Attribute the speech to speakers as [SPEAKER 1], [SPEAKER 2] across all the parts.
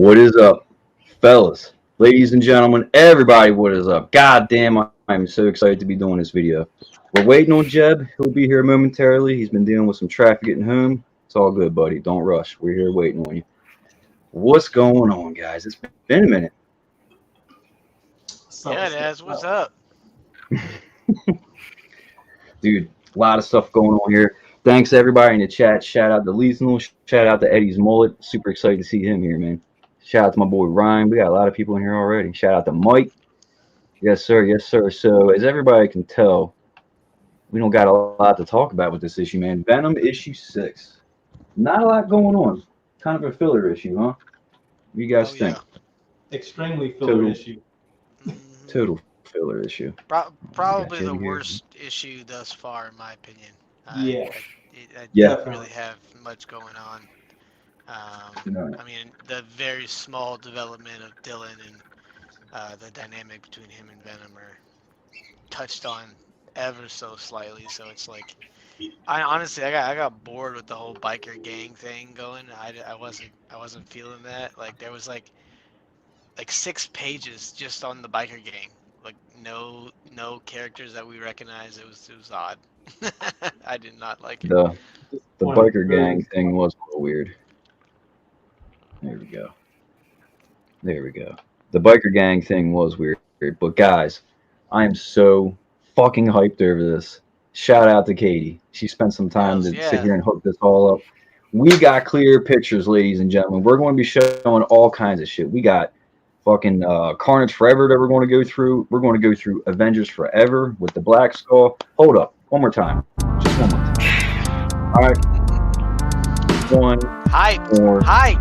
[SPEAKER 1] What is up, fellas, ladies and gentlemen, everybody? What is up? God damn, I'm so excited to be doing this video. We're waiting on Jeb. He'll be here momentarily. He's been dealing with some traffic getting home. It's all good, buddy. Don't rush. We're here waiting on you. What's going on, guys? It's been a minute.
[SPEAKER 2] Yeah, Daz, what's up?
[SPEAKER 1] Dude, a lot of stuff going on here. Thanks everybody in the chat. Shout out to Lethal. Shout out to Eddie's Mullet. Super excited to see him here, man. Shout out to my boy Ryan. We got a lot of people in here already. Shout out to Mike. Yes, sir. Yes, sir. So, as everybody can tell, we don't got a lot to talk about with this issue, man. Venom issue 6. Not a lot going on. Kind of a filler issue, huh? What do you guys think?
[SPEAKER 3] Extremely filler issue.
[SPEAKER 1] Total filler issue.
[SPEAKER 2] Probably the worst issue thus far, in my opinion.
[SPEAKER 3] Yeah.
[SPEAKER 2] I don't really have much going on. I mean, the very small development of Dylan and the dynamic between him and Venom are touched on ever so slightly. So it's like, I honestly got bored with the whole biker gang thing going. I wasn't feeling that. Like there was like 6 pages just on the biker gang. Like no characters that we recognize. It was odd. I did not like it.
[SPEAKER 1] The biker gang thing was a little weird. There we go. There we go. The biker gang thing was weird. But guys, I am so fucking hyped over this. Shout out to Katie. She spent some time to sit here and hook this all up. We got clear pictures, ladies and gentlemen. We're going to be showing all kinds of shit. We got fucking Carnage Forever that we're going to go through. We're going to go through Avengers Forever with the Black Skull. Hold up. One more time. Just one more time. All right. One more time.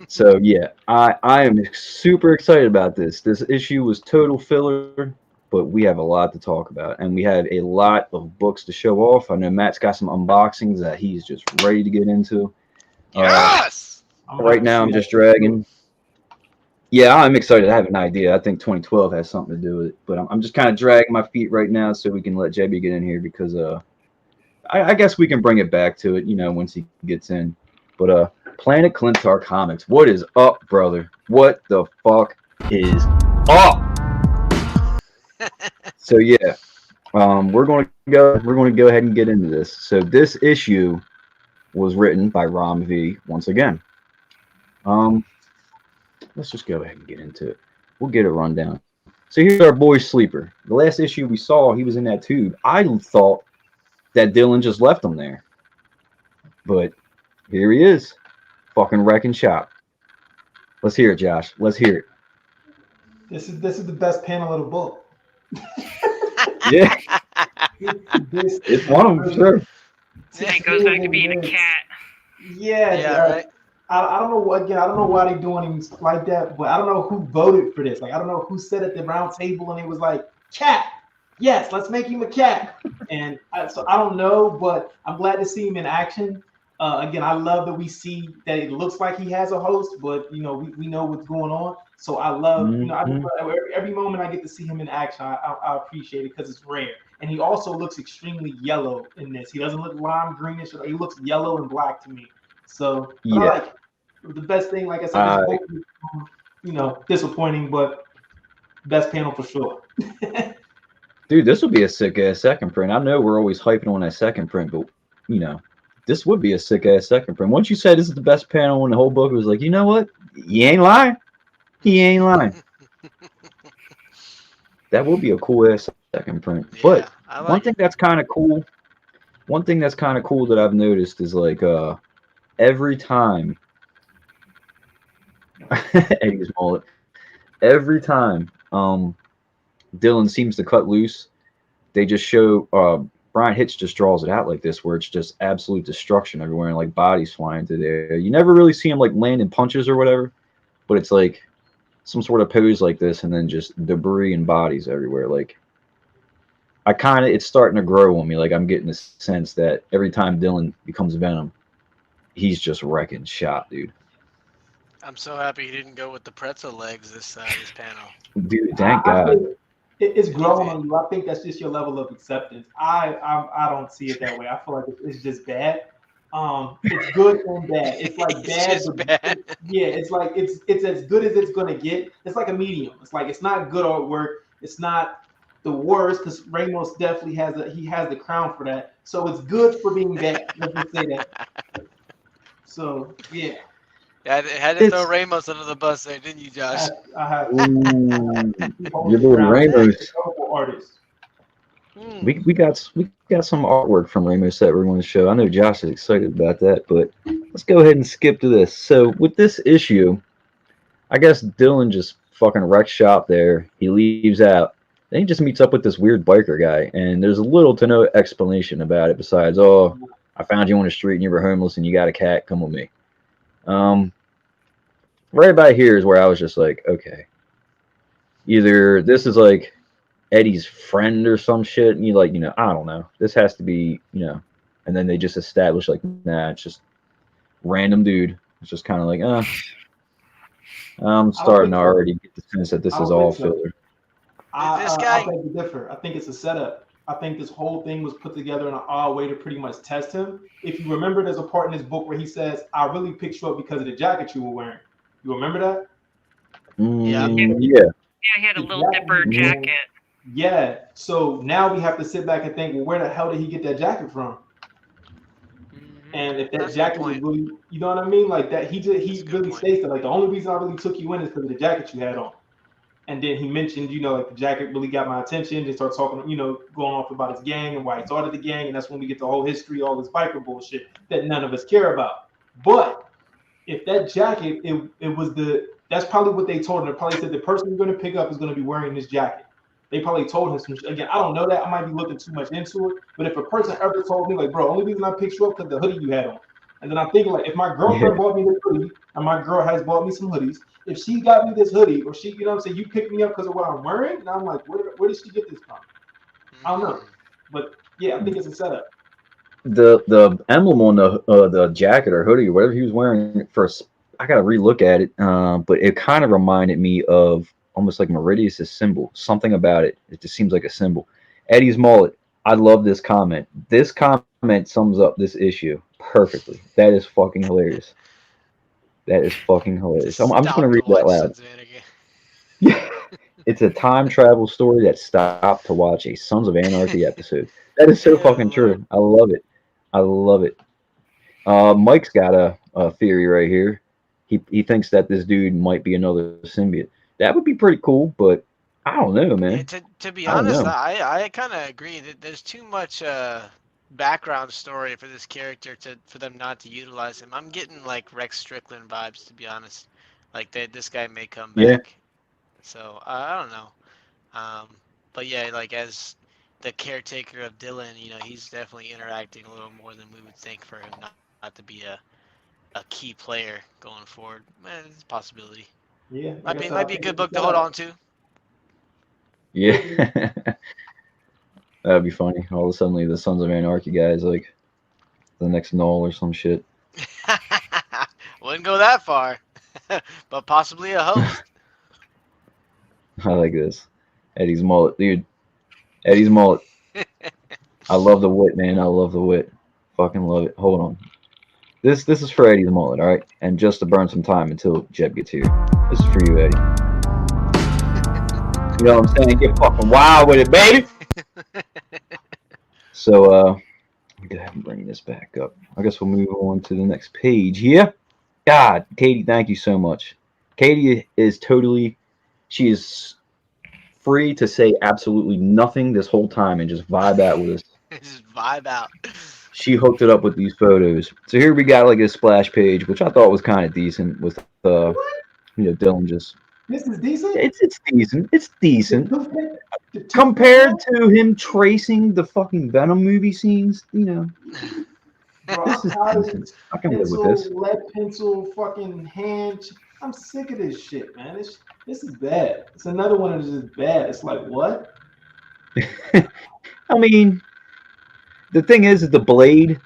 [SPEAKER 1] So, yeah, I am super excited about this. This issue was total filler, but we have a lot to talk about. And we have a lot of books to show off. I know Matt's got some unboxings that he's just ready to get into.
[SPEAKER 2] Yes!
[SPEAKER 1] Right now, I'm just dragging. Yeah, I'm excited. I have an idea. I think 2012 has something to do with it. But I'm just kind of dragging my feet right now so we can let JB get in here because I guess we can bring it back to it, once he gets in. But Planet Clintar Comics, what is up, brother? What the fuck is up? So yeah, we're going to go ahead and get into this. So this issue was written by Ram V once again. Let's just go ahead and get into it. We'll get a rundown. So here's our boy Sleeper. The last issue we saw, he was in that tube. I thought that Dylan just left him there, but here he is, fucking wrecking shop. Let's hear it, Josh. Let's hear it.
[SPEAKER 3] This is the best panel of the book.
[SPEAKER 1] Yeah, it's one of them, sure.
[SPEAKER 4] Then it goes back to being a cat.
[SPEAKER 3] Yeah, right. I don't know. Again, I don't know why they're doing him like that, but I don't know who voted for this. Like, I don't know who sat at the round table and it was like, cat. Yes, let's make him a cat. And so I don't know, but I'm glad to see him in action. Again, I love that we see that it looks like he has a host, but we know what's going on. So I love, every moment I get to see him in action, I appreciate it because it's rare. And he also looks extremely yellow in this. He doesn't look lime greenish. He looks yellow and black to me. So yeah, I like it. The best thing, like I said, is disappointing, but best panel for sure.
[SPEAKER 1] Dude, this would be a sick ass second print. I know we're always hyping on that second print, but this would be a sick ass second print. Once you said this is the best panel in the whole book, it was like, you know what? You ain't lying. He ain't lying. That would be a cool ass second print. Yeah, but one thing that's kind of cool that I've noticed is like every time Eddie's Mullet, every time Dylan seems to cut loose, they just show Brian Hitch just draws it out like this, where it's just absolute destruction everywhere and like bodies flying through there. You never really see him like landing punches or whatever, but it's like some sort of pose like this and then just debris and bodies everywhere. Like it's starting to grow on me. Like I'm getting this sense that every time Dylan becomes Venom, he's just wrecking shop, dude.
[SPEAKER 2] I'm so happy he didn't go with the pretzel legs this panel.
[SPEAKER 1] Dude, thank God.
[SPEAKER 3] It's growing on you. I think that's just your level of acceptance. I don't see it that way. I feel like it's just bad. It's good and bad. It's like
[SPEAKER 2] It's
[SPEAKER 3] bad,
[SPEAKER 2] just
[SPEAKER 3] but
[SPEAKER 2] bad.
[SPEAKER 3] yeah, it's like it's as good as it's gonna get. It's like a medium. It's like it's not good artwork. It's not the worst because Ramos definitely has the crown for that. So it's good for being bad. Let's just say that. So yeah,
[SPEAKER 2] Had to throw
[SPEAKER 1] It's
[SPEAKER 2] Ramos under the bus there, didn't you, Josh?
[SPEAKER 3] I have
[SPEAKER 1] ooh,
[SPEAKER 3] he holds
[SPEAKER 1] your
[SPEAKER 3] the
[SPEAKER 1] boy
[SPEAKER 3] crown. He's
[SPEAKER 1] Ramos.
[SPEAKER 3] a notable artist.
[SPEAKER 2] Hmm.
[SPEAKER 1] We got some artwork from Ramos that we're going to show. I know Josh is excited about that, but let's go ahead and skip to this. So with this issue, I guess Dylan just fucking wrecks shop there. He leaves out. Then he just meets up with this weird biker guy, and there's little to no explanation about it besides, oh, I found you on the street and you were homeless and you got a cat. Come with me. Um, right about here is where I was just like, okay, either this is like Eddie's friend or some shit, and I don't know. This has to be, and then they just establish like, nah, it's just random dude. It's just kind of like, I'm
[SPEAKER 3] I don't
[SPEAKER 1] starting
[SPEAKER 3] think
[SPEAKER 1] to
[SPEAKER 3] so.
[SPEAKER 1] already get the sense that
[SPEAKER 3] I
[SPEAKER 1] this is
[SPEAKER 3] don't
[SPEAKER 1] all
[SPEAKER 3] think so.
[SPEAKER 1] filler.
[SPEAKER 2] This
[SPEAKER 3] I
[SPEAKER 2] guy,
[SPEAKER 3] beg to differ. I think it's a setup. I think this whole thing was put together in an odd way to pretty much test him. If you remember, there's a part in this book where he says, "I really picked you up because of the jacket you were wearing." You remember that?
[SPEAKER 2] yeah.
[SPEAKER 1] Yeah.
[SPEAKER 4] Yeah, he had a
[SPEAKER 3] The
[SPEAKER 4] little
[SPEAKER 3] jacket
[SPEAKER 4] dipper
[SPEAKER 3] he was wearing.
[SPEAKER 4] jacket.
[SPEAKER 3] Yeah. So now we have to sit back and think, well, where the hell did he get that jacket from? And if that
[SPEAKER 2] That's a good
[SPEAKER 3] jacket was
[SPEAKER 2] point.
[SPEAKER 3] really, you know what I mean, like that,
[SPEAKER 2] That's a
[SPEAKER 3] he
[SPEAKER 2] good
[SPEAKER 3] really
[SPEAKER 2] point.
[SPEAKER 3] states that like the only reason I really took you in is because of the jacket you had on. And then he mentioned, like the jacket really got my attention. They start talking, going off about his gang and why he started the gang, and that's when we get the whole history, all this biker bullshit that none of us care about. But if that jacket, it was that's probably what they told him. They probably said the person you're going to pick up is going to be wearing this jacket. They probably told him some shit. Again, I don't know that. I might be looking too much into it. But if a person ever told me, like, bro, only reason I picked you up because the hoodie you had on. And then I'm thinking, like, if my
[SPEAKER 1] Yeah.
[SPEAKER 3] girlfriend bought me this hoodie, and my girl has bought me some hoodies, if she got me this hoodie, or she, what I'm saying, you picked me up because of what I'm wearing, and I'm like, where did she get this from? I don't know. But yeah, I think it's a setup.
[SPEAKER 1] The emblem on the jacket or hoodie or whatever he was wearing first, I gotta relook at it. But it kind of reminded me of almost like Meridius' symbol. Something about it. It just seems like a symbol. Eddie's mullet. I love this comment. This comment sums up this issue perfectly. That is fucking hilarious. That is fucking hilarious.
[SPEAKER 2] Just
[SPEAKER 1] I'm just gonna
[SPEAKER 2] stop to
[SPEAKER 1] read that
[SPEAKER 2] watch
[SPEAKER 1] loud.
[SPEAKER 2] Sons of Anarchy.
[SPEAKER 1] Yeah. It's a time travel story that stopped to watch a Sons of Anarchy episode. That is so
[SPEAKER 2] Yeah, I
[SPEAKER 1] fucking
[SPEAKER 2] love it.
[SPEAKER 1] true. I love it. I love it. Mike's got a theory right here. He thinks that this dude might be another symbiote. That would be pretty cool, but I don't know,
[SPEAKER 2] Yeah,
[SPEAKER 1] man.
[SPEAKER 2] to be
[SPEAKER 1] I don't
[SPEAKER 2] honest,
[SPEAKER 1] know.
[SPEAKER 2] I kind of agree that there's too much background story for this character for them not to utilize him. I'm getting like Rex Strickland vibes, to be honest. Like this guy may come
[SPEAKER 1] Yeah,
[SPEAKER 2] back. So I don't know. But yeah, like as the caretaker of Dylan, he's definitely interacting a little more than we would think for him not to be a key player going forward. Man, it's a possibility.
[SPEAKER 3] Yeah, like
[SPEAKER 2] Might
[SPEAKER 3] I
[SPEAKER 2] be
[SPEAKER 3] said, I
[SPEAKER 2] might be a
[SPEAKER 3] think
[SPEAKER 2] good
[SPEAKER 3] it's a
[SPEAKER 2] book to hold
[SPEAKER 3] setup.
[SPEAKER 2] on to.
[SPEAKER 1] yeah. That'd be funny. All of a sudden, the Sons of Anarchy guy is like the next Null or some shit.
[SPEAKER 2] Wouldn't go that far, but possibly a host.
[SPEAKER 1] I like this. Eddie's mullet, dude. Eddie's mullet. I love the wit, man. I love the wit. Fucking love it. Hold on. This is for Eddie's mullet, all right? And just to burn some time until Jeb gets here. This is for you, Eddie. You know what I'm saying? Get fucking wild with it, baby. So, let me go ahead and bring this back up. I guess we'll move on to the next page here. God, Katie, thank you so much. Katie is she is free to say absolutely nothing this whole time and just vibe out with us.
[SPEAKER 2] Just vibe out.
[SPEAKER 1] She hooked it up with these photos. So here we got like a splash page, which I thought was kind of decent with
[SPEAKER 3] What?
[SPEAKER 1] Dylan just
[SPEAKER 3] This is decent.
[SPEAKER 1] it's decent. It's
[SPEAKER 3] The
[SPEAKER 1] decent.
[SPEAKER 3] toothpick, the toothpick
[SPEAKER 1] Compared
[SPEAKER 3] one?
[SPEAKER 1] to him tracing the fucking Venom movie scenes,
[SPEAKER 3] Bro,
[SPEAKER 1] this
[SPEAKER 3] I'm
[SPEAKER 1] is
[SPEAKER 3] tired of
[SPEAKER 1] decent.
[SPEAKER 3] this
[SPEAKER 1] I can live with
[SPEAKER 3] pencil,
[SPEAKER 1] this.
[SPEAKER 3] lead pencil, fucking hand. I'm sick of this shit, man. This is bad. It's another one that's just bad. It's like what?
[SPEAKER 1] I mean, the thing is the blade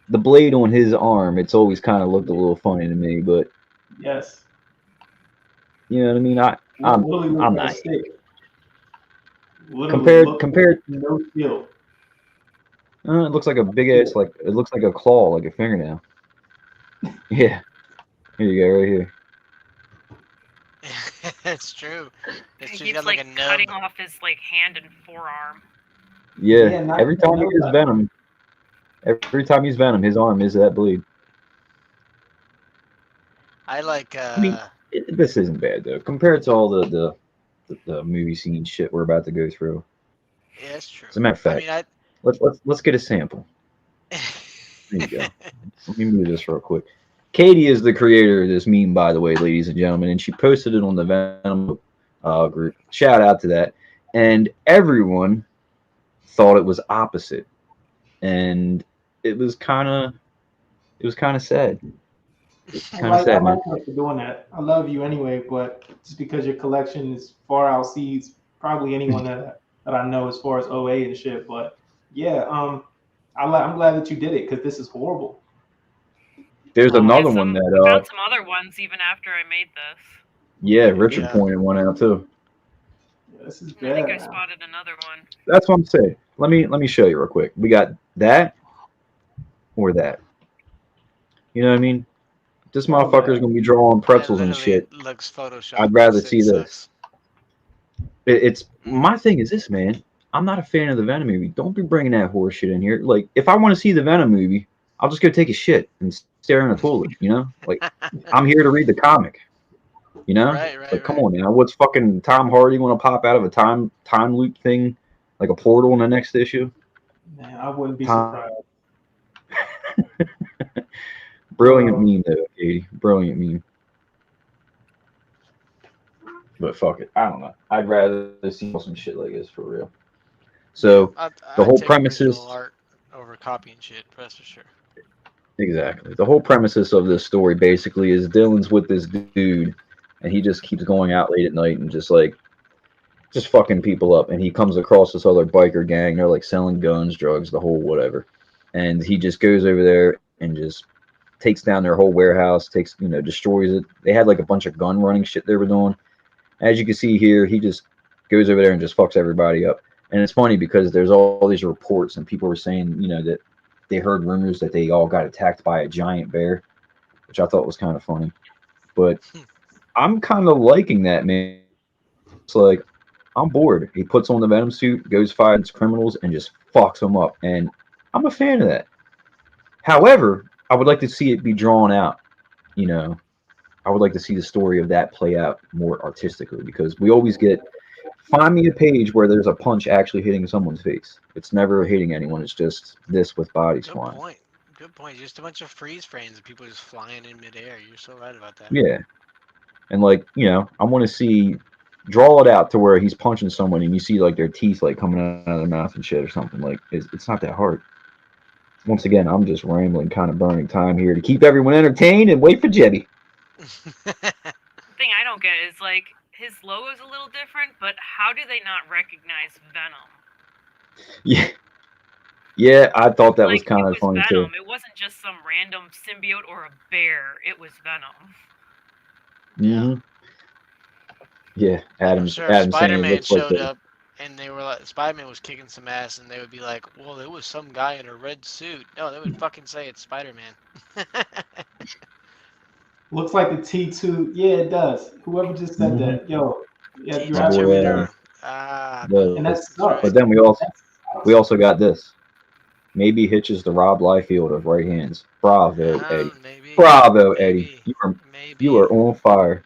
[SPEAKER 1] on his arm, it's always kind of looked a little funny to me, but
[SPEAKER 3] Yes.
[SPEAKER 1] you know what I mean.
[SPEAKER 3] Literally looks
[SPEAKER 1] I'm
[SPEAKER 3] like a
[SPEAKER 1] not.
[SPEAKER 3] stick. Literally
[SPEAKER 1] Compared
[SPEAKER 3] looks like
[SPEAKER 1] compared
[SPEAKER 3] no skill.
[SPEAKER 1] It looks like a big ass, like it looks like a claw, like a fingernail. Yeah, here you go, right here.
[SPEAKER 2] It's true.
[SPEAKER 4] He
[SPEAKER 2] It's true. He's
[SPEAKER 4] keeps
[SPEAKER 2] got
[SPEAKER 4] like
[SPEAKER 2] like a nub.
[SPEAKER 4] cutting off his like hand and forearm.
[SPEAKER 1] Yeah,
[SPEAKER 3] not
[SPEAKER 1] every time he
[SPEAKER 3] no,
[SPEAKER 1] uses Venom, every time he's Venom, his arm is that bleed.
[SPEAKER 2] I like.
[SPEAKER 1] I mean, this isn't bad though, compared to all the movie scene shit we're about to go through.
[SPEAKER 2] Yeah, it's true.
[SPEAKER 1] As a matter of fact,
[SPEAKER 2] I mean,
[SPEAKER 1] let's get a sample. There you go. Let me move this real quick. Katie is the creator of this meme, by the way, ladies and gentlemen, and she posted it on the Venom group. Shout out to that. And everyone thought it was opposite, and it was kind of sad. Kind of sad,
[SPEAKER 3] I
[SPEAKER 1] man.
[SPEAKER 3] like you for doing that. I love you anyway, but just because your collection is far outsees probably anyone that I know as far as OA and shit. But yeah, I'm glad that you did it because this is horrible.
[SPEAKER 1] There's
[SPEAKER 4] I
[SPEAKER 1] another
[SPEAKER 4] found
[SPEAKER 1] one
[SPEAKER 4] some,
[SPEAKER 1] that
[SPEAKER 4] found some other ones even after I made this.
[SPEAKER 1] yeah, Richard
[SPEAKER 2] Yeah.
[SPEAKER 1] pointed one out too.
[SPEAKER 3] Yeah, this is
[SPEAKER 4] I think I
[SPEAKER 3] bad.
[SPEAKER 4] spotted another one.
[SPEAKER 1] That's what I'm saying. Let me show you real quick. We got that or that. You know what I mean? This
[SPEAKER 3] All
[SPEAKER 1] motherfucker's
[SPEAKER 3] bad.
[SPEAKER 1] gonna be drawing
[SPEAKER 2] It
[SPEAKER 1] pretzels and
[SPEAKER 2] literally
[SPEAKER 1] shit.
[SPEAKER 2] looks Photoshop.
[SPEAKER 1] I'd rather
[SPEAKER 2] This
[SPEAKER 1] see
[SPEAKER 2] thing
[SPEAKER 1] this.
[SPEAKER 2] sucks.
[SPEAKER 1] It's my thing is this, man. I'm not a fan of the Venom movie. Don't be bringing that horse shit in here. Like, if I want to see the Venom movie, I'll just go take a shit and stare in a toilet. You know, like I'm here to read the comic. You know,
[SPEAKER 2] Right,
[SPEAKER 1] like come on now. What's fucking Tom Hardy want to pop out of a time loop thing, like a portal in the next issue?
[SPEAKER 3] Man, I wouldn't be
[SPEAKER 1] Tom,
[SPEAKER 3] surprised.
[SPEAKER 1] brilliant meme though, Katie. Brilliant meme. But fuck it, I don't know. I'd rather see some shit like this for real. So
[SPEAKER 2] I'd
[SPEAKER 1] the whole
[SPEAKER 2] take
[SPEAKER 1] premise
[SPEAKER 2] original
[SPEAKER 1] is
[SPEAKER 2] art over copying shit. That's for sure.
[SPEAKER 1] exactly the whole premises of this story basically is Dylan's with this dude, and he just keeps going out late at night and just fucking people up, and he comes across this other biker gang. They're like selling guns, drugs, the whole whatever, and he just goes over there and just takes down their whole warehouse, destroys it. They had like a bunch of gun running shit they were doing. As you can see here, he just goes over there and just fucks everybody up. And it's funny because there's all these reports and people were saying, that they heard rumors that they all got attacked by a giant bear, which I thought was kind of funny. But I'm kind of liking that, man. It's like, I'm bored. He puts on the Venom suit, goes fights criminals, and just fucks them up. And I'm a fan of that. However, I would like to see it be drawn out. I would like to see the story of that play out more artistically because we always get find me a page where there's a punch actually hitting someone's face. It's never hitting anyone. It's just this with bodies
[SPEAKER 2] Good
[SPEAKER 1] flying.
[SPEAKER 2] point. Good point. Just a bunch of freeze frames of people just flying in midair. You're so right about that.
[SPEAKER 1] Yeah. And I want to see draw it out to where he's punching someone and you see like their teeth like coming out of their mouth and shit or something. Like it's not that hard. Once again, I'm just rambling, kind of burning time here to keep everyone entertained and wait for Jebby.
[SPEAKER 4] The thing I don't get is like his logo's a little different, but how do they not recognize Venom?
[SPEAKER 1] Yeah, I thought that was kind of funny
[SPEAKER 4] Venom.
[SPEAKER 1] too.
[SPEAKER 4] It wasn't just some random symbiote or a bear. It was Venom.
[SPEAKER 1] Mm-hmm. Yeah,
[SPEAKER 2] I'm sure
[SPEAKER 1] Adam
[SPEAKER 2] Spider-Man showed
[SPEAKER 1] like
[SPEAKER 2] up and they were like, Spider-Man was kicking some ass, and they would be like, well, it was some guy in a red suit. No, they would fucking say it's Spider-Man.
[SPEAKER 3] Looks like the T2. Yeah, it does. Whoever just said that, yo, yeah, you're
[SPEAKER 2] T2.
[SPEAKER 3] absolutely. And that's sucks.
[SPEAKER 1] But then we also got this. Maybe Hitch is the Rob Liefeld of right hands. Bravo, Eddie. Bravo, Eddie. You are on fire.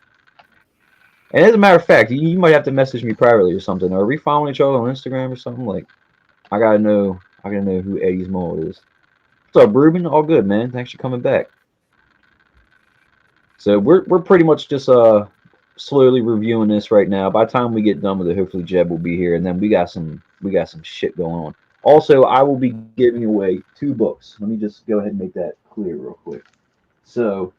[SPEAKER 1] And as a matter of fact, you might have to message me privately or something. Are we following each other on Instagram or something? Like, I gotta know who Eddie's mole is. What's up, Ruben? All good, man. Thanks for coming back. So we're pretty much just slowly reviewing this right now. By the time we get done with it, hopefully Jeb will be here, and then we got some shit going on. Also, I will be giving away 2 books. Let me just go ahead and make that clear real quick. So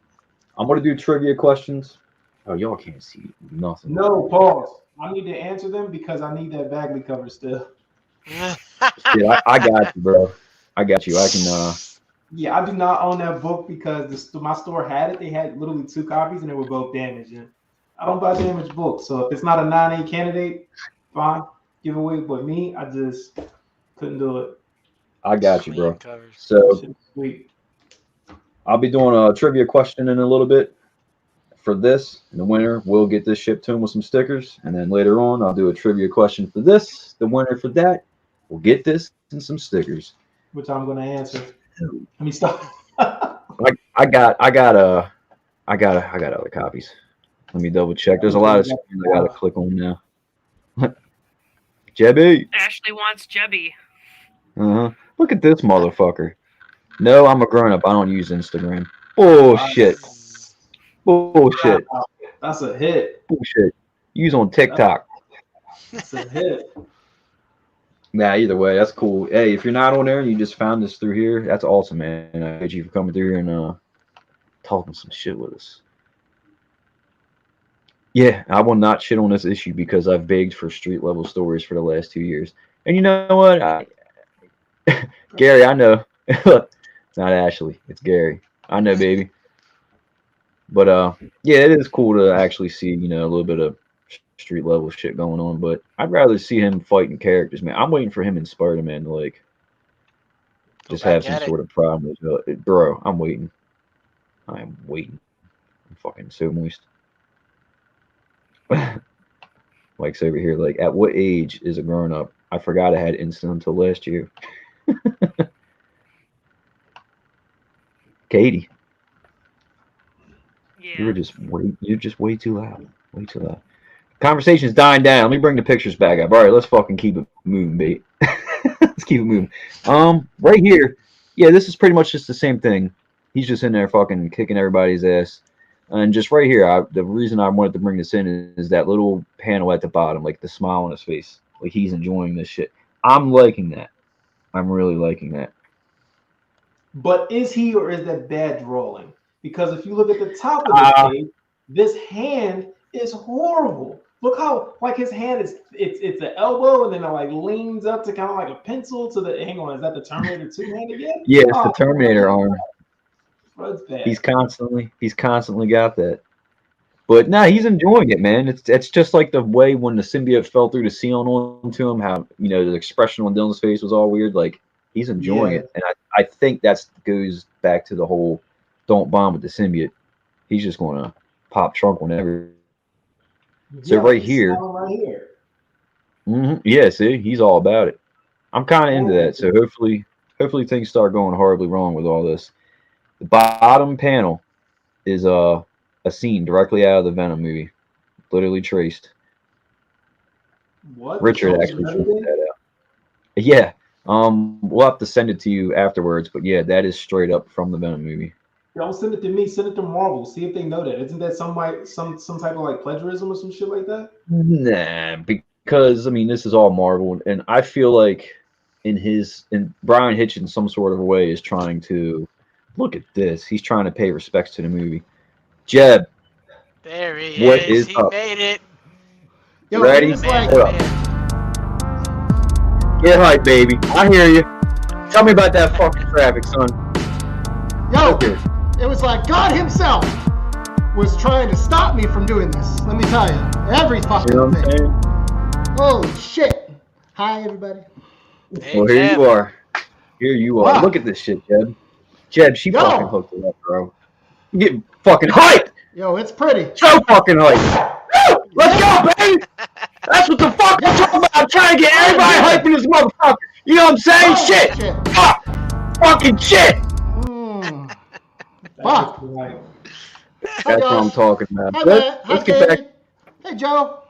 [SPEAKER 1] I'm gonna do trivia questions. Oh, y'all can't see nothing.
[SPEAKER 3] No, pause. I need to answer them because I need that Bagley cover still.
[SPEAKER 1] Yeah, I got you, bro. I got you. I can.
[SPEAKER 3] Yeah, I do not own that book because my store had it. They had literally 2 copies and they were both damaged. And I don't buy damaged books, so if it's not a 9A candidate, fine, give away. But me, I just couldn't do it.
[SPEAKER 1] I got you,
[SPEAKER 2] Clean
[SPEAKER 1] bro.
[SPEAKER 2] covers.
[SPEAKER 1] So
[SPEAKER 3] Sweet.
[SPEAKER 1] I'll be doing a trivia question in a little bit for this. And the winner will get this shipped to him with some stickers. And then later on, I'll do a trivia question for this. The winner for that will get this and some stickers.
[SPEAKER 3] Which I'm gonna answer. Let me stop.
[SPEAKER 1] I got other copies. Let me double check. There's a lot of screens I gotta click on now. Jebby.
[SPEAKER 4] Ashley wants Jebby.
[SPEAKER 1] Look at this motherfucker. No, I'm a grown up. I don't use Instagram. Bullshit. Bullshit.
[SPEAKER 3] That's a hit.
[SPEAKER 1] Bullshit. Use on TikTok.
[SPEAKER 3] That's a hit.
[SPEAKER 1] Nah, either way, that's cool. Hey, if you're not on there and you just found us through here, that's awesome, man. I thank you for coming through here and talking some shit with us. Yeah, I will not shit on this issue because I've begged for street level stories for the last 2 years. And you know what? Gary, I know. It's not Ashley. It's Gary. I know, baby. But yeah, it is cool to actually see, a little bit of street level shit going on. But I'd rather see him fighting characters, man. I'm waiting for him and Spider-Man to just have some sort of problem with it. Bro, I'm waiting. I am waiting. I'm fucking so moist. Mike's over here, at what age is a grown up? I forgot I had insulin until last year. Katie.
[SPEAKER 4] Yeah.
[SPEAKER 1] You're just way too loud. Way too loud. Conversation's dying down. Let me bring the pictures back up. All right, let's fucking keep it moving, bait. Let's keep it moving. Right here, yeah, this is pretty much just the same thing. He's just in there fucking kicking everybody's ass. And just right here, the reason I wanted to bring this in is that little panel at the bottom, the smile on his face. He's enjoying this shit. I'm liking that. I'm really liking that.
[SPEAKER 3] But is he, or is that bad drawing? Because if you look at the top of the page, this hand is horrible. Look how his hand is it's an elbow and then it leans up to kind of like a pencil to the hang on, is that the Terminator 2 hand again?
[SPEAKER 1] Yeah, it's the Terminator arm.
[SPEAKER 3] That's bad.
[SPEAKER 1] He's constantly got that. But no, he's enjoying it, man. It's just like the way when the symbiote fell through the ceiling onto him, how the expression on Dylan's face was all weird. He's enjoying it. And I think that goes back to the whole don't bond with the symbiote. He's just gonna pop trunk whenever. So right here. Yeah, see, he's all about it. I'm kind of into that. So hopefully things start going horribly wrong with all this. The bottom panel is a scene directly out of the Venom movie, literally traced.
[SPEAKER 3] What?
[SPEAKER 1] Richard actually pointed that out. Yeah. We'll have to send it to you afterwards, but yeah, that is straight up from the Venom movie.
[SPEAKER 3] Don't send it to me. Send it to Marvel. See if they know that. Isn't that some type of plagiarism or some shit like that?
[SPEAKER 1] Nah, because this is all Marvel, and I feel like in Brian Hitch in some sort of way is trying to look at this. He's trying to pay respects to the movie. Jeb,
[SPEAKER 2] there he is. He made it.
[SPEAKER 1] You ready? Get hype, baby. I hear you. Tell me about that fucking traffic, son.
[SPEAKER 5] Yo, it was like God himself was trying to stop me from doing this. Let me tell you. Every fucking thing. Holy shit. Hi, everybody.
[SPEAKER 2] Hey,
[SPEAKER 1] well, here you are. Here you are. Wow. Look at this shit, Jeb. Jeb, she fucking hooked it up, bro. You get fucking hyped.
[SPEAKER 5] Yo, it's pretty.
[SPEAKER 1] So fucking hyped. Let's go, baby. That's what the fuck I'm talking about. I'm trying to get everybody hyped in this motherfucker. You know what I'm saying?
[SPEAKER 5] Oh,
[SPEAKER 1] shit. Fuck. Fucking shit.
[SPEAKER 5] Fuck.
[SPEAKER 1] That's what I'm talking about.
[SPEAKER 5] Let's get back. Hey, Joe.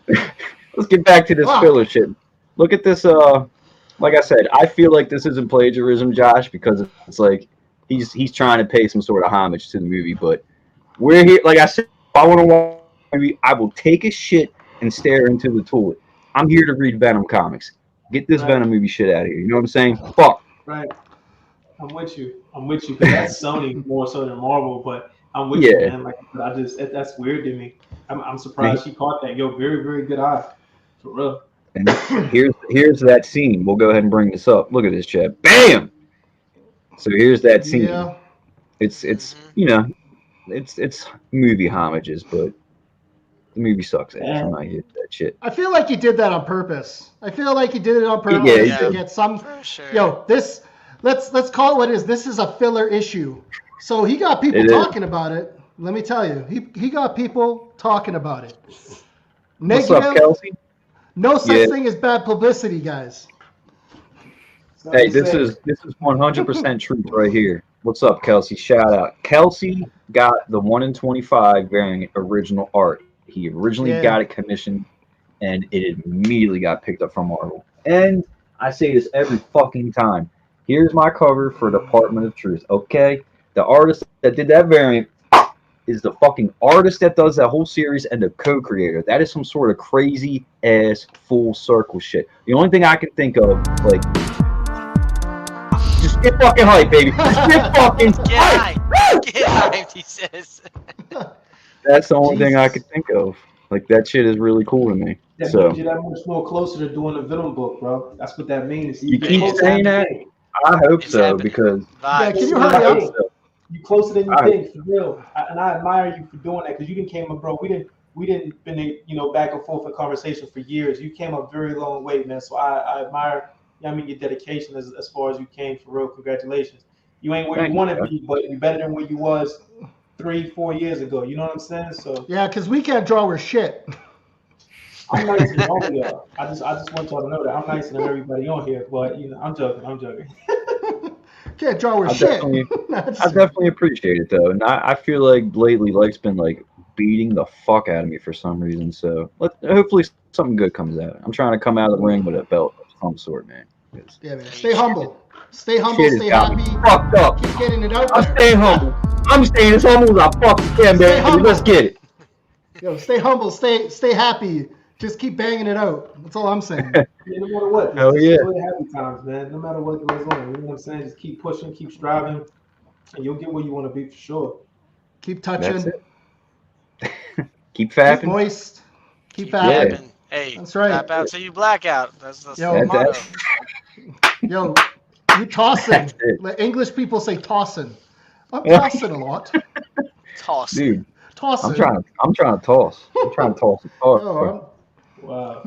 [SPEAKER 1] Let's get back to this filler shit. Look at this. Like I said, I feel like this isn't plagiarism, Josh, because it's he's trying to pay some sort of homage to the movie. But we're here. Like I said, if I want to watch a movie, I will take a shit and stare into the toilet. I'm here to read Venom comics. Get this Venom movie shit out of here. You know what I'm saying? Fuck.
[SPEAKER 3] Right. I'm with you. Because that's Sony more so than Marvel, but I'm with you, man. That's weird to me. I'm surprised she caught that. Yo, very, very good eye. For real.
[SPEAKER 1] And here's that scene. We'll go ahead and bring this up. Look at this, Chad. Bam! So here's that scene.
[SPEAKER 5] Yeah.
[SPEAKER 1] It's it's movie homages, but The movie sucks ass. I'm not here for that shit.
[SPEAKER 5] I feel like he did that on purpose. I feel like he did it on purpose
[SPEAKER 1] Yeah,
[SPEAKER 5] to get some.
[SPEAKER 2] For sure.
[SPEAKER 5] Yo, this let's call it what it is. This is a filler issue. So he got people
[SPEAKER 1] It is.
[SPEAKER 5] talking about it. Let me tell you, he got people talking about it.
[SPEAKER 1] What's
[SPEAKER 5] Negative.
[SPEAKER 1] up, Kelsey?
[SPEAKER 5] No such
[SPEAKER 1] Yeah.
[SPEAKER 5] thing as bad publicity, guys.
[SPEAKER 3] So
[SPEAKER 1] Hey,
[SPEAKER 3] he
[SPEAKER 1] this
[SPEAKER 3] said-
[SPEAKER 1] is 100% truth right here. What's up, Kelsey? Shout out. Kelsey got the 1 in 25 variant original art. He originally
[SPEAKER 5] Yeah.
[SPEAKER 1] got it commissioned, and it immediately got picked up from Marvel. And I say this every fucking time. Here's my cover for Department of Truth. Okay, the artist that did that variant is the fucking artist that does that whole series and the co-creator. That is some sort of crazy ass full circle shit. The only thing I can think of, like, just get fucking hype, baby. Just get fucking
[SPEAKER 2] Get
[SPEAKER 1] hype.
[SPEAKER 2] hyped. Get hyped, he says.
[SPEAKER 1] That's the only thing I
[SPEAKER 5] Jesus.
[SPEAKER 1] could think of. Like, that shit is really cool to me.
[SPEAKER 3] That
[SPEAKER 1] So
[SPEAKER 3] means you're that much more closer to doing the Venom book, bro. That's what that means.
[SPEAKER 1] you
[SPEAKER 3] You're
[SPEAKER 1] keep
[SPEAKER 3] closer
[SPEAKER 1] saying
[SPEAKER 3] than you
[SPEAKER 1] that.
[SPEAKER 3] think.
[SPEAKER 1] I hope
[SPEAKER 2] It's
[SPEAKER 1] so
[SPEAKER 2] happening.
[SPEAKER 1] because
[SPEAKER 5] Yeah,
[SPEAKER 2] Vibes.
[SPEAKER 5] can you
[SPEAKER 3] I
[SPEAKER 5] hurry
[SPEAKER 3] hope
[SPEAKER 5] up?
[SPEAKER 3] so. You're closer than you
[SPEAKER 1] All right.
[SPEAKER 3] think, for real. And I admire you for doing that because you didn't came up, bro. We didn't been back and forth in conversation for years. You came a very long way, man. So I admire. Your dedication as far as you came, for real. Congratulations. You ain't where
[SPEAKER 1] Thank
[SPEAKER 3] you
[SPEAKER 1] you,
[SPEAKER 3] want to
[SPEAKER 1] bro.
[SPEAKER 3] be, but you're better than where you was 3-4 years ago. You know what I'm saying? So
[SPEAKER 5] Yeah, because we can't draw our shit.
[SPEAKER 3] I'm nicer than all of y'all. I just want y'all to know that I'm nicer than everybody on here. But I'm joking.
[SPEAKER 5] Can't draw our
[SPEAKER 1] I
[SPEAKER 5] shit.
[SPEAKER 1] definitely-
[SPEAKER 5] That's-
[SPEAKER 1] I definitely appreciate it though, and I feel like lately life's been like beating the fuck out of me for some reason. So hopefully something good comes out. I'm trying to come out of the ring with a belt of some sort, man. 'Cause
[SPEAKER 5] Yeah, man. Stay humble. Stay humble.
[SPEAKER 1] shit has
[SPEAKER 5] Stay
[SPEAKER 1] got me
[SPEAKER 5] happy.
[SPEAKER 1] fucked up.
[SPEAKER 5] Keep getting it out
[SPEAKER 1] I'm
[SPEAKER 5] there.
[SPEAKER 1] staying humble. I'm staying as humble as I fucking can,
[SPEAKER 5] Stay
[SPEAKER 1] baby.
[SPEAKER 5] humble.
[SPEAKER 1] Let's get it.
[SPEAKER 5] Yo, stay humble. Stay happy. Just keep banging it out. That's all I'm saying.
[SPEAKER 3] Yeah, no matter what.
[SPEAKER 1] Hell
[SPEAKER 3] Just
[SPEAKER 1] yeah.
[SPEAKER 3] enjoy the happy times, man. No matter what goes on. You know what I'm saying? Just keep pushing, keep striving, and you'll get where you want to be for sure.
[SPEAKER 5] Keep
[SPEAKER 1] That's
[SPEAKER 5] touching.
[SPEAKER 1] it. Keep
[SPEAKER 5] Keep
[SPEAKER 1] fapping.
[SPEAKER 5] moist. Keep
[SPEAKER 2] Keep
[SPEAKER 5] fapping.
[SPEAKER 2] yapping. Hey,
[SPEAKER 5] That's right.
[SPEAKER 2] tap out till you black out. That's
[SPEAKER 5] Yo,
[SPEAKER 2] the motto.
[SPEAKER 5] Yo, you tossing.
[SPEAKER 1] That's it.
[SPEAKER 5] Like English people say tossing. I'm tossing a lot.
[SPEAKER 2] Toss.
[SPEAKER 1] Dude,
[SPEAKER 5] Tossing.
[SPEAKER 1] I'm trying to toss. I'm trying to toss it hard.
[SPEAKER 5] Yo,
[SPEAKER 3] Wow.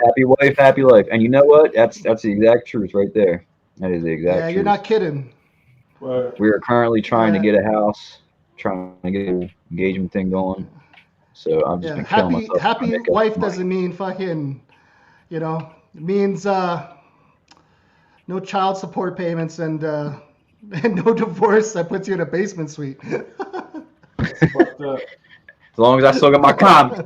[SPEAKER 1] Happy wife, happy life. And you know what? That's the exact truth right there. That is the exact
[SPEAKER 5] yeah,
[SPEAKER 1] truth.
[SPEAKER 5] you're not kidding.
[SPEAKER 3] Word.
[SPEAKER 1] We are currently trying to
[SPEAKER 5] Yeah.
[SPEAKER 1] get a house, trying to get an engagement thing going. So I've just
[SPEAKER 5] Yeah,
[SPEAKER 1] been killing myself. trying to
[SPEAKER 5] happy
[SPEAKER 1] make up
[SPEAKER 5] wife
[SPEAKER 1] money.
[SPEAKER 5] doesn't mean fucking, it means no child support payments and no divorce that puts you in a basement suite.
[SPEAKER 3] Fucked up.
[SPEAKER 1] As long as I still got my comics.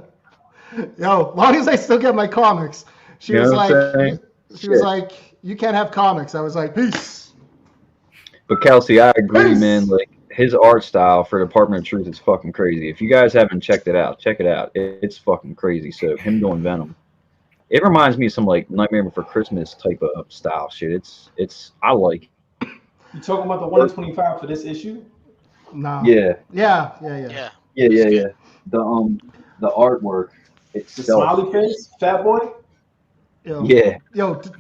[SPEAKER 5] Yo, long as I still get my comics. She
[SPEAKER 1] You
[SPEAKER 5] was
[SPEAKER 1] know what I'm
[SPEAKER 5] like,
[SPEAKER 1] saying?
[SPEAKER 5] she was
[SPEAKER 1] Shit.
[SPEAKER 5] like, you can't have comics. I was like, peace.
[SPEAKER 1] But Kelsey, I agree,
[SPEAKER 5] Peace.
[SPEAKER 1] man. Like his art style for Department of Truth is fucking crazy. If you guys haven't checked it out, check it out. It's fucking crazy. So him doing Venom, it reminds me of some like Nightmare Before Christmas type of style shit. It's I like.
[SPEAKER 3] You talking about the 1 in 25 for this issue?
[SPEAKER 5] No.
[SPEAKER 1] Yeah,
[SPEAKER 5] Yeah.
[SPEAKER 2] Yeah.
[SPEAKER 1] yeah. The artwork
[SPEAKER 3] The
[SPEAKER 1] itself.
[SPEAKER 3] smiley face, Fat Boy.
[SPEAKER 1] Yeah,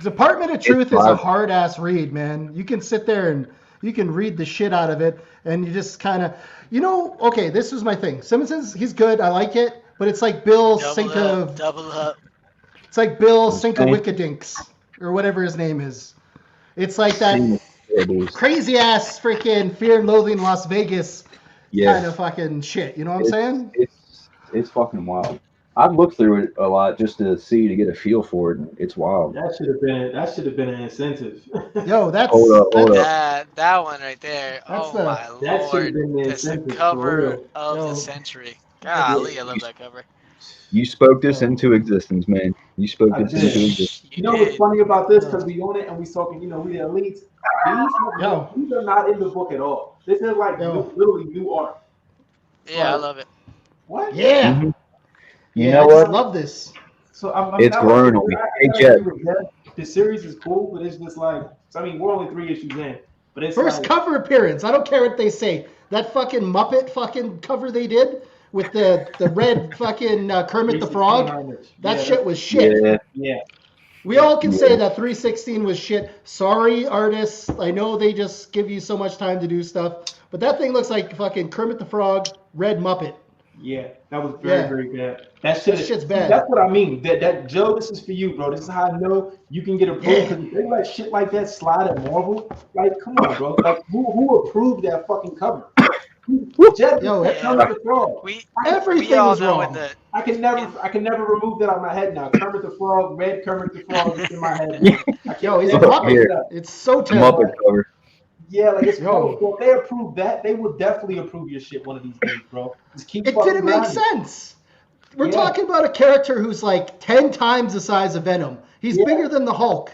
[SPEAKER 5] Department of Truth is a
[SPEAKER 1] vibrant.
[SPEAKER 5] hard ass read, man. You can sit there and you can read the shit out of it, and you just kind of, okay, this was my thing. Simmons, he's good. I like it, but it's like Bill
[SPEAKER 2] Double up.
[SPEAKER 5] It's like Bill
[SPEAKER 1] Okay.
[SPEAKER 5] Sinkawikadinks or whatever his name is. It's like that
[SPEAKER 1] Yeah, boys.
[SPEAKER 5] crazy ass freaking Fear and Loathing in Las Vegas
[SPEAKER 1] Yeah.
[SPEAKER 5] kind of fucking shit. You know what I'm saying?
[SPEAKER 1] It's fucking wild. I've looked through it a lot just to get a feel for it. And it's wild.
[SPEAKER 3] That should have been an incentive.
[SPEAKER 5] Yo, that's
[SPEAKER 1] Hold up.
[SPEAKER 2] That one right there.
[SPEAKER 5] That's
[SPEAKER 2] Oh
[SPEAKER 5] the-
[SPEAKER 2] my
[SPEAKER 3] That should have
[SPEAKER 2] lord.
[SPEAKER 3] been the
[SPEAKER 2] That's the
[SPEAKER 3] incentive. For
[SPEAKER 2] cover
[SPEAKER 3] real.
[SPEAKER 2] of
[SPEAKER 5] Yo.
[SPEAKER 2] the century. Golly, I love that cover.
[SPEAKER 1] You spoke this
[SPEAKER 5] Yeah.
[SPEAKER 1] into existence, man. You spoke
[SPEAKER 3] I
[SPEAKER 1] this
[SPEAKER 3] did.
[SPEAKER 1] into existence.
[SPEAKER 3] You know what's funny about this? Because we own it and we talking, we the elites.
[SPEAKER 5] Yo.
[SPEAKER 3] These are not in the book at all. This is like
[SPEAKER 5] Yo.
[SPEAKER 3] literally new art.
[SPEAKER 2] Yeah, I love it.
[SPEAKER 3] What?
[SPEAKER 5] Yeah.
[SPEAKER 1] Mhm. You
[SPEAKER 5] Yeah,
[SPEAKER 1] know
[SPEAKER 5] I just
[SPEAKER 1] what?
[SPEAKER 5] love this.
[SPEAKER 3] So I'm
[SPEAKER 1] It's
[SPEAKER 3] not
[SPEAKER 1] grown
[SPEAKER 3] like,
[SPEAKER 1] on me.
[SPEAKER 3] I
[SPEAKER 1] Hey,
[SPEAKER 3] agree
[SPEAKER 1] Jeff.
[SPEAKER 3] with that. The series is cool, but it's just like, we're only 3 issues in. But it's
[SPEAKER 5] First
[SPEAKER 3] like,
[SPEAKER 5] cover appearance. I don't care what they say. That fucking Muppet fucking cover they did with the red fucking Kermit the Frog. That shit was shit.
[SPEAKER 1] Yeah.
[SPEAKER 3] Yeah.
[SPEAKER 5] We all can
[SPEAKER 1] Yeah.
[SPEAKER 5] say that 316 was shit. Sorry, artists. I know they just give you so much time to do stuff. But that thing looks like fucking Kermit the Frog, red Muppet.
[SPEAKER 3] Yeah, that was very, very bad. That
[SPEAKER 5] shit's bad.
[SPEAKER 3] That's what I mean. That Joe, this is for you, bro. This is how I know you can get approved. Because if they let shit like that slide at Marvel, like, come on, bro. Like, who approved that fucking cover? Kermit the Frog.
[SPEAKER 5] Everything
[SPEAKER 2] all
[SPEAKER 5] is
[SPEAKER 2] know
[SPEAKER 5] wrong.
[SPEAKER 3] I can never remove that out of my head now. Kermit the Frog, red Kermit the Frog is in my head now.
[SPEAKER 5] Yo, he's a Muppet. It's so terrible.
[SPEAKER 1] Muppet cover.
[SPEAKER 3] Yeah, like it's cool. So if they approve that, they will definitely approve your shit one of these days, bro. Just keep.
[SPEAKER 5] It didn't make sense. We're talking about a character who's like 10 times the size of Venom. He's bigger than the Hulk,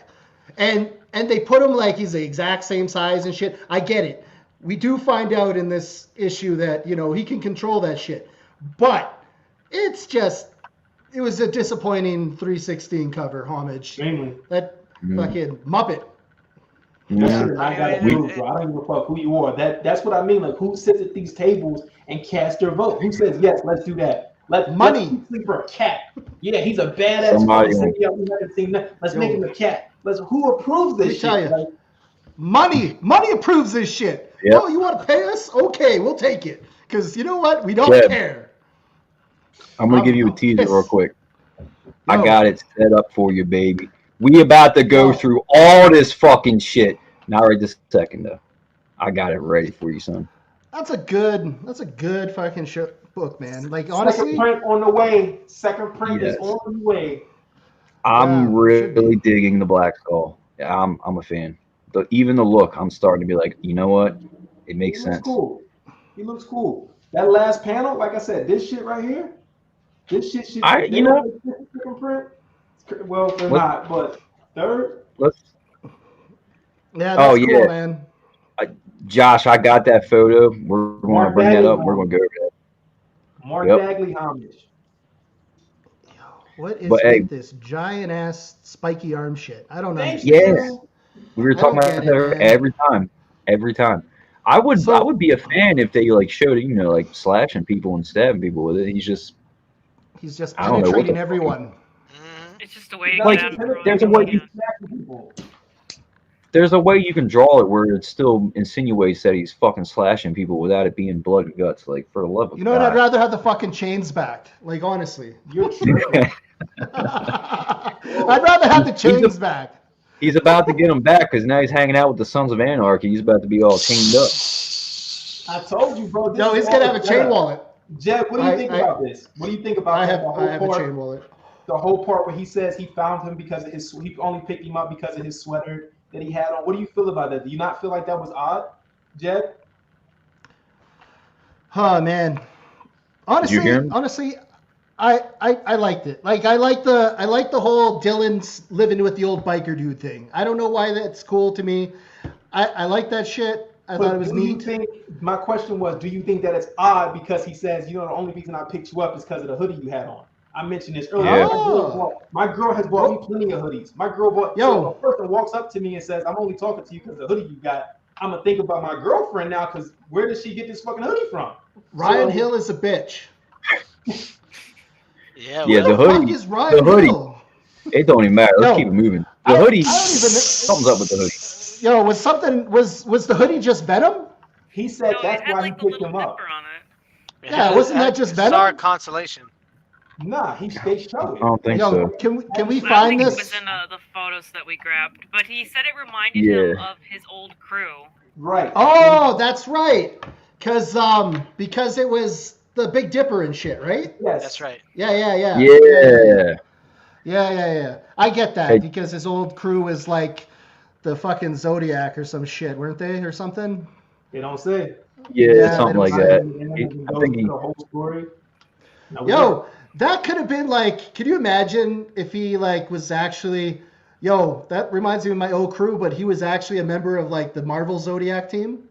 [SPEAKER 5] and they put him like he's the exact same size and shit. I get it. We do find out in this issue that he can control that shit, but it was a disappointing 316 cover homage.
[SPEAKER 3] Mainly.
[SPEAKER 5] That fucking Muppet.
[SPEAKER 3] I don't give a fuck who you are. That's what I mean. Like, who sits at these tables and casts their vote? Who says yes? Let's do that. Let's sleep for a cat. Yeah, he's a badass. We haven't seen that. Let's make him a cat. Who approves this shit? Like,
[SPEAKER 5] money approves this shit. Yep. Oh, you want to pay us? Okay, we'll take it. Because you know what? We don't care.
[SPEAKER 1] I'm gonna give you a teaser real quick. I got it set up for you, baby. We about to go through all this fucking shit. Not right this second though. I got it ready for you, son.
[SPEAKER 5] That's a good fucking book, man. Like, honestly,
[SPEAKER 3] second print on the way. Second print is on the way.
[SPEAKER 1] I'm really digging the Black Skull. Yeah, I'm a fan. Even the look, I'm starting to be like, you know what? It makes sense.
[SPEAKER 3] Cool. He looks cool. That last panel, like I said, this shit right here. This shit should. Second print. Well, they're not, but third.
[SPEAKER 5] Yeah, that's cool, man.
[SPEAKER 1] Josh, I got that photo. We're going to bring that up. We're going to go over that.
[SPEAKER 3] Mark Bagley homage.
[SPEAKER 5] What is with this giant ass spiky arm shit? I don't know.
[SPEAKER 1] Yes, we were talking about that every time. I would be a fan if they like showed it, like slashing people and stabbing people with it. He's just
[SPEAKER 5] penetrating everyone.
[SPEAKER 4] It's just a way.
[SPEAKER 1] There's a way you can draw it where it still insinuates that he's fucking slashing people without it being blood and guts. Like, for the love of God.
[SPEAKER 5] What? I'd rather have the fucking chains back. Like, honestly.
[SPEAKER 3] You're true.
[SPEAKER 5] I'd rather have the chains back.
[SPEAKER 1] He's about to get them back because now he's hanging out with the Sons of Anarchy. He's about to be all chained up.
[SPEAKER 3] I told you, bro.
[SPEAKER 5] No, he's gonna have a chain wallet.
[SPEAKER 3] Jeb, what do you think about this? What do you think about
[SPEAKER 5] I have a chain wallet.
[SPEAKER 3] The whole part where he says he found him because of he only picked him up because of his sweater that he had on. What do you feel about that? Do you not feel like that was odd, Jeb?
[SPEAKER 5] Oh man, honestly, I liked it. Like, I like the whole Dylan's living with the old biker dude thing. I don't know why that's cool to me. I like that shit. I thought it was neat.
[SPEAKER 3] My question was, do you think that it's odd because he says, the only reason I picked you up is because of the hoodie you had on? I mentioned this earlier.
[SPEAKER 1] Yeah.
[SPEAKER 3] My girl has bought me plenty of hoodies. My girl bought. So a person walks up to me and says, "I'm only talking to you because the hoodie you got." I'm gonna think about my girlfriend now because where does she get this fucking hoodie from?
[SPEAKER 5] Ryan Hill is a bitch.
[SPEAKER 1] Yeah, the hoodie.
[SPEAKER 5] Is Ryan Hill?
[SPEAKER 1] It don't even matter. Let's keep it moving. The hoodie. Something's up with the hoodie.
[SPEAKER 5] Yo, was the hoodie just Venom?
[SPEAKER 3] He said that's why he picked him up.
[SPEAKER 5] Yeah, wasn't that just Venom?
[SPEAKER 2] Star Consolation.
[SPEAKER 3] Nah, they showed it.
[SPEAKER 1] I don't think so.
[SPEAKER 5] Can we find this?
[SPEAKER 4] It was in the photos that we grabbed, but he said it reminded him of his old crew.
[SPEAKER 3] Right.
[SPEAKER 5] Oh, that's right. Because it was the Big Dipper and shit, right?
[SPEAKER 3] Yes.
[SPEAKER 2] That's right.
[SPEAKER 5] Yeah.
[SPEAKER 1] Yeah.
[SPEAKER 5] I get that because his old crew was like the fucking Zodiac or some shit, weren't they, or something?
[SPEAKER 3] They don't say.
[SPEAKER 1] Yeah, something like that. I think
[SPEAKER 3] the whole story.
[SPEAKER 5] That could have been like, can you imagine if he like was actually, that reminds me of my old crew, but he was actually a member of like the Marvel Zodiac team.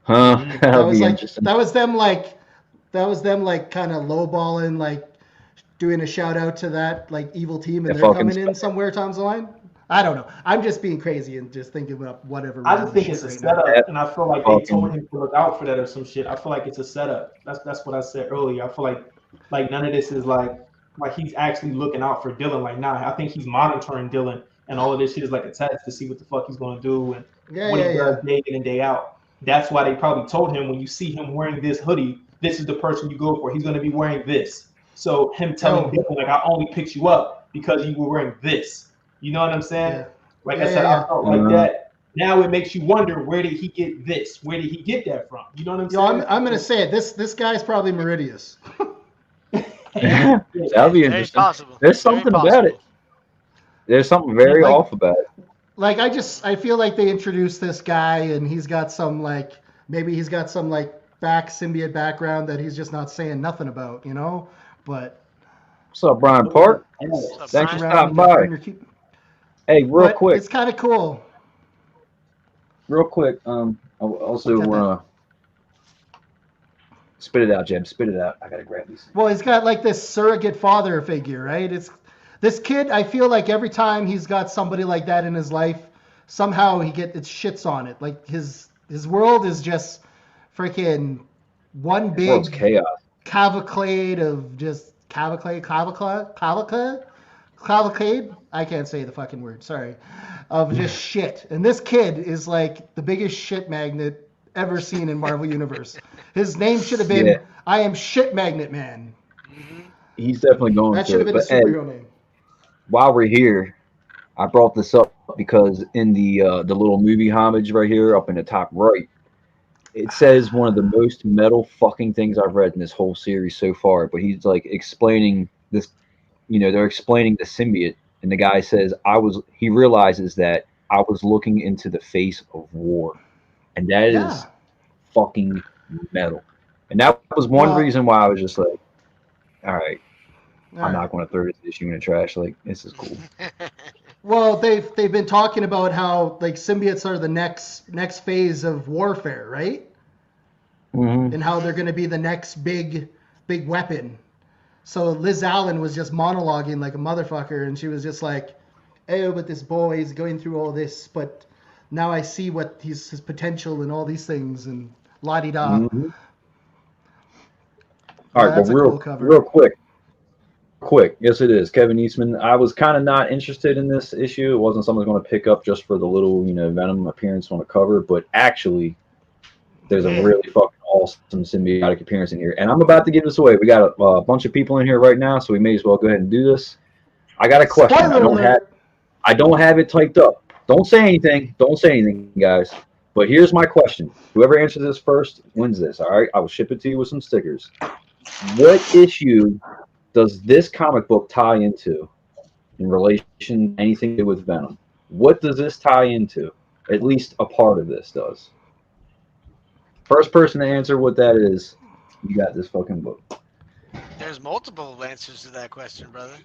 [SPEAKER 1] Huh?
[SPEAKER 5] That was them kind of lowballing, like doing a shout out to that like evil team, and they're coming in somewhere down the line. I don't know. I'm just being crazy and just thinking about whatever.
[SPEAKER 3] I just think it's a setup, and I feel like they told him to look out for that or some shit. I feel like it's a setup. That's what I said earlier. I feel like none of this is like he's actually looking out for Dylan. Like, nah, I think he's monitoring Dylan, and all of this shit is like a test to see what the fuck he's gonna do and what he does day in and day out. That's why they probably told him when you see him wearing this hoodie, this is the person you go for. He's going to be wearing this. So him telling Dylan, like, I only picked you up because you were wearing this. You know what I'm saying?
[SPEAKER 5] Yeah.
[SPEAKER 3] Like
[SPEAKER 5] Yeah,
[SPEAKER 3] I said,
[SPEAKER 5] yeah,
[SPEAKER 3] I felt like that. Now it makes you wonder, where did he get this? Where did he get that from? You know what I'm saying?
[SPEAKER 5] I'm going to say it. This guy's probably Meridius.
[SPEAKER 1] That'll be
[SPEAKER 2] Very
[SPEAKER 1] interesting.
[SPEAKER 2] possible.
[SPEAKER 1] There's
[SPEAKER 2] Very
[SPEAKER 1] something
[SPEAKER 2] possible.
[SPEAKER 1] about it. There's something very
[SPEAKER 5] Like-
[SPEAKER 1] off about it.
[SPEAKER 5] Like, I feel like they introduced this guy and he's got some, like, maybe he's got some, like, symbiote background that he's just not saying nothing about, you know? But
[SPEAKER 1] What's up, Brian Park?
[SPEAKER 2] What's up,
[SPEAKER 1] Thanks for
[SPEAKER 2] Brian?
[SPEAKER 1] stopping by. Hey, real
[SPEAKER 5] but
[SPEAKER 1] quick.
[SPEAKER 5] it's kind of cool.
[SPEAKER 1] Real quick. I also want to spit it out, Jeb. Spit it out. I gotta grab these.
[SPEAKER 5] Well, he's got like this surrogate father figure, right? It's this kid. I feel like every time he's got somebody like that in his life, somehow it shits on it. Like his world is just freaking one
[SPEAKER 1] World's
[SPEAKER 5] big
[SPEAKER 1] chaos.
[SPEAKER 5] cavalcade of just cavalcade. I can't say the fucking word. Sorry, of just shit. And this kid is like the biggest shit magnet ever seen in Marvel Universe. His name should have been I Am Shit Magnet Man.
[SPEAKER 1] He's definitely going
[SPEAKER 5] That
[SPEAKER 1] through
[SPEAKER 5] should have
[SPEAKER 1] it.
[SPEAKER 5] been a
[SPEAKER 1] But
[SPEAKER 5] superhero name.
[SPEAKER 1] while we're here, I brought this up because in the little movie homage right here up in the top right, it says one of the most metal fucking things I've read in this whole series so far. But he's like explaining this, they're explaining the symbiote, and the guy says he realizes that I was looking into the face of war, and that is fucking metal. And that was one reason why I was just like, all right. I'm not going to throw this issue in the trash. Like, this is cool.
[SPEAKER 5] Well, they've been talking about how like symbiotes are the next phase of warfare, right?
[SPEAKER 1] Mm-hmm.
[SPEAKER 5] And how they're going to be the next big weapon. So Liz Allen was just monologuing like a motherfucker, and she was just like, "Oh, but this boy is going through all this, but now I see what his potential and all these things and la di da."
[SPEAKER 1] Mm-hmm. All right,
[SPEAKER 5] that's
[SPEAKER 1] well,
[SPEAKER 5] a cool cover.
[SPEAKER 1] real quick. Yes, it is. Kevin Eastman. I was kind of not interested in this issue. It wasn't something I was going to pick up just for the little, Venom appearance on the cover. But actually, there's a really fucking awesome symbiotic appearance in here. And I'm about to give this away. We got a bunch of people in here right now, so we may as well go ahead and do this. I got a question. I don't have it typed up. Don't say anything. Don't say anything, guys. But here's my question. Whoever answers this first wins this, all right? I will ship it to you with some stickers. What issue does this comic book tie into in relation to anything to do with Venom? What does this tie into? At least a part of this does. First person to answer what that is, you got this fucking book.
[SPEAKER 2] There's multiple answers to that question, brother.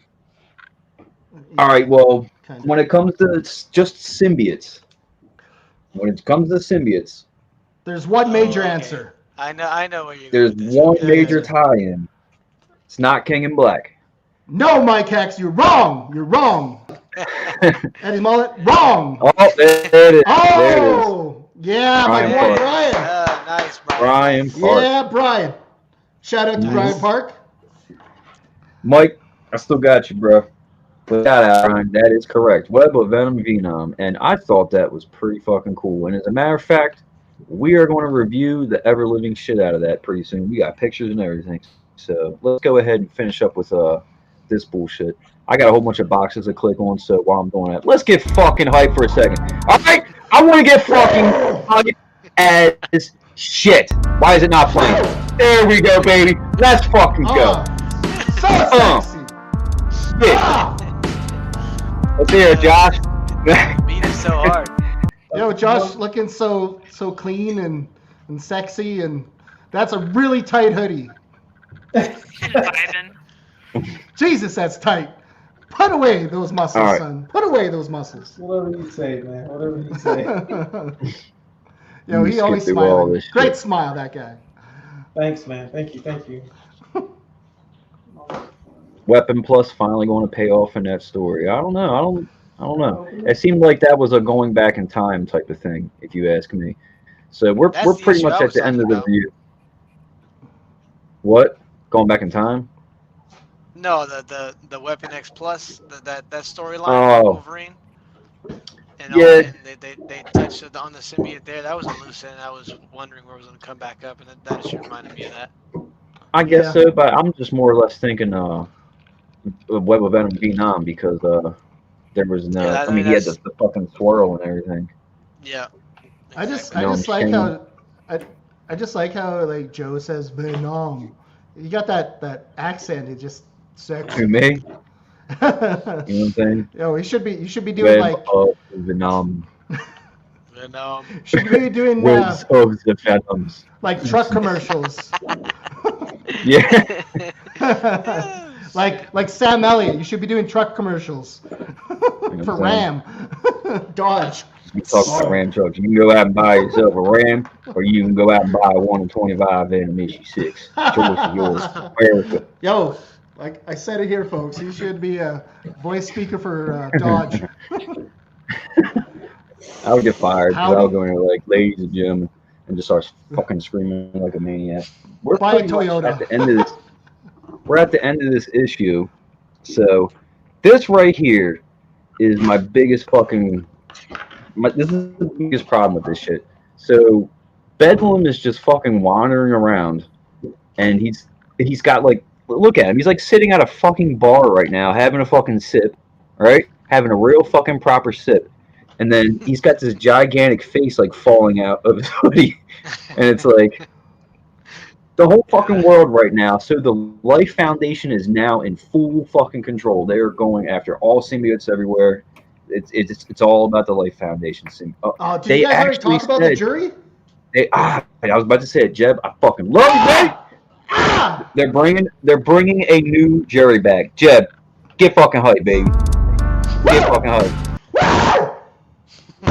[SPEAKER 1] All right, well, when it comes to just symbiotes,
[SPEAKER 5] there's one major answer.
[SPEAKER 2] I know where you're going.
[SPEAKER 1] There's one major tie-in. It's not King in Black.
[SPEAKER 5] No, Mike Hex, you're wrong. You're wrong. Eddie Mullet, wrong.
[SPEAKER 1] Oh, there it is.
[SPEAKER 5] Oh,
[SPEAKER 1] there it is.
[SPEAKER 5] Yeah, my boy Brian.
[SPEAKER 2] Nice, Brian.
[SPEAKER 1] Brian Park.
[SPEAKER 5] Yeah, Brian. Shout out to Brian Park.
[SPEAKER 1] Mike, I still got you, bro. But Brian, that is correct. Web of Venom, and I thought that was pretty fucking cool. And as a matter of fact, we are going to review the ever-living shit out of that pretty soon. We got pictures and everything. So let's go ahead and finish up with this bullshit. I got a whole bunch of boxes to click on, so while I'm doing that, let's get fucking hyped for a second. All right, I want to get fucking hyped as shit. Why is it not playing? There we go, baby. Let's fucking go.
[SPEAKER 5] So sexy.
[SPEAKER 1] Yeah. Let's hear it, Josh.
[SPEAKER 2] Beat it so hard.
[SPEAKER 5] Yo, Josh looking so clean and sexy, and that's a really tight hoodie. Jesus, that's tight. Put away those muscles, son. Put away those muscles.
[SPEAKER 3] Whatever you say, man. Whatever you say.
[SPEAKER 5] Yo, he always smiling. Great smile, that guy.
[SPEAKER 3] Thanks, man. Thank you.
[SPEAKER 1] Weapon Plus finally going to pay off in that story. I don't know. It seemed like that was a going back in time type of thing, if you ask me. So we're pretty much at the end of the review. What? Going back in time?
[SPEAKER 2] No, the Weapon X Plus, that storyline with Wolverine. And they touched on the symbiote there. That was a loose end. I was wondering where it was going to come back up, and that just reminded me of that.
[SPEAKER 1] I guess
[SPEAKER 5] Yeah.
[SPEAKER 1] so, but I'm just more or less thinking Web of Venom Venom because there was no.
[SPEAKER 2] Yeah,
[SPEAKER 1] I mean, he had the fucking swirl and everything.
[SPEAKER 2] Yeah.
[SPEAKER 5] I just
[SPEAKER 2] exactly.
[SPEAKER 5] like
[SPEAKER 1] Shane.
[SPEAKER 5] how I just like how like Joe says Venom. You got that accent. It just sucks.
[SPEAKER 1] Who, me? You know what I'm saying?
[SPEAKER 5] Yo, you should be doing
[SPEAKER 1] Web
[SPEAKER 5] like
[SPEAKER 1] of Venom.
[SPEAKER 2] Venom.
[SPEAKER 5] should be doing
[SPEAKER 1] Webs of the Venoms.
[SPEAKER 5] like truck commercials.
[SPEAKER 1] Yeah.
[SPEAKER 5] like Sam Elliott, you should be doing truck commercials for Ram, Dodge.
[SPEAKER 1] You talk about Ram trucks. You can go out and buy yourself a Ram, or you can go out and buy a 1 in 25 Venom issue 6. Choice is yours. America.
[SPEAKER 5] Yo, like I said it here, folks. He should be a voice speaker for Dodge.
[SPEAKER 1] I would get fired because I would
[SPEAKER 5] Howdy.
[SPEAKER 1] go in there like, ladies and gentlemen, and just start fucking screaming like a maniac. We're
[SPEAKER 5] Buy a
[SPEAKER 1] pretty much
[SPEAKER 5] Toyota.
[SPEAKER 1] at the end of this. We're at the end of this issue, so this right here is my biggest fucking. This is the biggest problem with this shit. So Bedlam is just fucking wandering around, and he's got like, look at him. He's like sitting at a fucking bar right now, having a fucking sip, right? Having a real fucking proper sip. And then he's got this gigantic face like falling out of his hoodie. And it's like the whole fucking world right now. So the Life Foundation is now in full fucking control. They are going after all symbiotes everywhere. It's all about the Life Foundation.
[SPEAKER 5] Did
[SPEAKER 1] They
[SPEAKER 5] you guys already
[SPEAKER 1] actually
[SPEAKER 5] talk about the
[SPEAKER 1] said-
[SPEAKER 5] jury?
[SPEAKER 1] I was about to say it, Jeb. I fucking love you, babe.
[SPEAKER 5] Ah!
[SPEAKER 1] They're bringing a new Jerry back. Jeb, get fucking hype, baby. Get fucking hype.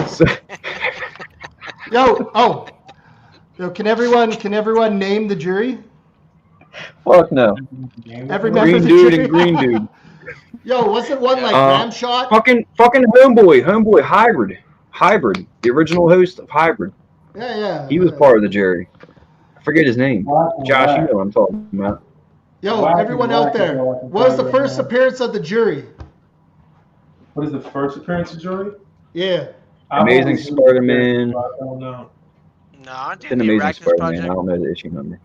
[SPEAKER 1] So,
[SPEAKER 5] Yo, can everyone name the jury?
[SPEAKER 1] fuck no.
[SPEAKER 5] Every member
[SPEAKER 1] Green
[SPEAKER 5] of the
[SPEAKER 1] dude
[SPEAKER 5] jury?
[SPEAKER 1] and green dude.
[SPEAKER 5] Yo, wasn't one like Ram Shot?
[SPEAKER 1] Fucking homeboy, hybrid, the original host of Hybrid.
[SPEAKER 5] Yeah.
[SPEAKER 1] He was part of the jury. I forget his name. Josh, you know what I'm talking about.
[SPEAKER 5] Yo, everyone out there, what was the first appearance of the jury?
[SPEAKER 3] What is the first appearance of jury?
[SPEAKER 5] Yeah.
[SPEAKER 1] Amazing Spider-Man.
[SPEAKER 3] I don't know.
[SPEAKER 2] No, aren't
[SPEAKER 1] It's
[SPEAKER 2] they
[SPEAKER 1] an
[SPEAKER 2] in the
[SPEAKER 1] Amazing
[SPEAKER 2] Arachnus
[SPEAKER 1] Spider-Man. I
[SPEAKER 2] Project?
[SPEAKER 1] don't know the issue number.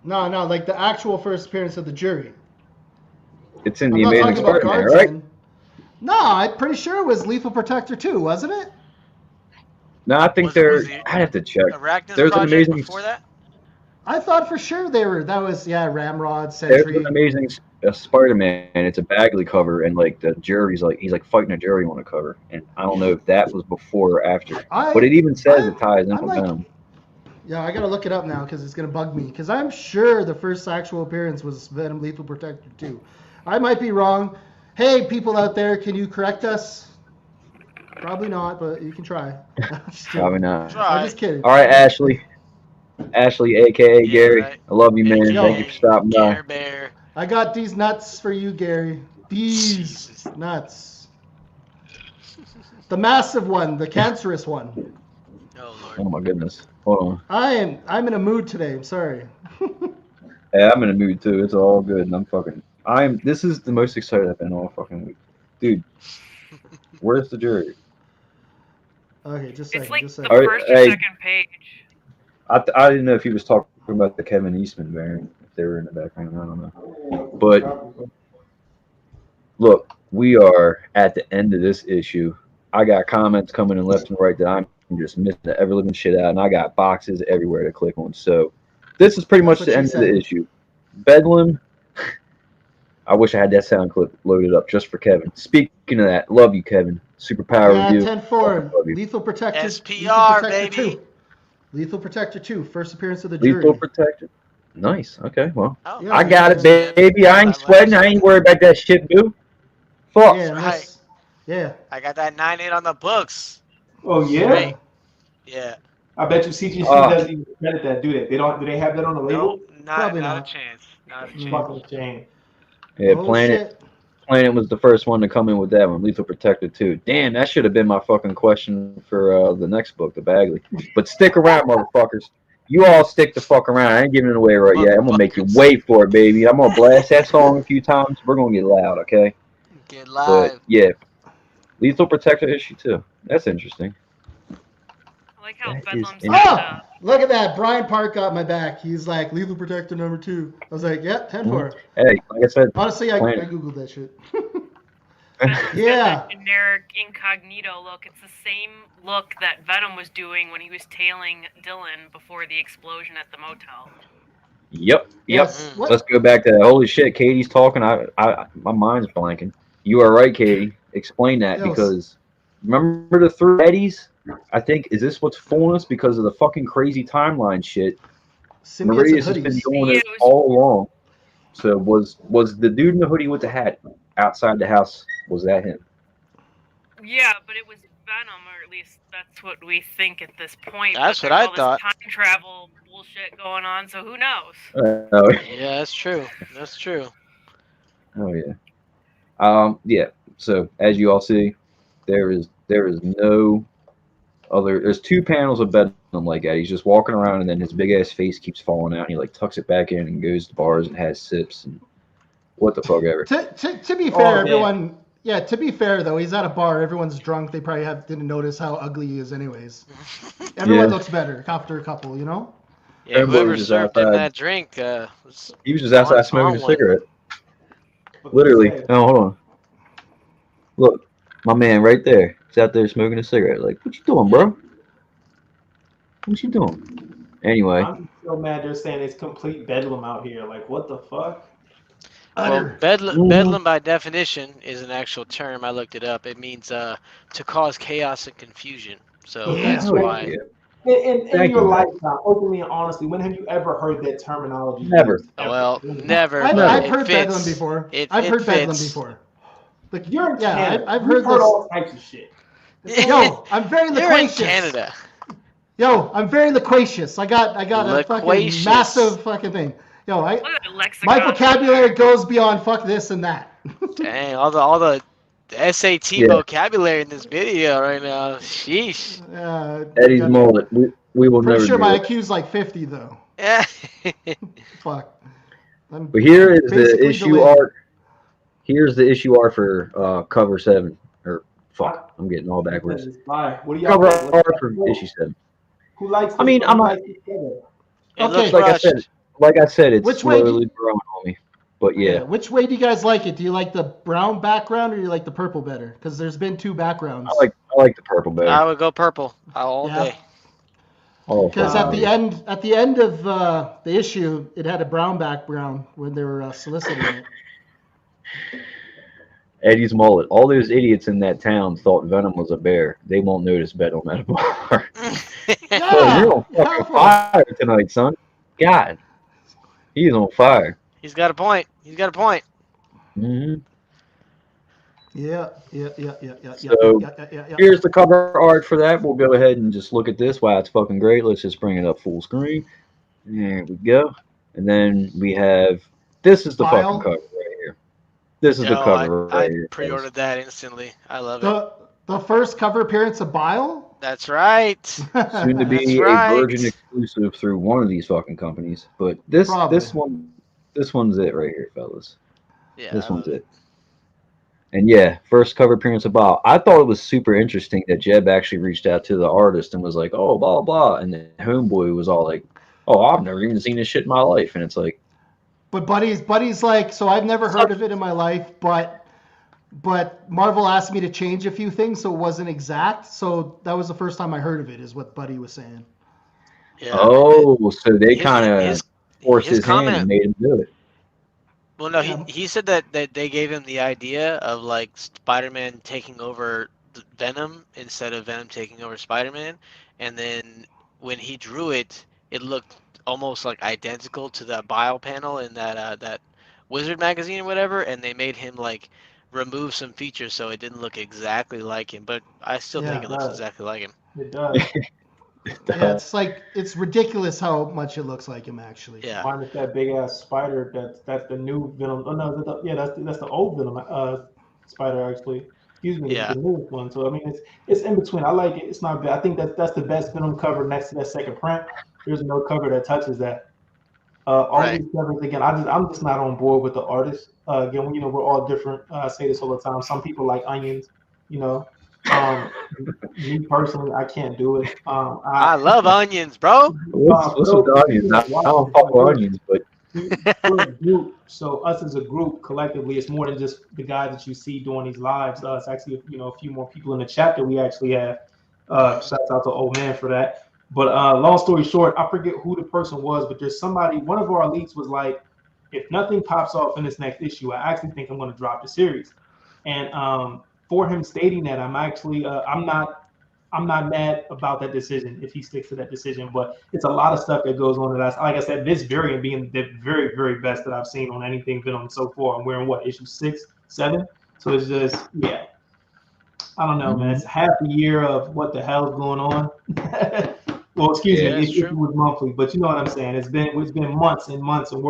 [SPEAKER 5] No, like the actual first appearance of the jury.
[SPEAKER 1] It's in
[SPEAKER 5] I'm
[SPEAKER 1] the
[SPEAKER 5] not
[SPEAKER 1] Amazing
[SPEAKER 5] talking about
[SPEAKER 1] Spider-Man, right?
[SPEAKER 5] Guardian. No, I'm pretty sure it was Lethal Protector 2, wasn't it?
[SPEAKER 1] No, I think
[SPEAKER 2] Was it-
[SPEAKER 1] I have to check.
[SPEAKER 2] Arachnus
[SPEAKER 1] There's an
[SPEAKER 2] Project
[SPEAKER 1] amazing.
[SPEAKER 2] before that?
[SPEAKER 5] I thought for sure that was Ramrod,
[SPEAKER 1] There's
[SPEAKER 5] Sentry.
[SPEAKER 1] an Amazing Spider-Man, and it's a Bagley cover, and like the jury's like he's like fighting a jury on the cover, and I don't know if that was before or after, but it even says it ties in
[SPEAKER 5] I'm
[SPEAKER 1] with
[SPEAKER 5] like-
[SPEAKER 1] Venom.
[SPEAKER 5] Yeah, I gotta look it up now because it's gonna bug me. Because I'm sure the first actual appearance was Venom Lethal Protector 2. I might be wrong. Hey, people out there, can you correct us? Probably not, but you can try. Just kidding.
[SPEAKER 1] Probably not.
[SPEAKER 5] I'm just kidding.
[SPEAKER 1] All right, Ashley, aka
[SPEAKER 2] Yeah,
[SPEAKER 1] Gary,
[SPEAKER 2] right.
[SPEAKER 1] I love you, man.
[SPEAKER 5] Yo.
[SPEAKER 1] Thank you for stopping by.
[SPEAKER 2] Care Bear.
[SPEAKER 5] I got these nuts for you, Gary. These
[SPEAKER 2] Jesus.
[SPEAKER 5] nuts. The massive one, the cancerous one.
[SPEAKER 2] Oh
[SPEAKER 1] Oh
[SPEAKER 2] Lord.
[SPEAKER 1] my goodness. Hold on.
[SPEAKER 5] I'm in a mood today. I'm sorry.
[SPEAKER 1] Yeah, I'm in a mood too. It's all good, and this is the most excited I've been all fucking week, dude. Where's the jury?
[SPEAKER 5] Okay, just a
[SPEAKER 4] It's
[SPEAKER 5] second.
[SPEAKER 4] like
[SPEAKER 5] Just a
[SPEAKER 4] the
[SPEAKER 5] second.
[SPEAKER 4] first or
[SPEAKER 1] Hey.
[SPEAKER 4] second page.
[SPEAKER 1] I didn't know if he was talking about the Kevin Eastman variant, if they were in the background. I don't know. But look, we are at the end of this issue. I got comments coming in left and right that I'm just missing the ever living shit out, and I got boxes everywhere to click on. So this is pretty much
[SPEAKER 5] That's
[SPEAKER 1] the
[SPEAKER 5] what
[SPEAKER 1] end
[SPEAKER 5] she
[SPEAKER 1] of the
[SPEAKER 5] said.
[SPEAKER 1] issue. Bedlam. I wish I had that sound clip loaded up just for Kevin. Speaking of that, love you, Kevin. Superpower
[SPEAKER 5] Yeah,
[SPEAKER 1] review.
[SPEAKER 5] 10-4.
[SPEAKER 1] Love you.
[SPEAKER 5] Lethal Protector.
[SPEAKER 2] SPR,
[SPEAKER 5] Lethal Protector
[SPEAKER 2] baby.
[SPEAKER 5] 2. Lethal Protector 2. First appearance of the jury.
[SPEAKER 1] Lethal protection. Nice. Okay. Well,
[SPEAKER 2] Oh,
[SPEAKER 5] Yeah,
[SPEAKER 1] I got it,
[SPEAKER 5] yeah.
[SPEAKER 1] baby. I ain't sweating. I ain't worried about that shit, boo. Fuck.
[SPEAKER 5] Yeah,
[SPEAKER 2] Right.
[SPEAKER 5] nice. Yeah.
[SPEAKER 2] I got that 9.8 on the books.
[SPEAKER 3] Oh yeah.
[SPEAKER 2] Sweet. Yeah.
[SPEAKER 3] I bet you CGC doesn't even credit that, do they? They don't. Do they have that on the label?
[SPEAKER 2] Nope. Not
[SPEAKER 5] Probably
[SPEAKER 2] a
[SPEAKER 5] not.
[SPEAKER 2] chance. Not a chance.
[SPEAKER 3] Fucking shame.
[SPEAKER 1] Yeah,
[SPEAKER 5] Oh,
[SPEAKER 1] Planet
[SPEAKER 5] shit.
[SPEAKER 1] was the first one to come in with that one. Lethal Protector 2. Damn, that should have been my fucking question for the next book, the Bagley. But stick around, motherfuckers. You all stick the fuck around. I ain't giving it away right yet. I'm gonna make you wait for it, baby. I'm gonna blast that song a few times. We're gonna get loud, okay?
[SPEAKER 2] Get
[SPEAKER 1] But
[SPEAKER 2] live.
[SPEAKER 1] yeah, Lethal Protector issue 2. That's interesting.
[SPEAKER 4] I like how
[SPEAKER 1] That is
[SPEAKER 4] Bedlam's
[SPEAKER 1] interesting.
[SPEAKER 5] Oh, look at that. Brian Park got my back. He's like, Lethal Protector #2. I was like, yep, 10-4.
[SPEAKER 1] Hey, like I said,
[SPEAKER 5] Honestly, I
[SPEAKER 1] Planet.
[SPEAKER 5] Googled that shit.
[SPEAKER 4] Bedlam's
[SPEAKER 5] Yeah.
[SPEAKER 4] got that generic incognito look. It's the same look that Venom was doing when he was tailing Dylan before the explosion at the motel.
[SPEAKER 1] Yep.
[SPEAKER 5] Yes. What?
[SPEAKER 1] Let's go back to that. Holy shit, Katie's talking. My mind's blanking. You are right, Katie. Explain that
[SPEAKER 5] Yes.
[SPEAKER 1] because remember the 3 Eddies? I think is this what's fooling us because of the fucking crazy timeline shit.
[SPEAKER 5] Symbiotes
[SPEAKER 1] Meridius
[SPEAKER 5] and
[SPEAKER 1] has been
[SPEAKER 5] hoodies.
[SPEAKER 1] doing
[SPEAKER 4] Yeah,
[SPEAKER 1] it
[SPEAKER 4] it was-
[SPEAKER 1] all along. So was the dude in the hoodie with the hat outside the house? Was that him?
[SPEAKER 4] Yeah, but it was Venom, or at least that's what we think at this point.
[SPEAKER 6] That's
[SPEAKER 4] but
[SPEAKER 6] what I
[SPEAKER 4] there's all
[SPEAKER 6] thought.
[SPEAKER 4] this time travel bullshit going on, so who knows?
[SPEAKER 1] Oh
[SPEAKER 6] Yeah, that's true. That's true.
[SPEAKER 1] yeah. Yeah. So as you all see, there is no other. There's 2 panels of Bedlam like that. He's just walking around, and then his big ass face keeps falling out. And he like tucks it back in and goes to bars and has sips and what the fuck ever.
[SPEAKER 5] To be fair,
[SPEAKER 3] yeah.
[SPEAKER 5] everyone. Yeah, to be fair though, he's at a bar. Everyone's drunk. They probably didn't notice how ugly he is, anyways. Everyone
[SPEAKER 1] Yeah.
[SPEAKER 5] looks better after a couple, you know.
[SPEAKER 6] Yeah,
[SPEAKER 1] Everybody
[SPEAKER 6] whoever
[SPEAKER 1] was
[SPEAKER 6] served him
[SPEAKER 1] outside.
[SPEAKER 6] that drink was
[SPEAKER 1] He was just outside
[SPEAKER 6] On
[SPEAKER 1] smoking a
[SPEAKER 6] one.
[SPEAKER 1] cigarette.
[SPEAKER 3] But
[SPEAKER 1] Literally.
[SPEAKER 3] they say,
[SPEAKER 1] No, hold on. Look, my man right there. He's out there smoking a cigarette. Like, what you doing, bro? What you doing? Anyway,
[SPEAKER 3] I'm so mad they're saying it's complete bedlam out here. Like, what the fuck?
[SPEAKER 6] Well,
[SPEAKER 5] Utter.
[SPEAKER 6] bedlam by definition is an actual term. I looked it up. It means to cause chaos and confusion. So
[SPEAKER 5] Yeah.
[SPEAKER 6] that's
[SPEAKER 1] Oh,
[SPEAKER 6] why.
[SPEAKER 1] yeah.
[SPEAKER 3] In
[SPEAKER 1] Thank
[SPEAKER 3] your
[SPEAKER 1] you, man.
[SPEAKER 3] lifetime, openly and honestly, when have you ever heard that terminology?
[SPEAKER 1] Never.
[SPEAKER 3] used? Ever?
[SPEAKER 6] Well, never.
[SPEAKER 5] I've
[SPEAKER 6] but it
[SPEAKER 5] heard
[SPEAKER 6] fits.
[SPEAKER 5] Bedlam before.
[SPEAKER 6] It
[SPEAKER 5] I've heard Bedlam
[SPEAKER 6] fits.
[SPEAKER 5] before. Like,
[SPEAKER 3] You're in
[SPEAKER 5] yeah,
[SPEAKER 3] Canada.
[SPEAKER 5] I've
[SPEAKER 3] You've
[SPEAKER 5] heard
[SPEAKER 3] heard
[SPEAKER 5] this.
[SPEAKER 3] all types of shit.
[SPEAKER 5] Yo, I'm very
[SPEAKER 6] You're in
[SPEAKER 5] loquacious.
[SPEAKER 6] Canada.
[SPEAKER 5] Yo, I'm very loquacious. I got a fucking
[SPEAKER 6] Loquacious.
[SPEAKER 5] massive fucking thing. Yo,
[SPEAKER 4] Look at that lexicon.
[SPEAKER 5] my vocabulary goes beyond fuck this and that.
[SPEAKER 6] Dang, all the SAT
[SPEAKER 1] Yeah.
[SPEAKER 6] vocabulary in this video right now. Sheesh.
[SPEAKER 1] Eddie's mullet. We will
[SPEAKER 5] Pretty
[SPEAKER 1] never
[SPEAKER 5] sure
[SPEAKER 1] do
[SPEAKER 5] my
[SPEAKER 1] it.
[SPEAKER 5] IQ's like 50 though.
[SPEAKER 6] Yeah.
[SPEAKER 5] Fuck.
[SPEAKER 1] But here is the
[SPEAKER 5] basically
[SPEAKER 1] issue
[SPEAKER 5] delayed.
[SPEAKER 1] art. Here's the issue art for cover 7. Or fuck, I'm getting all backwards.
[SPEAKER 3] Bye. What do y'all
[SPEAKER 1] Cover
[SPEAKER 3] think?
[SPEAKER 1] art for issue 7.
[SPEAKER 3] Who likes?
[SPEAKER 1] I mean,
[SPEAKER 3] who
[SPEAKER 1] I'm
[SPEAKER 3] likes
[SPEAKER 1] not-
[SPEAKER 3] this better?
[SPEAKER 6] It
[SPEAKER 5] Okay.
[SPEAKER 6] looks
[SPEAKER 1] Like
[SPEAKER 6] rushed.
[SPEAKER 1] I said, it's
[SPEAKER 5] Which way do
[SPEAKER 1] slowly growing on me. But yeah,
[SPEAKER 5] Which way do you guys like it? Do you like the brown background or do you like the purple better? Because there's been 2 backgrounds.
[SPEAKER 1] I like the purple better.
[SPEAKER 6] I would go purple all
[SPEAKER 5] Yeah.
[SPEAKER 6] day.
[SPEAKER 1] Oh,
[SPEAKER 5] Because
[SPEAKER 1] fuck.
[SPEAKER 5] at the end of the issue, it had a brown background when they were soliciting it.
[SPEAKER 1] Eddie's mullet. All those idiots in that town thought Venom was a bear. They won't notice Bedlam at a bar.
[SPEAKER 5] Yeah,
[SPEAKER 1] Oh, you're on fucking
[SPEAKER 5] helpful.
[SPEAKER 1] fire tonight, son. God, he's on fire.
[SPEAKER 6] He's got a point. He's got a point.
[SPEAKER 1] hmm
[SPEAKER 5] Yeah.
[SPEAKER 1] So, Here's the cover art for that. We'll go ahead and just look at this. Wow, it's fucking great. Let's just bring it up full screen. There we go. And then we have, this is the
[SPEAKER 5] File.
[SPEAKER 1] fucking cover right here. This is the
[SPEAKER 6] No,
[SPEAKER 1] cover
[SPEAKER 6] I
[SPEAKER 1] right here.
[SPEAKER 6] pre-ordered that instantly. I love it.
[SPEAKER 5] The first cover appearance of Bile?
[SPEAKER 6] That's right.
[SPEAKER 1] Soon to be
[SPEAKER 6] That's
[SPEAKER 1] a
[SPEAKER 6] right.
[SPEAKER 1] Virgin exclusive through one of these fucking companies. But this one's it right here, fellas.
[SPEAKER 6] Yeah.
[SPEAKER 1] This one's it. And yeah, first cover appearance of Bob. I thought it was super interesting that Jeb actually reached out to the artist and was like, oh, blah, blah. And then Homeboy was all like, oh, I've never even seen this shit in my life. And it's like,
[SPEAKER 5] But Buddy's like, so I've never heard of it in my life, but Marvel asked me to change a few things, so it wasn't exact. So that was the first time I heard of it, is what Buddy was saying.
[SPEAKER 6] Yeah.
[SPEAKER 1] oh, so they
[SPEAKER 6] His-
[SPEAKER 1] kind of
[SPEAKER 6] his-
[SPEAKER 1] forced
[SPEAKER 6] his
[SPEAKER 1] his hand
[SPEAKER 6] comment-
[SPEAKER 1] and made him do it.
[SPEAKER 6] Well, no,
[SPEAKER 5] Yeah.
[SPEAKER 6] he said that they gave him the idea of like Spider-Man taking over Venom instead of Venom taking over Spider-Man, and then when he drew it, it looked almost like identical to that Bile panel in that Wizard magazine or whatever, and they made him like remove some features so it didn't look exactly like him, but I still think it looks
[SPEAKER 3] right.
[SPEAKER 6] exactly like him.
[SPEAKER 3] It does.
[SPEAKER 5] Yeah, it's ridiculous how much it looks like him actually.
[SPEAKER 6] Yeah.
[SPEAKER 3] Minus that big ass spider. That's the new Venom. Oh no, that's the old Venom spider actually. Excuse me,
[SPEAKER 6] Yeah.
[SPEAKER 3] the newest one. So I mean, it's in between. I like it. It's not bad. I think that's the best Venom cover next to that second print. There's no cover that touches that. All
[SPEAKER 6] Right.
[SPEAKER 3] these covers again. I'm just not on board with the artist. Again, we're all different. I say this all the time. Some people like onions, Me personally, I can't do it.
[SPEAKER 6] I love onions, bro.
[SPEAKER 1] What's with the onions? I don't fuck with onions, but
[SPEAKER 3] we're a group, so us as a group collectively, it's more than just the guys that you see doing these lives. It's actually a few more people in the chat that we actually have. Shouts out to old man for that. But long story short, I forget who the person was, but there's somebody. One of our elites was like, if nothing pops off in this next issue, I actually think I'm going to drop the series. And for him stating that, I'm actually I'm not mad about that decision if he sticks to that decision, but it's a lot of stuff that goes on. That like I said, this variant being the very, very best that I've seen on anything Venom so far. I'm wearing what, issue 6, 7? So it's just, yeah. I don't know, man. It's half a year of what the hell is going on. Well, excuse me, it was monthly, but you know what I'm saying. It's been months and months, and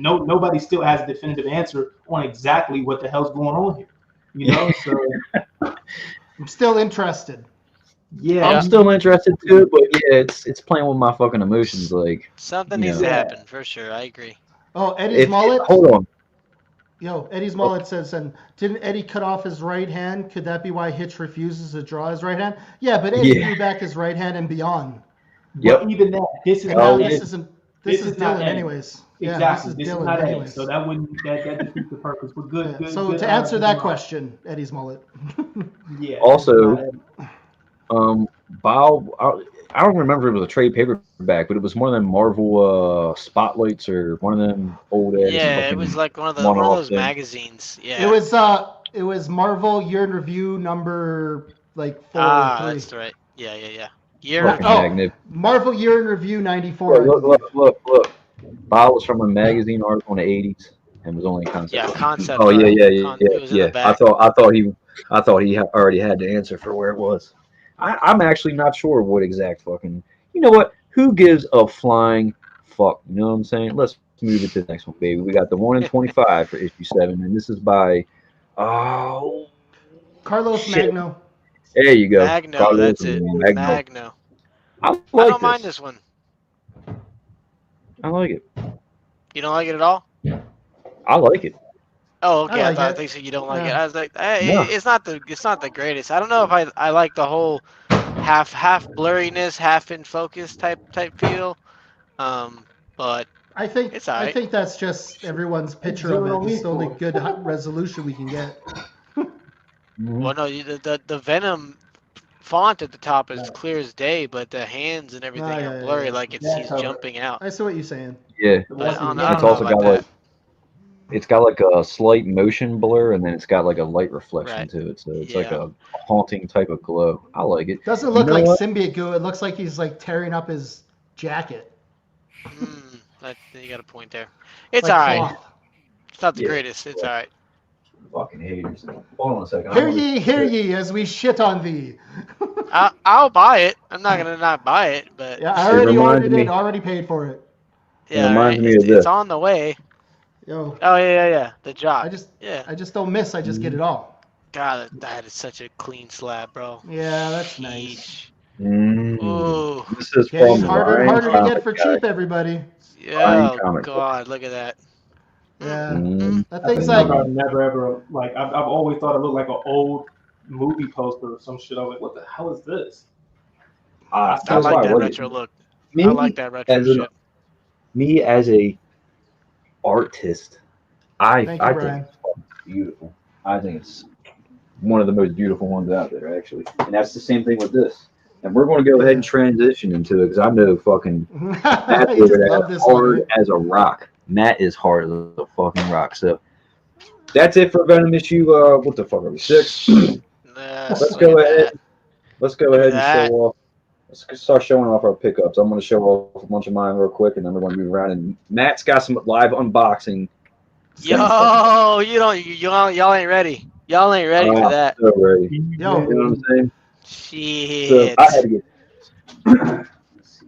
[SPEAKER 3] nobody still has a definitive answer on exactly what the hell's going on here. You know, so
[SPEAKER 5] I'm still interested.
[SPEAKER 3] Yeah,
[SPEAKER 1] I'm still interested too, but yeah, it's playing with my fucking emotions. Like
[SPEAKER 6] something needs to happen for sure. I agree.
[SPEAKER 5] Oh, Eddie's mullet.
[SPEAKER 1] Hold on.
[SPEAKER 5] Yo, Eddie's mullet says, and didn't Eddie cut off his right hand? Could that be why Hitch refuses to draw his right hand? Yeah, but Eddie grew back his right hand and beyond.
[SPEAKER 1] Yep.
[SPEAKER 3] But even that, this is
[SPEAKER 5] this is Dylan anyways.
[SPEAKER 3] Exactly.
[SPEAKER 5] Yeah, this is Dylan
[SPEAKER 3] not
[SPEAKER 5] anyways.
[SPEAKER 3] So that defeats the purpose. But good.
[SPEAKER 5] So
[SPEAKER 3] good,
[SPEAKER 5] to answer that question, Eddie's mullet.
[SPEAKER 3] Yeah.
[SPEAKER 1] Also, Bob, I don't remember if it was a trade paperback, but it was one of them Marvel spotlights or one of them old.
[SPEAKER 6] Yeah, it was like one of those magazines. Yeah.
[SPEAKER 5] It was Marvel Year in Review number like 4 or 3.
[SPEAKER 6] That's right. Yeah.
[SPEAKER 5] Marvel Year in Review 94.
[SPEAKER 1] Look. Bob was from a magazine article in the '80s and was only a concept.
[SPEAKER 6] Yeah, concept.
[SPEAKER 1] Oh yeah. I thought he already had the answer for where it was. I'm actually not sure what exact fucking. You know what? Who gives a flying fuck? You know what I'm saying? Let's move it to the next one, baby. We got the 1 in 25 for issue 7, and this is by
[SPEAKER 5] Carlos Magno.
[SPEAKER 1] There you go.
[SPEAKER 6] Magno,
[SPEAKER 1] Carlos
[SPEAKER 6] that's it. Magno.
[SPEAKER 1] I
[SPEAKER 6] don't mind this one.
[SPEAKER 1] I like it.
[SPEAKER 6] You don't like it at all?
[SPEAKER 1] I like it.
[SPEAKER 6] Oh, okay. I think so. You don't like it. I was like, it's not the greatest. I don't know if I like the whole half blurriness, half in focus type feel. But
[SPEAKER 5] I think
[SPEAKER 6] it's all right.
[SPEAKER 5] I think that's just everyone's picture of it. It's the only good resolution we can get.
[SPEAKER 6] Well, no, the Venom font at the top is clear as day, but the hands and everything are blurry, like he's jumping out.
[SPEAKER 5] I see what you're saying.
[SPEAKER 1] Yeah,
[SPEAKER 6] but
[SPEAKER 1] it's also got like it's got like a slight motion blur, and then it's got like a light reflection to it, so it's like a haunting type of glow. I like it.
[SPEAKER 5] Doesn't look like symbiote goo. It looks like he's like tearing up his jacket.
[SPEAKER 6] You got a point there. It's all right. It's not the greatest. It's all right.
[SPEAKER 1] Fucking haters. Hold on a second.
[SPEAKER 5] Hear ye, as we shit on thee.
[SPEAKER 6] I'll buy it. I'm not gonna not buy it, but
[SPEAKER 5] yeah, I already ordered it. Already paid for it.
[SPEAKER 6] Yeah, right. It's on the way.
[SPEAKER 5] Yo.
[SPEAKER 6] Oh yeah. The job.
[SPEAKER 5] I just don't miss. I just get it all.
[SPEAKER 6] God, that is such a clean slab, bro.
[SPEAKER 5] Yeah, that's nice.
[SPEAKER 6] Ooh.
[SPEAKER 1] This is
[SPEAKER 5] harder to get for cheap, everybody.
[SPEAKER 6] Yeah. Oh God, look at that.
[SPEAKER 5] Yeah. That thing's like
[SPEAKER 3] I've never ever like I've always thought it looked like an old movie poster or some shit. I was like, what the hell is this?
[SPEAKER 6] I like that retro look. I like that retro shit.
[SPEAKER 1] Me as a artist, I think it's beautiful. I think it's one of the most beautiful ones out there, actually. And that's the same thing with this. And we're going to go ahead and transition into it because I know fucking Matt is hard as a rock. Matt is hard as a fucking rock. So that's it for Venom issue. What the fuck are we, 6? Let's go ahead. Let's go ahead and show off. Let's start showing off our pickups. I'm going to show off a bunch of mine real quick, and then we're going to move around. And Matt's got some live unboxing.
[SPEAKER 6] Yo, y'all ain't ready. Y'all ain't ready for that.
[SPEAKER 1] So ready.
[SPEAKER 5] Yo,
[SPEAKER 1] you know what I'm saying?
[SPEAKER 6] Shit.
[SPEAKER 1] So I had to get.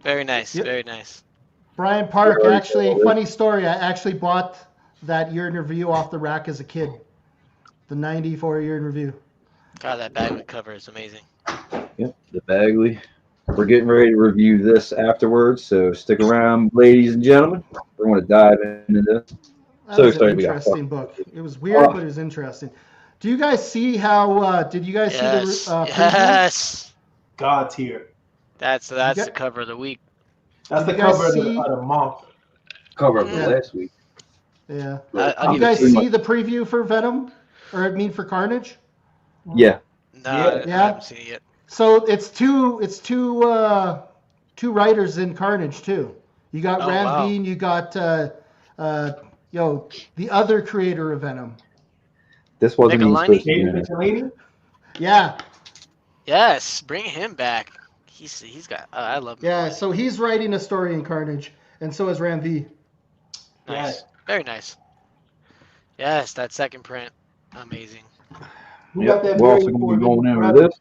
[SPEAKER 6] Very nice. Very nice.
[SPEAKER 5] Brian Park, actually, funny story. I actually bought that Year in Review off the rack as a kid. The 94 Year in Review.
[SPEAKER 6] God, that Bagley cover is amazing.
[SPEAKER 1] Yep, the Bagley. We're getting ready to review this afterwards, so stick around, ladies and gentlemen. We're going to dive into this.
[SPEAKER 5] That was an interesting book. It was weird, but it was interesting. Do you guys see how? Did you guys see the preview?
[SPEAKER 6] Yes.
[SPEAKER 3] God tier.
[SPEAKER 6] That's
[SPEAKER 5] got-
[SPEAKER 6] the cover of the week.
[SPEAKER 3] That's
[SPEAKER 5] Did
[SPEAKER 3] the
[SPEAKER 5] you guys
[SPEAKER 3] cover of
[SPEAKER 5] see-
[SPEAKER 3] the month.
[SPEAKER 1] Cover of the
[SPEAKER 5] Yeah.
[SPEAKER 1] last week.
[SPEAKER 5] Yeah.
[SPEAKER 6] I'll
[SPEAKER 5] Did you
[SPEAKER 6] give it
[SPEAKER 5] guys
[SPEAKER 6] to you.
[SPEAKER 5] see the preview for Venom, or I mean for Carnage?
[SPEAKER 1] Yeah.
[SPEAKER 6] No,
[SPEAKER 3] Yeah.
[SPEAKER 6] I haven't seen it yet.
[SPEAKER 5] So it's two writers in Carnage too. You got
[SPEAKER 6] Oh,
[SPEAKER 5] Ram
[SPEAKER 6] wow.
[SPEAKER 5] V, and you got the other creator of Venom.
[SPEAKER 1] This wasn't even supposed to be
[SPEAKER 3] David
[SPEAKER 1] in it.
[SPEAKER 3] Michelini?
[SPEAKER 5] Yeah,
[SPEAKER 6] Yes, bring him back. He's got. I love him.
[SPEAKER 5] yeah. So he's writing a story in Carnage, and so is Ram V.
[SPEAKER 6] Nice. Very nice. Yes, that second print, amazing.
[SPEAKER 3] You got that
[SPEAKER 1] We're also
[SPEAKER 3] variant
[SPEAKER 1] going to
[SPEAKER 3] for
[SPEAKER 1] be going
[SPEAKER 3] Avengers
[SPEAKER 1] into
[SPEAKER 3] Forever?
[SPEAKER 1] this.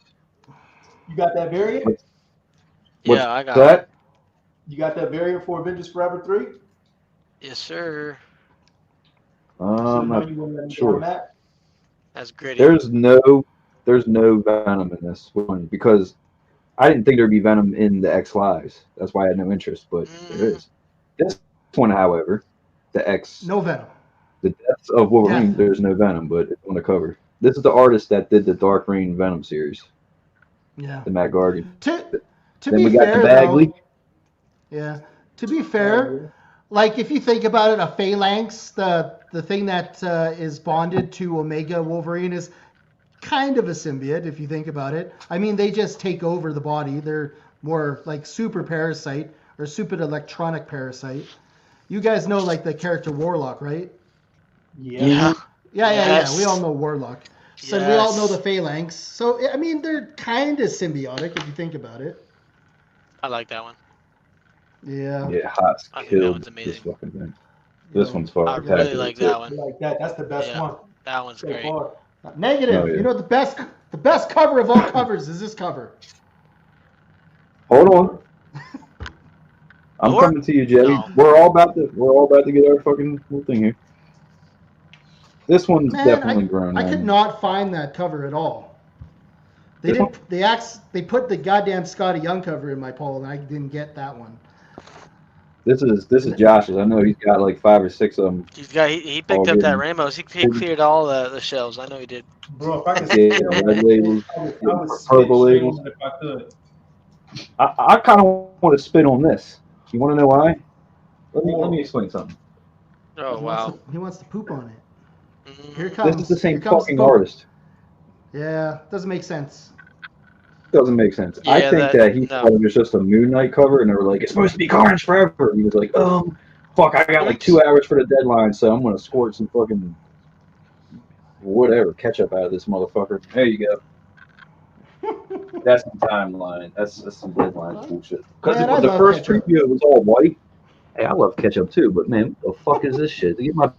[SPEAKER 3] You got that variant?
[SPEAKER 1] What's
[SPEAKER 6] Yeah, I got
[SPEAKER 1] that?
[SPEAKER 6] it.
[SPEAKER 3] You got that variant for Avengers Forever 3?
[SPEAKER 6] Yes, sir.
[SPEAKER 1] I'm not sure.
[SPEAKER 6] That's gritty.
[SPEAKER 1] There's no Venom in this one because I didn't think there'd be Venom in the X Lives. That's why I had no interest, but there is. This one, however, the X,
[SPEAKER 5] No Venom.
[SPEAKER 1] the Deaths of Wolverine,
[SPEAKER 5] Yeah.
[SPEAKER 1] there's no Venom, but it's on the cover. This is the artist that did the Dark Reign Venom series,
[SPEAKER 5] Yeah.
[SPEAKER 1] the Matt Gargan.
[SPEAKER 5] To
[SPEAKER 1] Then
[SPEAKER 5] be
[SPEAKER 1] we got
[SPEAKER 5] fair,
[SPEAKER 1] the bag
[SPEAKER 5] though,
[SPEAKER 1] leak.
[SPEAKER 5] yeah. To be fair, like if you think about it, a phalanx, the thing that is bonded to Omega Wolverine is kind of a symbiote if you think about it. I mean, they just take over the body. They're more like super parasite or super electronic parasite. You guys know like the character Warlock, right?
[SPEAKER 3] Yeah.
[SPEAKER 5] Yeah.
[SPEAKER 6] Yes.
[SPEAKER 5] We all know Warlock. So we all know
[SPEAKER 6] Yes.
[SPEAKER 5] the phalanx. So I mean, they're kind of symbiotic if you think about it.
[SPEAKER 6] I like that one.
[SPEAKER 5] Yeah.
[SPEAKER 1] Yeah, Hot's
[SPEAKER 6] I think that
[SPEAKER 1] killed
[SPEAKER 6] one's
[SPEAKER 1] this
[SPEAKER 6] amazing.
[SPEAKER 1] fucking thing. This one's far
[SPEAKER 6] I really like that
[SPEAKER 3] I
[SPEAKER 6] one.
[SPEAKER 3] like that. That's the best
[SPEAKER 6] Yeah.
[SPEAKER 3] one.
[SPEAKER 6] That one's
[SPEAKER 3] So
[SPEAKER 6] great.
[SPEAKER 3] far.
[SPEAKER 5] Negative.
[SPEAKER 1] Oh, yeah.
[SPEAKER 5] You know the best cover of all covers is this cover.
[SPEAKER 1] Hold on. I'm
[SPEAKER 6] Or-
[SPEAKER 1] coming to you, Jay.
[SPEAKER 6] No.
[SPEAKER 1] We're all about to get our fucking little thing here. This one's
[SPEAKER 5] Man,
[SPEAKER 1] definitely grown.
[SPEAKER 5] I
[SPEAKER 1] on.
[SPEAKER 5] could not find that cover at all. They
[SPEAKER 1] This
[SPEAKER 5] didn't. They put the goddamn Scotty Young cover in my poll, and I didn't get that one.
[SPEAKER 1] This is Josh's. I know he's got like 5 or 6 of them.
[SPEAKER 6] He picked up that Ramos. He cleared all the shelves. I know he did.
[SPEAKER 3] Bro, if I could
[SPEAKER 1] Yeah,
[SPEAKER 3] spit on
[SPEAKER 1] red labels,
[SPEAKER 3] I would spit
[SPEAKER 1] purple
[SPEAKER 3] straight
[SPEAKER 1] labels.
[SPEAKER 3] on it if I could.
[SPEAKER 1] I kind of want to spit on this. You want to know why? Let me explain something.
[SPEAKER 6] Oh wow.
[SPEAKER 5] He wants to poop on it. Here it
[SPEAKER 6] Mhm.
[SPEAKER 5] comes.
[SPEAKER 1] This is the same
[SPEAKER 5] Here comes
[SPEAKER 1] fucking
[SPEAKER 5] the poop.
[SPEAKER 1] artist.
[SPEAKER 5] Yeah, doesn't make sense.
[SPEAKER 1] Doesn't make sense. I
[SPEAKER 6] Yeah,
[SPEAKER 1] think
[SPEAKER 6] that-
[SPEAKER 1] that he
[SPEAKER 6] no.
[SPEAKER 1] thought it was just a Moon Knight cover, and they were like, "It's supposed to be Carnage forever." And he was like, fuck, I got like 2 hours for the deadline, so I'm gonna squirt some fucking whatever ketchup out of this motherfucker." There you go. That's the timeline. That's some deadline bullshit. Because
[SPEAKER 5] Man, I
[SPEAKER 1] the
[SPEAKER 5] love
[SPEAKER 1] first
[SPEAKER 5] ketchup.
[SPEAKER 1] preview it was all white. Hey, I love ketchup too, but man, what the fuck is this shit? Get my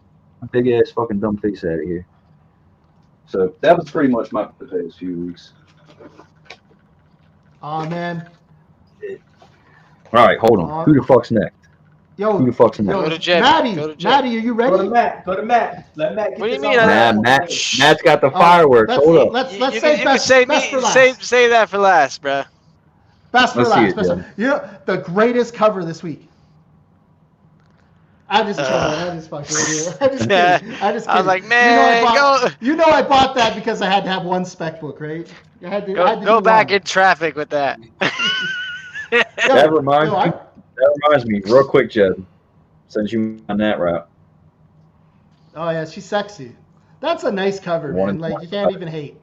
[SPEAKER 1] big ass fucking dumb face out of here. So that was pretty much my past few weeks.
[SPEAKER 5] Oh man.
[SPEAKER 1] All right, hold on. Who the fuck's next?
[SPEAKER 5] Yo.
[SPEAKER 1] Who the fuck's next?
[SPEAKER 6] Go to Jeb.
[SPEAKER 5] Maddie.
[SPEAKER 6] Go to Jeb.
[SPEAKER 5] Maddie, are you ready?
[SPEAKER 3] Go to Matt. Go to Matt. Let Matt get
[SPEAKER 6] What do you
[SPEAKER 3] this
[SPEAKER 6] mean?
[SPEAKER 3] off.
[SPEAKER 1] Matt's got the fireworks.
[SPEAKER 5] let's-
[SPEAKER 1] Hold up.
[SPEAKER 5] Let's
[SPEAKER 6] You
[SPEAKER 5] save
[SPEAKER 6] can
[SPEAKER 5] best,
[SPEAKER 6] save
[SPEAKER 5] best
[SPEAKER 6] me.
[SPEAKER 5] for last.
[SPEAKER 6] Save that for last, bruh.
[SPEAKER 5] Best for
[SPEAKER 1] Let's see
[SPEAKER 5] last.
[SPEAKER 1] it,
[SPEAKER 5] Best
[SPEAKER 1] Jen.
[SPEAKER 5] you know, the greatest cover this week. I'm just kidding. I'm just fucking with you. I'm just
[SPEAKER 6] Yeah.
[SPEAKER 5] kidding. I'm just
[SPEAKER 6] I was
[SPEAKER 5] kidding.
[SPEAKER 6] like, man,
[SPEAKER 5] you know I bought that because I had to have one spec book, right? I had to
[SPEAKER 6] go
[SPEAKER 5] do
[SPEAKER 6] back
[SPEAKER 5] one.
[SPEAKER 6] in traffic with that.
[SPEAKER 5] Yo,
[SPEAKER 1] That reminds
[SPEAKER 5] yo,
[SPEAKER 1] me. That reminds me, real quick, Jed. Since you on that route,
[SPEAKER 5] Oh yeah, she's sexy. That's a nice cover, man. Like you can't even hate.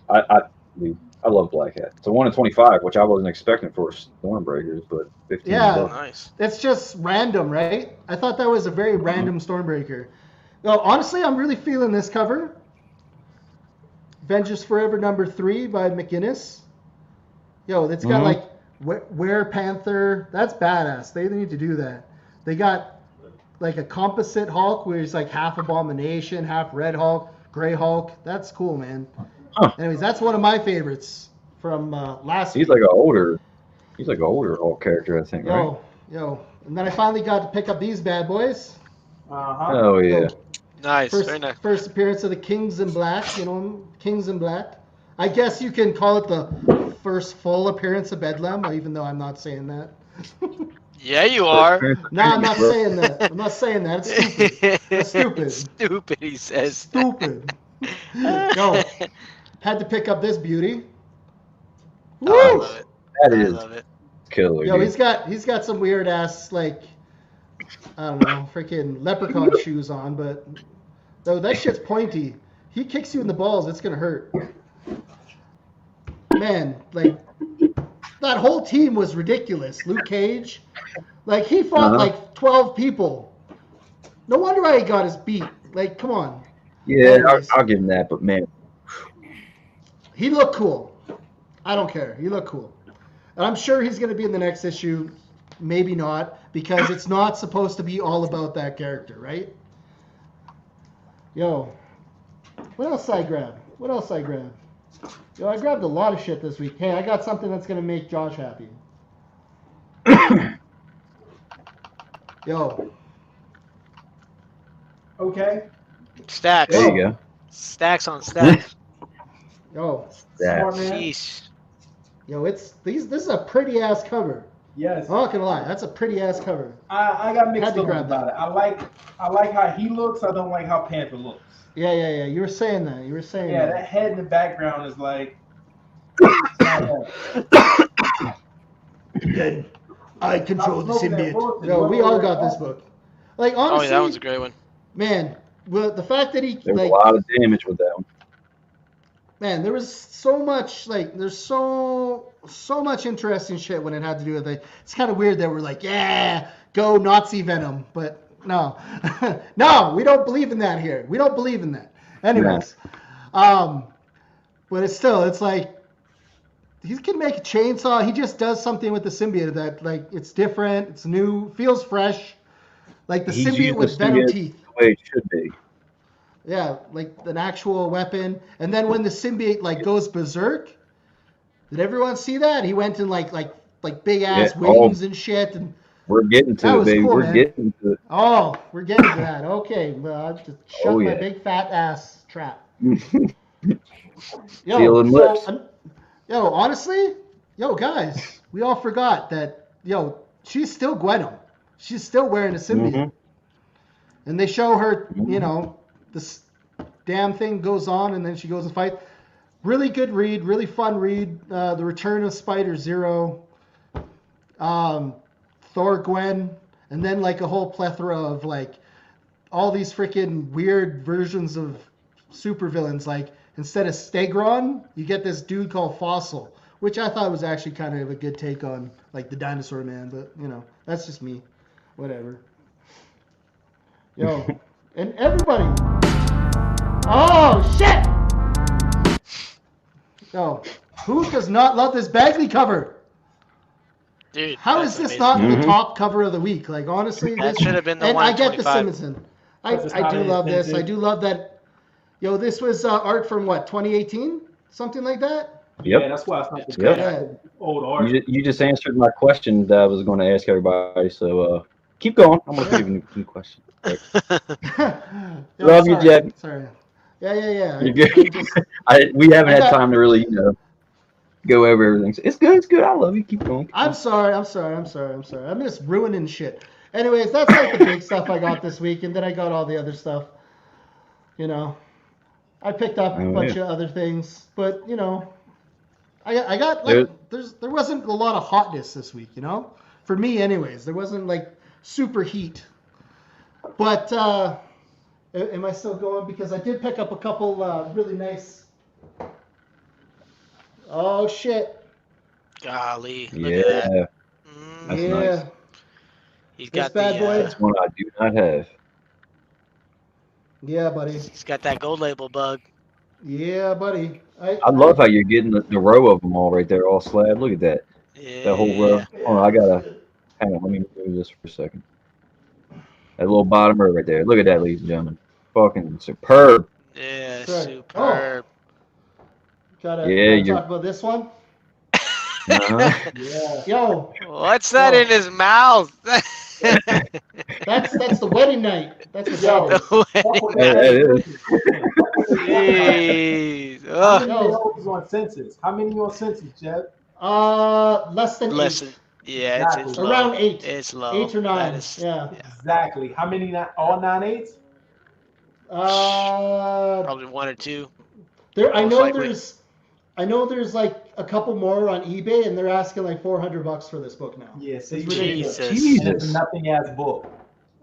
[SPEAKER 1] I love Black Hat. It's a 1 in 25, which I wasn't expecting for Stormbreakers, but 15
[SPEAKER 5] Yeah.
[SPEAKER 1] bucks.
[SPEAKER 6] Nice.
[SPEAKER 5] It's just random, right? I thought that was a very random Stormbreaker. No, honestly, I'm really feeling this cover. Avengers Forever #3 by McGinnis. Yo, it's got like Were Panther. That's badass. They need to do that. They got like a composite Hulk where he's like half Abomination, half Red Hulk, Gray Hulk. That's cool, man.
[SPEAKER 1] Huh.
[SPEAKER 5] Anyways, that's one of my favorites from last week.
[SPEAKER 1] He's like an older Hulk character, I think, right?
[SPEAKER 5] Yo. And then I finally got to pick up these bad boys.
[SPEAKER 3] Uh-huh.
[SPEAKER 1] Oh yeah.
[SPEAKER 6] Nice. Very nice.
[SPEAKER 5] First appearance of the Kings in Black, Kings in Black. I guess you can call it the first full appearance of Bedlam, even though I'm not saying that.
[SPEAKER 6] Yeah, you are.
[SPEAKER 5] No, I'm not saying that. I'm not saying that. It's stupid. That's stupid.
[SPEAKER 6] Stupid, he says.
[SPEAKER 5] Stupid. Yo, had to pick up this beauty. Woo!
[SPEAKER 6] Oh, I love it.
[SPEAKER 1] That
[SPEAKER 6] I
[SPEAKER 1] is
[SPEAKER 6] love it.
[SPEAKER 1] killer,
[SPEAKER 5] Yo,
[SPEAKER 1] dude.
[SPEAKER 5] he's got some weird ass like I don't know, freaking leprechaun shoes on, but though that shit's pointy. He kicks you in the balls, it's gonna hurt. Man, like that whole team was ridiculous. Luke Cage, like he fought like 12 people. No wonder why he got his beat. Like, come on.
[SPEAKER 1] Yeah,
[SPEAKER 5] Anyways.
[SPEAKER 1] I'll give him that, but man,
[SPEAKER 5] He looked cool. I don't care. He looked cool. And I'm sure he's going to be in the next issue. Maybe not, because it's not supposed to be all about that character, right? Yo, what else I grabbed? Yo, I grabbed a lot of shit this week. Hey, I got something that's going to make Josh happy. Yo.
[SPEAKER 3] Okay.
[SPEAKER 6] Stacks.
[SPEAKER 1] there you go.
[SPEAKER 6] Stacks on stacks.
[SPEAKER 5] Yo.
[SPEAKER 3] Smart man.
[SPEAKER 6] Sheesh.
[SPEAKER 5] Yo, this is a pretty ass cover.
[SPEAKER 3] Yes.
[SPEAKER 5] I'm not gonna lie, that's a pretty ass cover.
[SPEAKER 3] I got mixed
[SPEAKER 5] Had to
[SPEAKER 3] feelings
[SPEAKER 5] grab that.
[SPEAKER 3] about it. I like how he looks. I don't like how Panther looks.
[SPEAKER 5] Yeah. You were saying that.
[SPEAKER 3] Yeah, that head in the background is like.
[SPEAKER 5] Then I control the
[SPEAKER 3] smoking that
[SPEAKER 5] symbiote.
[SPEAKER 3] bullshit.
[SPEAKER 5] Yo, we all got this book. Like
[SPEAKER 6] Oh,
[SPEAKER 5] honestly,
[SPEAKER 6] yeah, that one's a great one.
[SPEAKER 5] man. Well, the fact that he
[SPEAKER 1] There's
[SPEAKER 5] like,
[SPEAKER 1] a lot of damage with that one.
[SPEAKER 5] man, there was so much like, there's so much interesting shit when it had to do with it. It's kind of weird that we're like, yeah, go Nazi Venom, but no, no, we don't believe in that here. We don't believe in that. Anyways, but it's like. He can make a chainsaw. He just does something with the symbiote that, like, it's different, it's new, feels fresh. Like the
[SPEAKER 1] He's
[SPEAKER 5] symbiote
[SPEAKER 1] used
[SPEAKER 5] with
[SPEAKER 1] the
[SPEAKER 5] venom
[SPEAKER 1] symbiote
[SPEAKER 5] teeth.
[SPEAKER 1] The way it should be.
[SPEAKER 5] Yeah, like an actual weapon. And then when the symbiote like goes berserk, did everyone see that? He went in like big ass wings and shit. And
[SPEAKER 1] we're getting
[SPEAKER 5] that
[SPEAKER 1] to it,
[SPEAKER 5] was
[SPEAKER 1] baby.
[SPEAKER 5] cool,
[SPEAKER 1] We're
[SPEAKER 5] man.
[SPEAKER 1] getting to it.
[SPEAKER 5] Oh, we're getting to that. Okay, well, I just shut my big fat ass trap.
[SPEAKER 1] Feeling lips.
[SPEAKER 5] Yo, honestly, guys, we all forgot that, she's still Venom. She's still wearing a symbiote.
[SPEAKER 1] Mhm.
[SPEAKER 5] And they show her, this damn thing goes on, and then she goes and fight. Really good read, really fun read. The Return of Spider-Zero, Thor Gwen, and then like a whole plethora of like all these freaking weird versions of supervillains. Like instead of Stegron, you get this dude called Fossil, which I thought was actually kind of a good take on like the Dinosaur Man. But that's just me. Whatever. Yo, and everybody. Oh shit! Yo, who does not love this Bagley cover?
[SPEAKER 6] Dude,
[SPEAKER 5] How is this not the top cover of the week? Like honestly,
[SPEAKER 6] that
[SPEAKER 5] this
[SPEAKER 6] should have been the
[SPEAKER 5] and I get the
[SPEAKER 6] 125.
[SPEAKER 5] Simonson. I do love this. I do love that. Yo, this was art from what, 2018, something like that.
[SPEAKER 1] Yep.
[SPEAKER 3] Yeah, that's why it's not the
[SPEAKER 1] Yep.
[SPEAKER 3] old art.
[SPEAKER 1] You just answered my question that I was going to ask everybody. So keep going. I'm going to give you a new question. Right.
[SPEAKER 5] Yo,
[SPEAKER 1] Love you,
[SPEAKER 5] sorry,
[SPEAKER 1] Jack.
[SPEAKER 5] Sorry. Yeah.
[SPEAKER 1] You're good. We haven't had time to really, go over everything. So it's good. It's good. I love you. Keep going.
[SPEAKER 5] I'm sorry. I'm just ruining shit. Anyways, that's like the big stuff I got this week, and then I got all the other stuff. I picked up a bunch of other things, but I got like there wasn't a lot of hotness this week, for me anyways. There wasn't like super heat. But am I still going? Because I did pick up a couple really nice. Oh shit!
[SPEAKER 6] Golly, look at that.
[SPEAKER 1] That's nice.
[SPEAKER 6] He's got
[SPEAKER 5] this bad boy.
[SPEAKER 1] That's one I do not have.
[SPEAKER 5] Yeah, buddy.
[SPEAKER 6] He's got that gold label bug.
[SPEAKER 5] Yeah, buddy.
[SPEAKER 1] I love how you're getting the row of them all right there, all slab. Look at that.
[SPEAKER 6] Yeah.
[SPEAKER 1] That whole row. Hold on, I gotta. Hang on, let me move this for a second. That little bottom row right there. Look at that, ladies and gentlemen. Fucking superb.
[SPEAKER 6] Yeah,
[SPEAKER 5] Sorry.
[SPEAKER 6] superb.
[SPEAKER 5] Gotta talk about this one.
[SPEAKER 1] Uh-huh.
[SPEAKER 3] Yeah.
[SPEAKER 5] Yo,
[SPEAKER 6] What's that in his mouth?
[SPEAKER 5] that's the wedding night. That's what
[SPEAKER 1] That is.
[SPEAKER 6] Jeez.
[SPEAKER 3] How
[SPEAKER 6] Ugh.
[SPEAKER 3] many are on census? How many on census, Jeff?
[SPEAKER 5] Less than
[SPEAKER 6] Less
[SPEAKER 5] 8.
[SPEAKER 6] than, yeah, it's low.
[SPEAKER 5] Around 8.
[SPEAKER 6] It's low.
[SPEAKER 5] 8 or 9.
[SPEAKER 6] That is-
[SPEAKER 5] Yeah.
[SPEAKER 3] Exactly. How many? All 9/8?
[SPEAKER 6] Probably 1 or 2.
[SPEAKER 5] I
[SPEAKER 6] most
[SPEAKER 5] know
[SPEAKER 6] likely.
[SPEAKER 5] there's like a couple more on eBay, and they're asking like $400 for this book now.
[SPEAKER 3] Yeah, so
[SPEAKER 5] It's
[SPEAKER 3] you
[SPEAKER 5] ridiculous.
[SPEAKER 6] Jesus.
[SPEAKER 3] And it's a nothing ass book.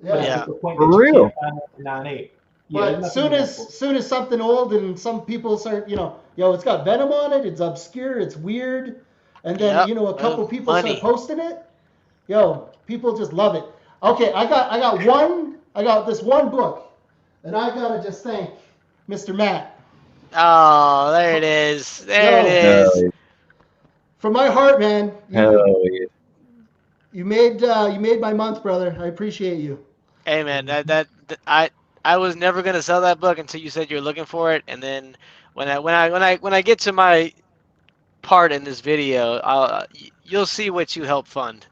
[SPEAKER 3] But
[SPEAKER 5] Yeah.
[SPEAKER 3] it's
[SPEAKER 6] Yeah.
[SPEAKER 3] just the point
[SPEAKER 1] For
[SPEAKER 3] that you
[SPEAKER 1] real.
[SPEAKER 3] can't find it in 9.8. Yeah,
[SPEAKER 5] But
[SPEAKER 3] there's nothing in that book.
[SPEAKER 5] soon as something old and some people start, yo, it's got Venom on it, it's obscure, it's weird, and then
[SPEAKER 6] Yep.
[SPEAKER 5] a couple
[SPEAKER 6] Well,
[SPEAKER 5] people
[SPEAKER 6] money.
[SPEAKER 5] start posting it, people just love it. Okay, I got this one book, and I gotta just thank Mr. Matt.
[SPEAKER 6] Oh, there it is. There it
[SPEAKER 5] Yo.
[SPEAKER 6] is.
[SPEAKER 5] From my heart, man.
[SPEAKER 1] Hell yeah.
[SPEAKER 5] You made my month, brother. I appreciate you.
[SPEAKER 6] Hey man, I was never gonna sell that book until you said you were looking for it, and then when I get to my part in this video, you'll see what you helped fund.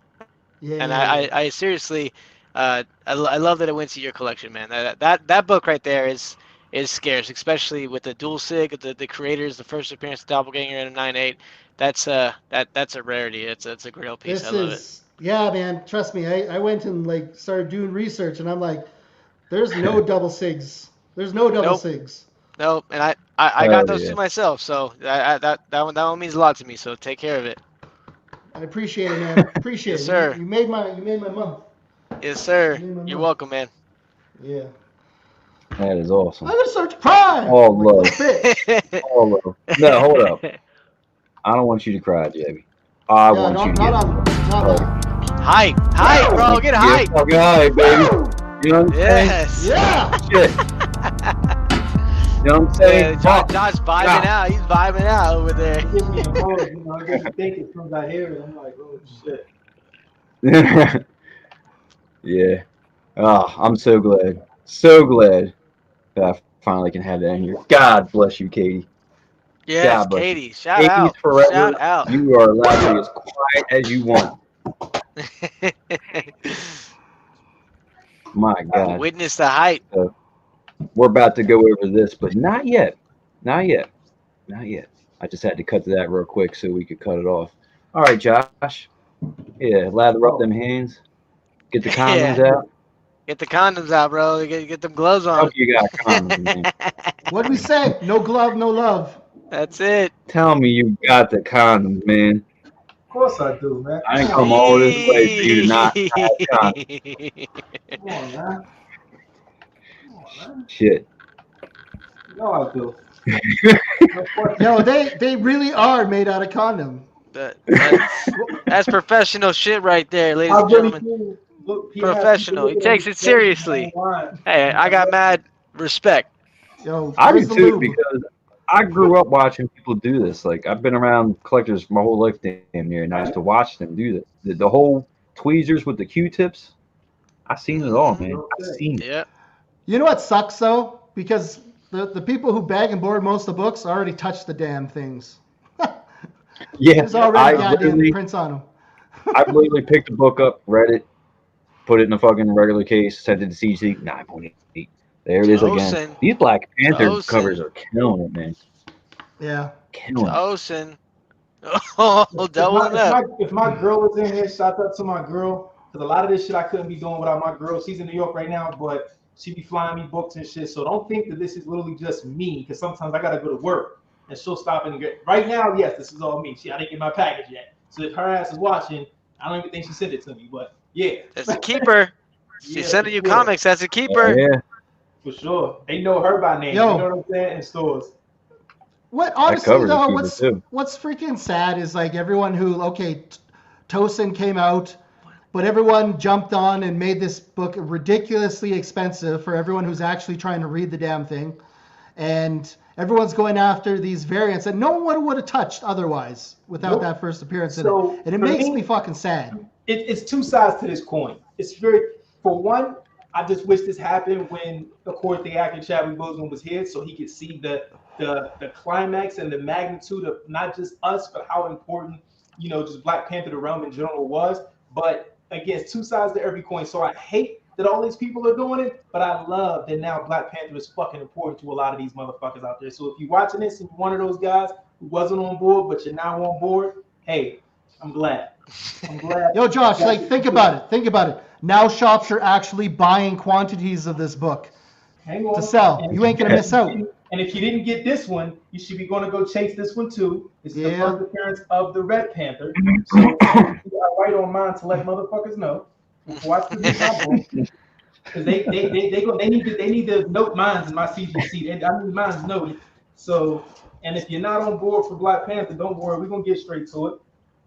[SPEAKER 5] Yeah.
[SPEAKER 6] And I seriously, I love that it went to your collection, man. That book right there is scarce, especially with the dual sig, the creators, the first appearance of Doppelganger in a 9.8. That's a rarity. It's a grail piece. I love it.
[SPEAKER 5] Yeah, man. Trust me. I went and like started doing research, and I'm like, there's no double sigs. There's no double
[SPEAKER 6] Nope.
[SPEAKER 5] sigs.
[SPEAKER 6] Nope, and I got those two myself, so that one means a lot to me. So take care of it.
[SPEAKER 5] I appreciate it, man. Appreciate
[SPEAKER 6] Yes,
[SPEAKER 5] it.
[SPEAKER 6] sir.
[SPEAKER 5] You made my month.
[SPEAKER 6] Yes, sir.
[SPEAKER 5] You made my
[SPEAKER 6] You're
[SPEAKER 5] month.
[SPEAKER 6] welcome, man.
[SPEAKER 5] Yeah.
[SPEAKER 1] That is awesome.
[SPEAKER 5] I'm gonna start to cry.
[SPEAKER 1] All love.
[SPEAKER 5] Fit.
[SPEAKER 1] All love. No, hold up. I don't want you to cry, Jamie. I want you to get
[SPEAKER 6] Hype, bro. Get hype.
[SPEAKER 1] fucking hype, baby. You know what I'm saying?
[SPEAKER 6] Yes.
[SPEAKER 5] Yeah.
[SPEAKER 1] Shit. You know what I'm saying?
[SPEAKER 6] Josh vibing out. He's vibing out over there.
[SPEAKER 3] It gives me a moment, I get to thinking as soon as I hear it. I'm like, oh shit.
[SPEAKER 1] Yeah. Oh, I'm so glad. So glad that I finally can have that in here. God bless you, Katie.
[SPEAKER 6] Yes,
[SPEAKER 1] God bless
[SPEAKER 6] Katie.
[SPEAKER 1] you.
[SPEAKER 6] Shout
[SPEAKER 1] Katie's
[SPEAKER 6] out.
[SPEAKER 1] forever.
[SPEAKER 6] Shout out.
[SPEAKER 1] You are allowed to be as quiet as you want. My God.
[SPEAKER 6] Witness the hype.
[SPEAKER 1] We're about to go over this, but not yet. Not yet. Not yet. I just had to cut to that real quick so we could cut it off. All right, Josh. Yeah, lather up them hands. Get the condoms out.
[SPEAKER 6] Get the condoms out, bro. Get them gloves
[SPEAKER 1] I
[SPEAKER 6] on.
[SPEAKER 1] hope you got condoms, man.
[SPEAKER 5] What'd we say? No glove, no love.
[SPEAKER 6] That's it.
[SPEAKER 1] Tell me you got the condoms, man.
[SPEAKER 3] Of course I do, man.
[SPEAKER 1] I didn't come all this way for you to not have condoms.
[SPEAKER 3] Come on, man. Come on, man.
[SPEAKER 1] Shit.
[SPEAKER 3] No, I do.
[SPEAKER 5] No, they really are made out of condom.
[SPEAKER 6] That's professional shit right there, ladies
[SPEAKER 3] I
[SPEAKER 6] and
[SPEAKER 3] really
[SPEAKER 6] gentlemen.
[SPEAKER 3] do. Look,
[SPEAKER 6] Professional. He takes it seriously. Hey, I got mad respect.
[SPEAKER 5] Yo,
[SPEAKER 1] I do
[SPEAKER 5] where's the
[SPEAKER 1] too
[SPEAKER 5] lube?
[SPEAKER 1] because I grew up watching people do this. Like I've been around collectors my whole life damn near, and I used to watch them do this. The whole tweezers with the Q-tips. I seen it all, man. I seen it.
[SPEAKER 6] Yeah.
[SPEAKER 5] You know what sucks though? Because the people who bag and board most of the books already touched the damn things.
[SPEAKER 1] Yeah,
[SPEAKER 5] There's already
[SPEAKER 1] I
[SPEAKER 5] goddamn
[SPEAKER 1] literally,
[SPEAKER 5] prints on them.
[SPEAKER 1] I literally picked the book up, read it, put it in a fucking regular case, sent it to CC 9.8. There it is again.
[SPEAKER 6] Tosin.
[SPEAKER 1] These Black Panther
[SPEAKER 6] Tosin.
[SPEAKER 1] covers are killing it, man.
[SPEAKER 5] Yeah.
[SPEAKER 1] Killing it.
[SPEAKER 6] Ocean. Oh, doubling up.
[SPEAKER 3] If my girl was in here, shout out to my girl. Because a lot of this shit I couldn't be doing without my girl. She's in New York right now, but she be flying me books and shit. So don't think that this is literally just me. Because sometimes I got to go to work. And she'll stop and get. Right now, yes, this is all me. I didn't get my package yet. So if her ass is watching, I don't even think she sent it to me. But yeah.
[SPEAKER 6] That's a keeper. She's
[SPEAKER 3] Yeah,
[SPEAKER 6] sending you
[SPEAKER 3] for sure.
[SPEAKER 6] comics. That's a keeper.
[SPEAKER 1] Yeah.
[SPEAKER 3] For sure. They know her by name.
[SPEAKER 5] Yo.
[SPEAKER 3] You know what I'm saying? In stores.
[SPEAKER 5] What
[SPEAKER 1] That
[SPEAKER 5] honestly
[SPEAKER 1] covers
[SPEAKER 5] though,
[SPEAKER 1] the keeper, too.
[SPEAKER 5] what's freaking sad is like everyone who Tosin came out, but everyone jumped on and made this book ridiculously expensive for everyone who's actually trying to read the damn thing, and everyone's going after these variants that no one would have touched otherwise without
[SPEAKER 3] Nope.
[SPEAKER 5] that first appearance in
[SPEAKER 3] So,
[SPEAKER 5] it, and it
[SPEAKER 3] for
[SPEAKER 5] makes
[SPEAKER 3] me-
[SPEAKER 5] me fucking sad.
[SPEAKER 3] It's two sides to this coin. It's very, for one, I just wish this happened when, of course, the actor Chadwick Boseman was here, so he could see the climax and the magnitude of not just us, but how important, just Black Panther, the realm in general was. But again, it's two sides to every coin. So I hate that all these people are doing it, but I love that now Black Panther is fucking important to a lot of these motherfuckers out there. So if you're watching this and you're one of those guys who wasn't on board, but you're now on board, hey, I'm glad. I'm glad.
[SPEAKER 5] Yo, Josh, think about it. Think about it. Now shops are actually buying quantities of this book
[SPEAKER 3] Hang on.
[SPEAKER 5] to sell.
[SPEAKER 3] And
[SPEAKER 5] You ain't gonna miss out.
[SPEAKER 3] And if you didn't get this one, you should be going to go chase this one too. This is the
[SPEAKER 5] Yeah.
[SPEAKER 3] first appearance of the Red Panther. So you are right on mine to let motherfuckers know before I submit my book. Because they need to note mines in my CGC. I need mines noted. So, and if you're not on board for Black Panther, don't worry. We're gonna get straight to it.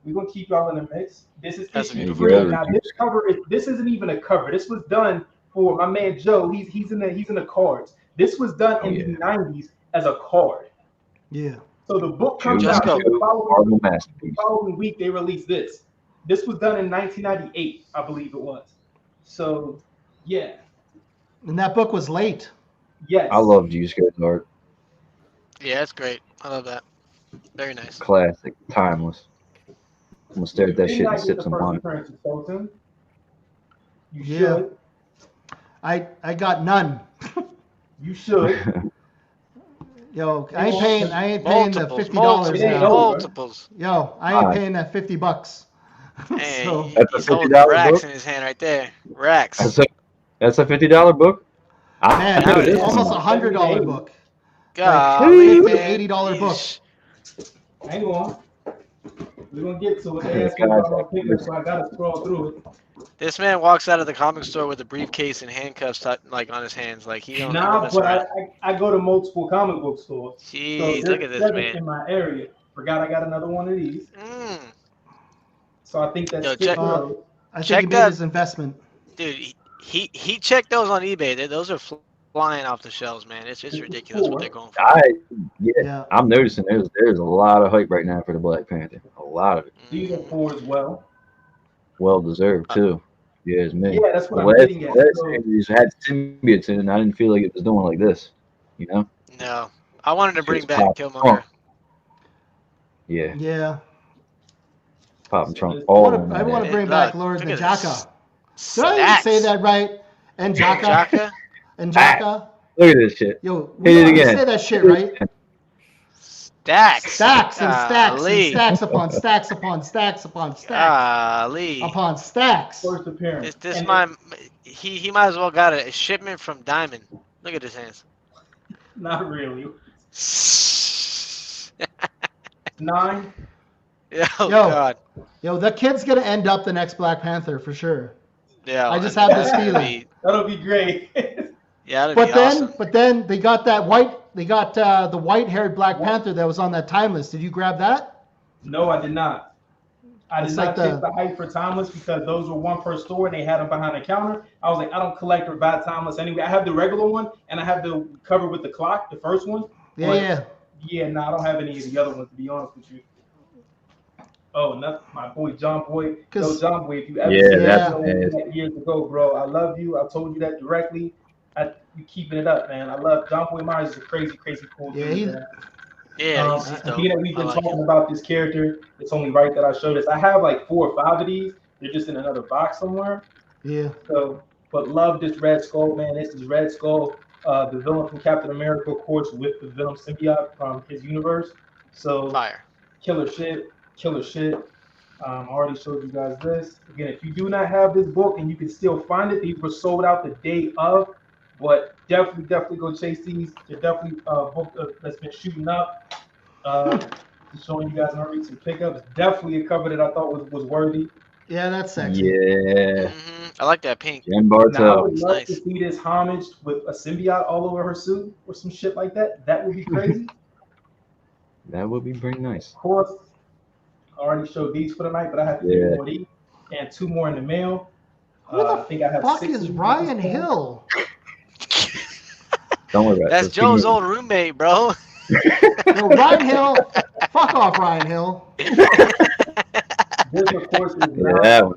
[SPEAKER 3] We're gonna keep y'all in the mix. This is issue 3. Now this isn't even a cover. This was done for my man Joe. He's in the cards. This was done in the 90s as a card.
[SPEAKER 5] Yeah.
[SPEAKER 3] So the book comes out. The following week they released this. This was done in 1998, I believe it was. So, yeah.
[SPEAKER 5] And that book was late.
[SPEAKER 3] Yes.
[SPEAKER 1] I love Juice Guy's art.
[SPEAKER 6] Yeah, it's great. I love that. Very nice.
[SPEAKER 1] Classic, timeless. I'm gonna stare at that shit and sip some wine.
[SPEAKER 3] You should.
[SPEAKER 5] I got none.
[SPEAKER 3] You should.
[SPEAKER 5] Yo, I ain't paying the $50 now.
[SPEAKER 6] Multiples.
[SPEAKER 5] Yo, I ain't paying that $50.
[SPEAKER 6] Hey,
[SPEAKER 5] So,
[SPEAKER 6] he's holding racks in his hand right there. Racks.
[SPEAKER 1] That's a $50 book.
[SPEAKER 5] man, it's almost $100 book.
[SPEAKER 6] Golly,
[SPEAKER 5] Like
[SPEAKER 6] man.
[SPEAKER 5] $80 book.
[SPEAKER 3] Hang on. We're gonna get to it. They asked me about my pickup, so I gotta scroll through it.
[SPEAKER 6] This man walks out of the comic store with a briefcase and handcuffs like on his hands, like he don't.
[SPEAKER 3] Nah, but I go to multiple comic book stores.
[SPEAKER 6] Jeez,
[SPEAKER 3] so
[SPEAKER 6] look at this man.
[SPEAKER 3] In my area. Forgot I got another one of these. So I think that's
[SPEAKER 5] I think he made his investment.
[SPEAKER 6] Dude, he checked those on eBay. Those are flying off the shelves, man. It's ridiculous what they're going for.
[SPEAKER 1] I'm noticing there's a lot of hype right now for the Black Panther. A lot of it.
[SPEAKER 3] These are 4 as well.
[SPEAKER 1] Well deserved too. Yeah, it's me.
[SPEAKER 3] Yeah, that's what I'm getting at.
[SPEAKER 1] Last had symbiotes in it, and I didn't feel like it was doing like this. You know?
[SPEAKER 6] No, I wanted to bring back Killmonger.
[SPEAKER 1] Yeah.
[SPEAKER 5] Yeah.
[SPEAKER 1] Popping Trump.
[SPEAKER 5] I want to bring back Lord Njaka. Did I even say that right? Njaka. Njaka.
[SPEAKER 1] Look at this shit.
[SPEAKER 5] Yo, we
[SPEAKER 1] hit it again.
[SPEAKER 5] Say that shit right.
[SPEAKER 6] Stacks.
[SPEAKER 5] Stacks and stacks and stacks upon stacks upon stacks upon stacks. Upon stacks.
[SPEAKER 3] First appearance.
[SPEAKER 6] This he might as well got a shipment from Diamond. Look at his hands.
[SPEAKER 3] Not really. 9.
[SPEAKER 6] Oh God.
[SPEAKER 5] Yo, the kid's gonna end up the next Black Panther for sure.
[SPEAKER 6] Yeah.
[SPEAKER 5] I just have this feeling.
[SPEAKER 3] That'll be great.
[SPEAKER 6] Yeah, that'd be awesome.
[SPEAKER 5] But then they got that the white-haired Black Panther that was on that Timeless. Did you grab that?
[SPEAKER 3] No, I did not. I did not check the hype for Timeless because those were 1 per store and they had them behind the counter. I was like, I don't collect or buy Timeless anyway. I have the regular one and I have the cover with the clock, the first one.
[SPEAKER 5] Yeah.
[SPEAKER 3] Yeah, no, I don't have any of the other ones to be honest with you. Oh, and my boy John Boy. No, John Boy, if you ever see that years ago, bro, I love you. I told you that directly. You keeping it up, man. I love John Boy Myers is a crazy cool dude.
[SPEAKER 6] He's dope.
[SPEAKER 3] We've been talking about this character. It's only right that I show this. I have like 4 or 5 of these. They're just in another box somewhere.
[SPEAKER 5] Yeah.
[SPEAKER 3] So, but love this Red Skull, man. This is Red Skull, the villain from Captain America, of course, with the Venom symbiote from his universe. So,
[SPEAKER 6] fire.
[SPEAKER 3] Killer shit. I already showed you guys this. Again, if you do not have this book and you can still find it, these were sold out the day of. But definitely go chase these. They're definitely a book that's been shooting up. Showing you guys my recent pickups. Definitely a cover that I thought was worthy.
[SPEAKER 5] Yeah, that's sexy.
[SPEAKER 1] Yeah.
[SPEAKER 6] I like that pink.
[SPEAKER 1] Jen Bartel.
[SPEAKER 3] I would love to see this homage with a symbiote all over her suit or some shit like that. That would be crazy.
[SPEAKER 1] That would be pretty nice.
[SPEAKER 3] Of course, I already showed these for the night, but I have to get more of these and 2 more in the mail.
[SPEAKER 5] Who the
[SPEAKER 3] I think I have
[SPEAKER 5] fuck
[SPEAKER 3] 6
[SPEAKER 5] is Ryan Hill?
[SPEAKER 1] Don't worry about it.
[SPEAKER 6] That's Joe's old roommate, bro.
[SPEAKER 5] No, Ryan Hill. Fuck off, Ryan Hill.
[SPEAKER 3] This, of course, is now,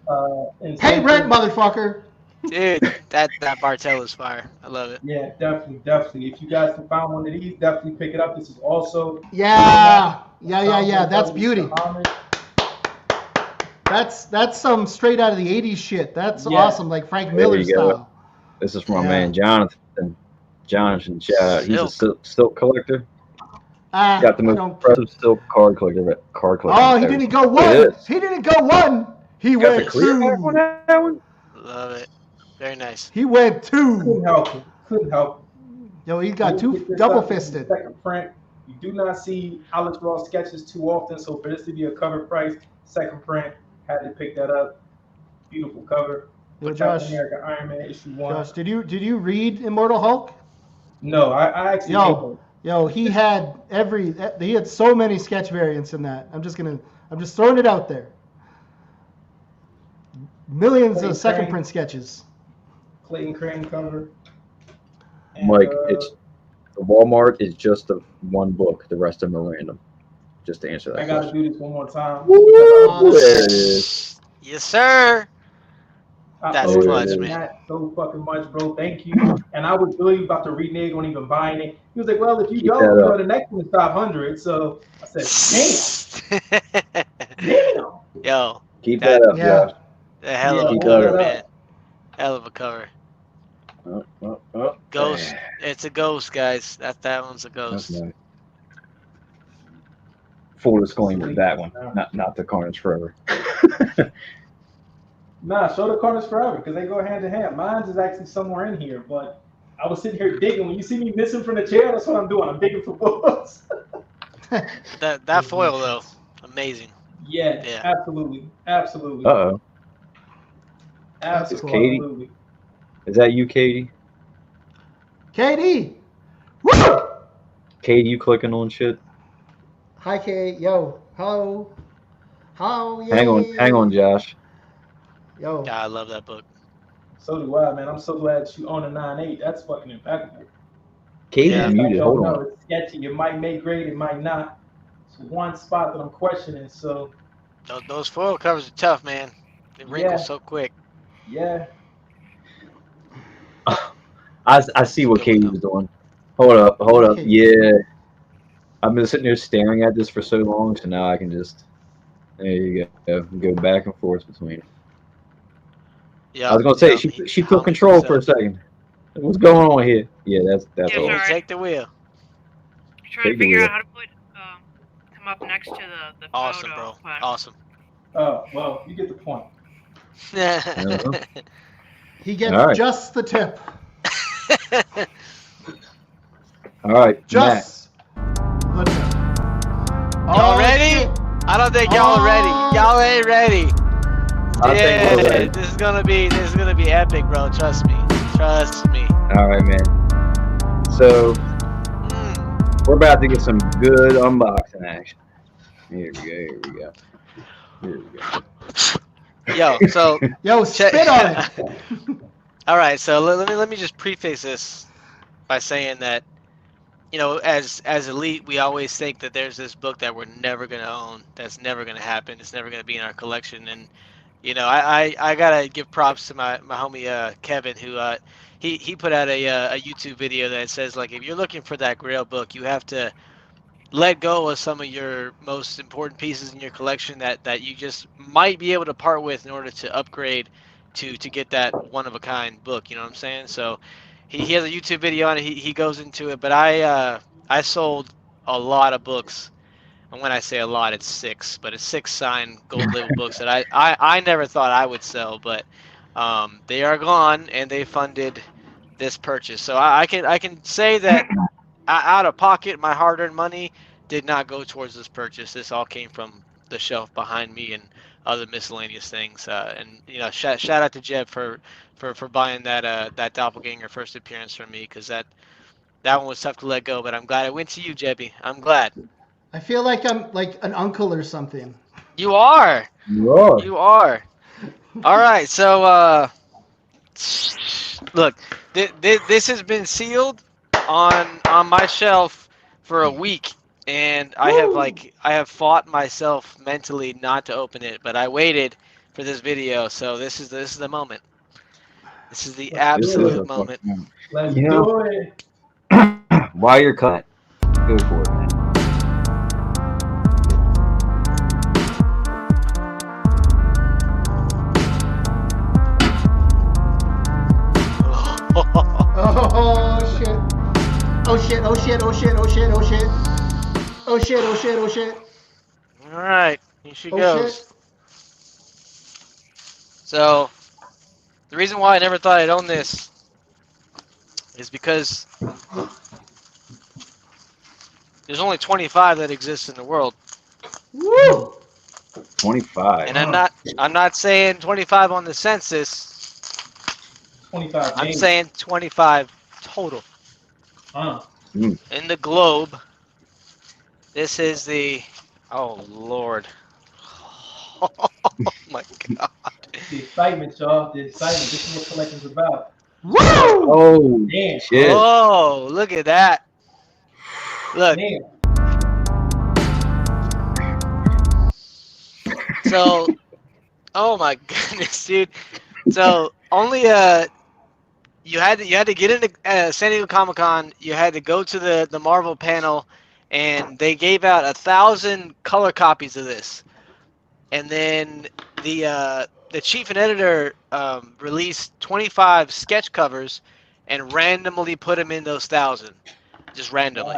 [SPEAKER 5] pay rent, motherfucker.
[SPEAKER 6] Dude, that Bartel is fire. I love it.
[SPEAKER 3] Yeah, definitely. If you guys can find one of these, definitely pick it up. This is also
[SPEAKER 5] Yeah. That's beauty. That's some straight out of the 80s shit. That's awesome, like Frank Miller style.
[SPEAKER 1] This is from my man Jonathan. Shout out. He's a silk collector. Got the most impressive silk card collector.
[SPEAKER 5] Oh, he didn't go 1. He didn't go 1. He went 2.
[SPEAKER 6] Love it. Very nice.
[SPEAKER 5] He went 2.
[SPEAKER 3] Couldn't help it.
[SPEAKER 5] Yo, he got
[SPEAKER 3] We'll pick this
[SPEAKER 5] double
[SPEAKER 3] up. This is the
[SPEAKER 5] fisted.
[SPEAKER 3] second print. You do not see Alex Ross sketches too often, so for this to be a cover price, second print, had to pick that up. Beautiful cover.
[SPEAKER 5] Yo,
[SPEAKER 3] Captain
[SPEAKER 5] Josh.
[SPEAKER 3] America Iron Man issue 1.
[SPEAKER 5] Josh, did you read Immortal Hulk?
[SPEAKER 3] No, I actually hate those.
[SPEAKER 5] Yo, he had so many sketch variants in that. I'm just throwing it out there. Millions
[SPEAKER 3] Clayton
[SPEAKER 5] of second
[SPEAKER 3] Crane.
[SPEAKER 5] print sketches.
[SPEAKER 3] Clayton Crane cover. And,
[SPEAKER 1] Mike, it's the Walmart is just the one book. The rest of them are random. Just to answer that
[SPEAKER 3] I gotta
[SPEAKER 1] question.
[SPEAKER 3] do this one more time.
[SPEAKER 1] Woo, there it is.
[SPEAKER 6] Yes, sir. That's
[SPEAKER 3] owe
[SPEAKER 6] clutch,
[SPEAKER 3] you
[SPEAKER 6] man.
[SPEAKER 3] That so fucking much, bro. Thank you. And I was really about to renege on even buying it. He was like, "Well, if you
[SPEAKER 1] Keep
[SPEAKER 3] don't,
[SPEAKER 1] that up.
[SPEAKER 3] the next one is 500." So I said, "Damn."
[SPEAKER 6] Yo,
[SPEAKER 1] Keep
[SPEAKER 6] That-
[SPEAKER 1] that up,
[SPEAKER 5] Yeah.
[SPEAKER 1] Josh.
[SPEAKER 6] a hell of
[SPEAKER 3] Yeah,
[SPEAKER 6] a
[SPEAKER 1] keep
[SPEAKER 6] cover,
[SPEAKER 1] that up.
[SPEAKER 6] man. Hell of a cover. Ghost. It's a ghost, guys. That one's a
[SPEAKER 1] That's
[SPEAKER 6] ghost.
[SPEAKER 1] nice. Full disclaimer, that one, not the Carnage Forever.
[SPEAKER 3] Nah, show the Carnage Forever because they go hand in hand. Mine is actually somewhere in here, but I was sitting here digging. When you see me missing from the chair, that's what I'm doing. I'm digging for books.
[SPEAKER 6] That foil though, amazing.
[SPEAKER 3] Yeah,
[SPEAKER 6] Yeah.
[SPEAKER 3] absolutely. Absolutely.
[SPEAKER 1] Uh-oh.
[SPEAKER 3] Absolutely.
[SPEAKER 1] Is that you, Katie?
[SPEAKER 5] KD. Woo!
[SPEAKER 1] Katie, you clicking on shit?
[SPEAKER 5] Hi, Kate. Yo. Hello. How?
[SPEAKER 1] Hang on, Josh.
[SPEAKER 5] Yo.
[SPEAKER 6] God, I love that book.
[SPEAKER 3] So do I, man. I'm so glad that you own a 9.8. That's fucking impeccable.
[SPEAKER 1] Katie's
[SPEAKER 6] Yeah.
[SPEAKER 1] muted.
[SPEAKER 3] I
[SPEAKER 1] Hold
[SPEAKER 3] don't know.
[SPEAKER 1] on.
[SPEAKER 3] It's sketchy. It might make great. It might not. It's one spot that I'm questioning. So,
[SPEAKER 6] Those foil covers are tough, man. They wrinkle
[SPEAKER 3] Yeah.
[SPEAKER 6] so quick.
[SPEAKER 3] yeah.
[SPEAKER 1] I see what
[SPEAKER 6] Good one,
[SPEAKER 1] Katie
[SPEAKER 6] though.
[SPEAKER 1] was doing. Hold up.
[SPEAKER 5] Okay.
[SPEAKER 1] Yeah. I've been sitting there staring at this for so long, so now I can just, there you go back and forth between.
[SPEAKER 6] Yeah.
[SPEAKER 1] I was gonna say she took control for a second. What's going on here? Yeah, that's
[SPEAKER 4] Yeah,
[SPEAKER 1] all.
[SPEAKER 4] sorry.
[SPEAKER 6] Take the wheel.
[SPEAKER 4] Trying to
[SPEAKER 1] Take the
[SPEAKER 4] figure
[SPEAKER 1] wheel.
[SPEAKER 4] out how to put come up next to the
[SPEAKER 6] Awesome,
[SPEAKER 4] photo.
[SPEAKER 6] bro.
[SPEAKER 4] But
[SPEAKER 6] Awesome.
[SPEAKER 3] Oh, well, you get the point.
[SPEAKER 5] He gets
[SPEAKER 1] All right.
[SPEAKER 5] just the tip.
[SPEAKER 1] All right,
[SPEAKER 5] Just the tip.
[SPEAKER 6] Y'all ready?
[SPEAKER 5] shit.
[SPEAKER 6] I don't think y'all are ready. Y'all ain't ready.
[SPEAKER 1] I think we're ready.
[SPEAKER 6] This is gonna be epic, bro. Trust me. Trust me.
[SPEAKER 1] All right, man. So
[SPEAKER 6] Mm.
[SPEAKER 1] we're about to get some good unboxing action. Here we go.
[SPEAKER 6] Yo, so
[SPEAKER 5] Yo, spit on it.
[SPEAKER 6] all right, so let me just preface this by saying that, you know, as Elite, we always think that there's this book that we're never gonna own, that's never gonna happen, it's never gonna be in our collection, and you know, I gotta give props to my homie Kevin, who he put out a YouTube video that says, like, if you're looking for that Grail book, you have to let go of some of your most important pieces in your collection that you just might be able to part with in order to upgrade to get that one of a kind book. You know what I'm saying? So he has a YouTube video on it. He goes into it, but I sold a lot of books, and when I say a lot, it's 6, but it's 6 signed gold label books that I never thought I would sell, but they are gone and they funded this purchase. So I can say that out of pocket, my hard-earned money did not go towards this purchase. This all came from the shelf behind me and other miscellaneous things. And you know, shout out to Jeb for buying that doppelganger first appearance from me, because that one was tough to let go. But I'm glad it went to you, Jebby. I'm glad.
[SPEAKER 5] I feel like I'm like an uncle or something.
[SPEAKER 6] You are.
[SPEAKER 1] Roar.
[SPEAKER 6] You are. All right. So look, this has been sealed on my shelf for a week, and I have fought myself mentally not to open it, but I waited for this video, so this is the moment. This is the absolute moment.
[SPEAKER 3] Let's
[SPEAKER 1] You know-
[SPEAKER 3] do it.
[SPEAKER 1] While you're cut, go for it, man.
[SPEAKER 5] Oh shit. Oh shit. Oh shit. Oh shit. Oh shit. Oh shit. Oh shit. Oh shit. Oh shit.
[SPEAKER 6] All right, here she
[SPEAKER 5] Oh
[SPEAKER 6] goes.
[SPEAKER 5] shit.
[SPEAKER 6] So, the reason why I never thought I'd own this is because there's only 25 that exist in the world.
[SPEAKER 5] Woo!
[SPEAKER 1] 25.
[SPEAKER 6] And I'm not saying 25 on the census.
[SPEAKER 3] 25
[SPEAKER 6] I'm
[SPEAKER 3] games.
[SPEAKER 6] saying 25 total.
[SPEAKER 3] Mm.
[SPEAKER 6] In the globe. This is the oh Lord. Oh my God.
[SPEAKER 3] The excitement, y'all. The excitement. This is what collecting's about.
[SPEAKER 5] Woo!
[SPEAKER 1] Oh,
[SPEAKER 3] Damn.
[SPEAKER 1] shit.
[SPEAKER 6] Oh, look at that. Look.
[SPEAKER 3] Damn.
[SPEAKER 6] So, oh my goodness, dude. So only you had to get into San Diego Comic-Con. You had to go to the Marvel panel, and they gave out 1,000 color copies of this. And then the chief and editor released 25 sketch covers, and randomly put them in those 1,000, just randomly.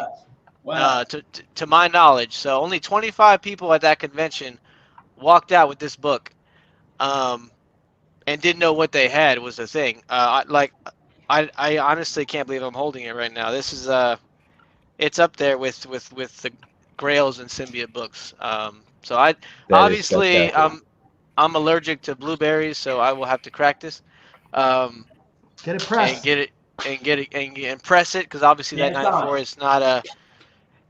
[SPEAKER 3] Wow.
[SPEAKER 6] To my knowledge, so only 25 people at that convention walked out with this book, and didn't know what they had was the thing. I honestly can't believe I'm holding it right now. This is it's up there with the Grails and Symbiote books. So I
[SPEAKER 1] That is
[SPEAKER 6] obviously
[SPEAKER 1] spectacular.
[SPEAKER 6] I'm allergic to blueberries, so I will have to crack this,
[SPEAKER 5] Get it
[SPEAKER 6] and
[SPEAKER 5] pressed.
[SPEAKER 6] get it and press it, because obviously that
[SPEAKER 3] Yeah,
[SPEAKER 6] 9.4 is not a.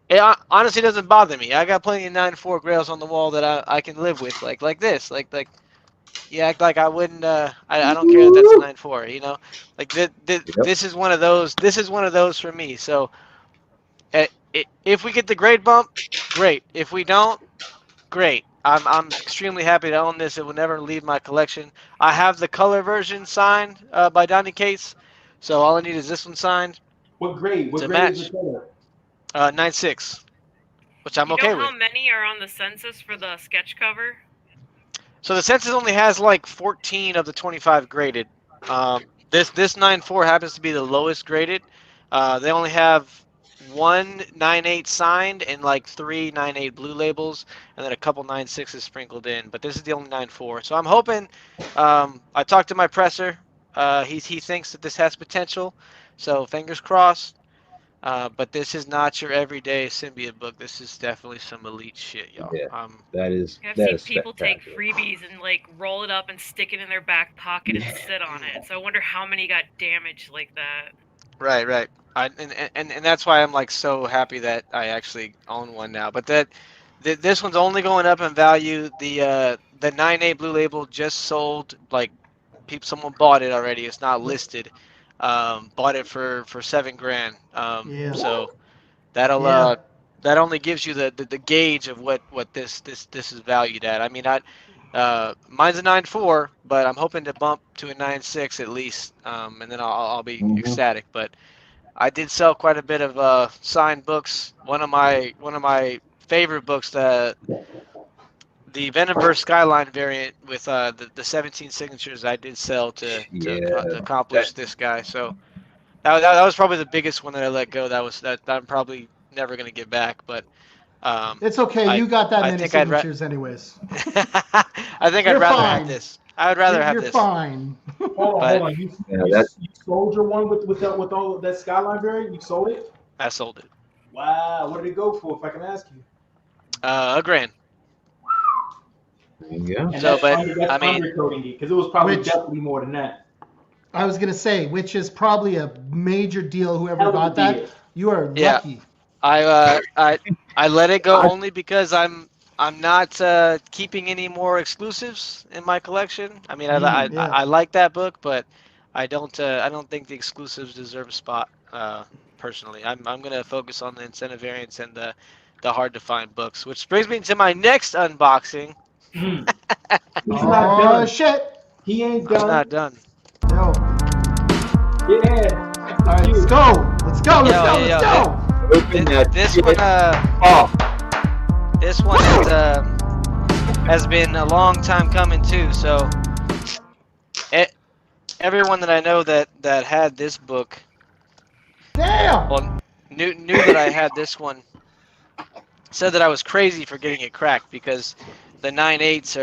[SPEAKER 6] It honestly doesn't bother me. I got plenty of 9.4 Grails on the wall that I can live with, like this, like you act like I wouldn't. I don't care that that's a 9.4. You know, like this is one of those. This is one of those for me. So, if we get the grade bump, great. If we don't, great. I'm extremely happy to own this. It will never leave my collection. I have the color version signed by Donny Cates, so all I need is this one signed.
[SPEAKER 3] What grade?
[SPEAKER 6] It's
[SPEAKER 3] What
[SPEAKER 6] a
[SPEAKER 3] grade is
[SPEAKER 6] match.
[SPEAKER 3] the color?
[SPEAKER 6] 9.6, which I'm
[SPEAKER 4] You
[SPEAKER 6] okay
[SPEAKER 4] know
[SPEAKER 6] with.
[SPEAKER 4] how many are on the census for the sketch cover?
[SPEAKER 6] So the census only has like 14 of the 25 graded. This 9.4 happens to be the lowest graded. They only have one 9.8 signed and like 3 9.8 blue labels, and then a couple 9.6s sprinkled in. But this is the only 9.4. So I'm hoping. I talked to my presser. He thinks that this has potential. So fingers crossed. But this is not your everyday symbiote book. This is definitely some elite shit, y'all.
[SPEAKER 1] Yeah. That is
[SPEAKER 4] I've seen
[SPEAKER 1] is
[SPEAKER 4] people take
[SPEAKER 1] spectacular.
[SPEAKER 4] freebies and like roll it up and stick it in their back pocket and sit on it. So I wonder how many got damaged like that.
[SPEAKER 6] Right. And that's why I'm like so happy that I actually own one now. But this one's only going up in value. The 9.8 blue label just sold. Like someone bought it already. It's not listed. Bought it for $7,000.
[SPEAKER 5] Yeah.
[SPEAKER 6] So that'll
[SPEAKER 5] Yeah.
[SPEAKER 6] that only gives you the gauge of what this is valued at. I mean, mine's a 9.4, but I'm hoping to bump to a 9.6 at least, and then I'll be ecstatic. But I did sell quite a bit of signed books. One of my favorite books, the Venomverse Skyline variant with the 17 signatures, I did sell to accomplish this guy. So that was probably the biggest one that I let go. That I'm probably never gonna get back. But
[SPEAKER 5] It's okay. You got that
[SPEAKER 6] I
[SPEAKER 5] many
[SPEAKER 6] think
[SPEAKER 5] signatures anyways.
[SPEAKER 6] I think
[SPEAKER 5] You're
[SPEAKER 6] I'd rather
[SPEAKER 5] fine.
[SPEAKER 6] have this. I would rather have
[SPEAKER 5] You're
[SPEAKER 6] this.
[SPEAKER 5] fine.
[SPEAKER 3] Hold on. You
[SPEAKER 1] that's-
[SPEAKER 3] sold your one with all that Skyline variant? You sold it?
[SPEAKER 6] I sold it.
[SPEAKER 3] Wow. What did it go for, if I can ask you?
[SPEAKER 6] $1,000.
[SPEAKER 1] There you go.
[SPEAKER 3] And
[SPEAKER 6] So,
[SPEAKER 3] that's
[SPEAKER 6] but,
[SPEAKER 3] that's
[SPEAKER 6] I mean-
[SPEAKER 3] undercoating it, because it was probably
[SPEAKER 5] Which-
[SPEAKER 3] definitely more than that.
[SPEAKER 5] I was gonna say, which is probably a major deal.
[SPEAKER 3] Hell
[SPEAKER 5] Whoever
[SPEAKER 3] of a
[SPEAKER 5] got that,
[SPEAKER 3] deal.
[SPEAKER 5] you are
[SPEAKER 6] Yeah.
[SPEAKER 5] lucky.
[SPEAKER 6] I let it go only because I'm not keeping any more exclusives in my collection. I mean,
[SPEAKER 5] Yeah.
[SPEAKER 6] I like that book, but I don't think the exclusives deserve a spot. Personally, I'm gonna focus on the incentive variants and the hard to find books, which brings me to my next unboxing.
[SPEAKER 3] He's not
[SPEAKER 5] Oh
[SPEAKER 3] done.
[SPEAKER 5] shit!
[SPEAKER 3] He ain't
[SPEAKER 6] I'm
[SPEAKER 3] done.
[SPEAKER 6] not done.
[SPEAKER 5] Yo.
[SPEAKER 3] Yeah.
[SPEAKER 5] All right, let's go. Let's go. Let's go.
[SPEAKER 6] Yo.
[SPEAKER 5] Let's go.
[SPEAKER 1] Open that
[SPEAKER 6] This
[SPEAKER 1] shit
[SPEAKER 6] one
[SPEAKER 1] up.
[SPEAKER 6] this one has been a long time coming too. So everyone that I know that had this book,
[SPEAKER 5] Damn.
[SPEAKER 6] well, knew that I had this one, said that I was crazy for getting it cracked because the 9.8s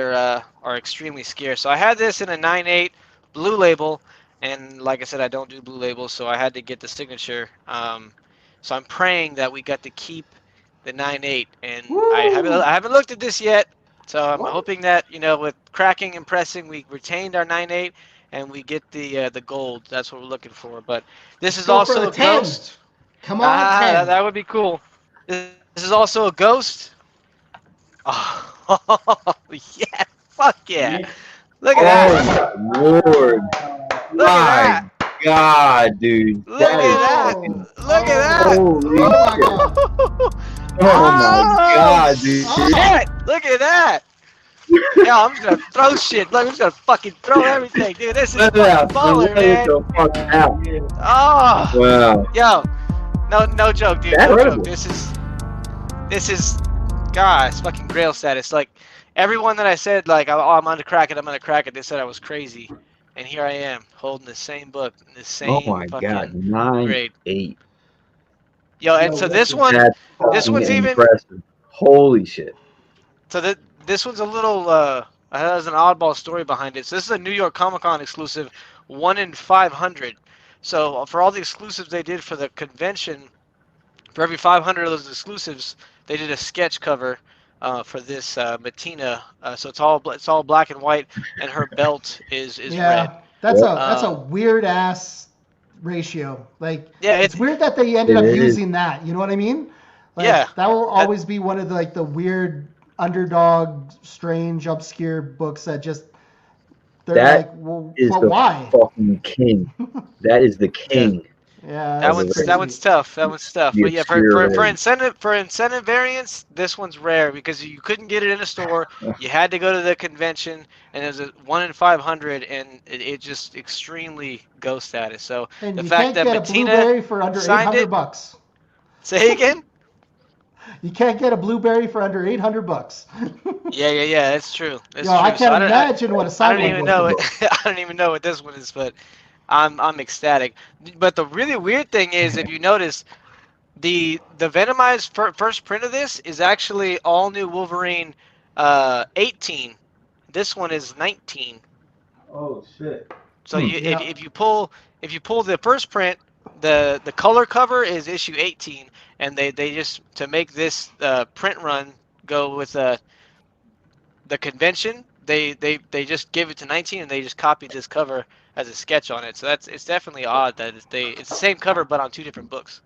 [SPEAKER 6] are extremely scarce. So I had this in a 9.8 blue label, And like I said, I don't do blue labels, so I had to get the signature. So I'm praying that we got to keep the 9.8, and I haven't looked at this yet. So I'm hoping that with cracking and pressing, we retained our 9.8 and we get the gold. That's what we're looking for. But this is
[SPEAKER 5] go for
[SPEAKER 6] also
[SPEAKER 5] the
[SPEAKER 6] a
[SPEAKER 5] 10.
[SPEAKER 6] ghost.
[SPEAKER 5] Come on, 10.
[SPEAKER 6] That would be cool. This is also a ghost. Oh yeah, fuck yeah! Look at that!
[SPEAKER 1] Oh my lord!
[SPEAKER 6] Look at that!
[SPEAKER 1] My God, dude!
[SPEAKER 6] Look at that! Look at that!
[SPEAKER 1] Holy
[SPEAKER 5] Oh my
[SPEAKER 1] shit!
[SPEAKER 5] God!
[SPEAKER 1] Oh my God, dude!
[SPEAKER 6] Shit! Look at that! Yo, I'm just gonna throw shit. Look, I'm just gonna fucking throw everything, dude. This is
[SPEAKER 1] Let it
[SPEAKER 6] fucking
[SPEAKER 1] out!
[SPEAKER 6] baller,
[SPEAKER 1] Let it
[SPEAKER 6] man.
[SPEAKER 1] the fuck out!
[SPEAKER 6] Oh,
[SPEAKER 1] Wow!
[SPEAKER 6] yo, no joke, dude.
[SPEAKER 1] That's
[SPEAKER 6] No
[SPEAKER 1] incredible.
[SPEAKER 6] joke. This is, God, it's fucking grail status. Like everyone that I said, like, oh, I'm gonna crack it. They said I was crazy, and here I am holding the same book, in the
[SPEAKER 1] Oh
[SPEAKER 6] same
[SPEAKER 1] my
[SPEAKER 6] fucking
[SPEAKER 1] God!
[SPEAKER 6] grade.
[SPEAKER 1] 9.8.
[SPEAKER 6] Yo, and so this one,
[SPEAKER 1] That's
[SPEAKER 6] this
[SPEAKER 1] fucking
[SPEAKER 6] one's even.
[SPEAKER 1] impressive. Holy shit!
[SPEAKER 6] So this one's a little has an oddball story behind it. So this is a New York Comic Con exclusive, 1 in 500. So for all the exclusives they did for the convention, for every 500 of those exclusives, they did a sketch cover for this Matina. So it's all black and white, and her belt is red.
[SPEAKER 5] That's
[SPEAKER 1] Yep.
[SPEAKER 5] that's a weird ass ratio. Like,
[SPEAKER 6] Yeah,
[SPEAKER 5] it's weird that they ended up
[SPEAKER 1] it is.
[SPEAKER 5] using that. You know what I mean? Like,
[SPEAKER 6] Yeah,
[SPEAKER 5] that will always be one of the weird underdog, strange, obscure books that just they're
[SPEAKER 1] That
[SPEAKER 5] like, well,
[SPEAKER 1] is
[SPEAKER 5] but
[SPEAKER 1] the
[SPEAKER 5] why?
[SPEAKER 1] fucking king. That is the king.
[SPEAKER 5] Yeah,
[SPEAKER 6] that
[SPEAKER 5] that's
[SPEAKER 6] one's
[SPEAKER 5] crazy.
[SPEAKER 6] tough. That one's tough.
[SPEAKER 1] The
[SPEAKER 6] But yeah,
[SPEAKER 1] obscure
[SPEAKER 6] for
[SPEAKER 1] red.
[SPEAKER 6] incentive variants, this one's rare because you couldn't get it in a store. You had to go to the convention, and it was a 1 in 500, and it just extremely ghost status. So
[SPEAKER 5] And
[SPEAKER 6] the
[SPEAKER 5] you
[SPEAKER 6] fact
[SPEAKER 5] can't
[SPEAKER 6] that
[SPEAKER 5] get a
[SPEAKER 6] Matina
[SPEAKER 5] blueberry for under
[SPEAKER 6] signed it.
[SPEAKER 5] $800.
[SPEAKER 6] Say again.
[SPEAKER 5] You can't get a blueberry for under $800.
[SPEAKER 6] Yeah. That's true. That's
[SPEAKER 5] Yo,
[SPEAKER 6] true.
[SPEAKER 5] I can't imagine what a
[SPEAKER 6] I
[SPEAKER 5] signed
[SPEAKER 6] don't
[SPEAKER 5] one
[SPEAKER 6] even
[SPEAKER 5] would
[SPEAKER 6] know
[SPEAKER 5] be.
[SPEAKER 6] it. I don't even know what this one is, but I'm ecstatic. But the really weird thing is, if you notice, the Venomized first print of this is actually all new Wolverine 18. This one is 19.
[SPEAKER 3] Oh shit.
[SPEAKER 6] So
[SPEAKER 5] Yeah.
[SPEAKER 6] if you pull the first print, the color cover is issue 18, and they just, to make this print run go with the convention, they just give it to 19, and they just copied this cover as a sketch on it. So it's definitely odd that it's the same cover but on two different books.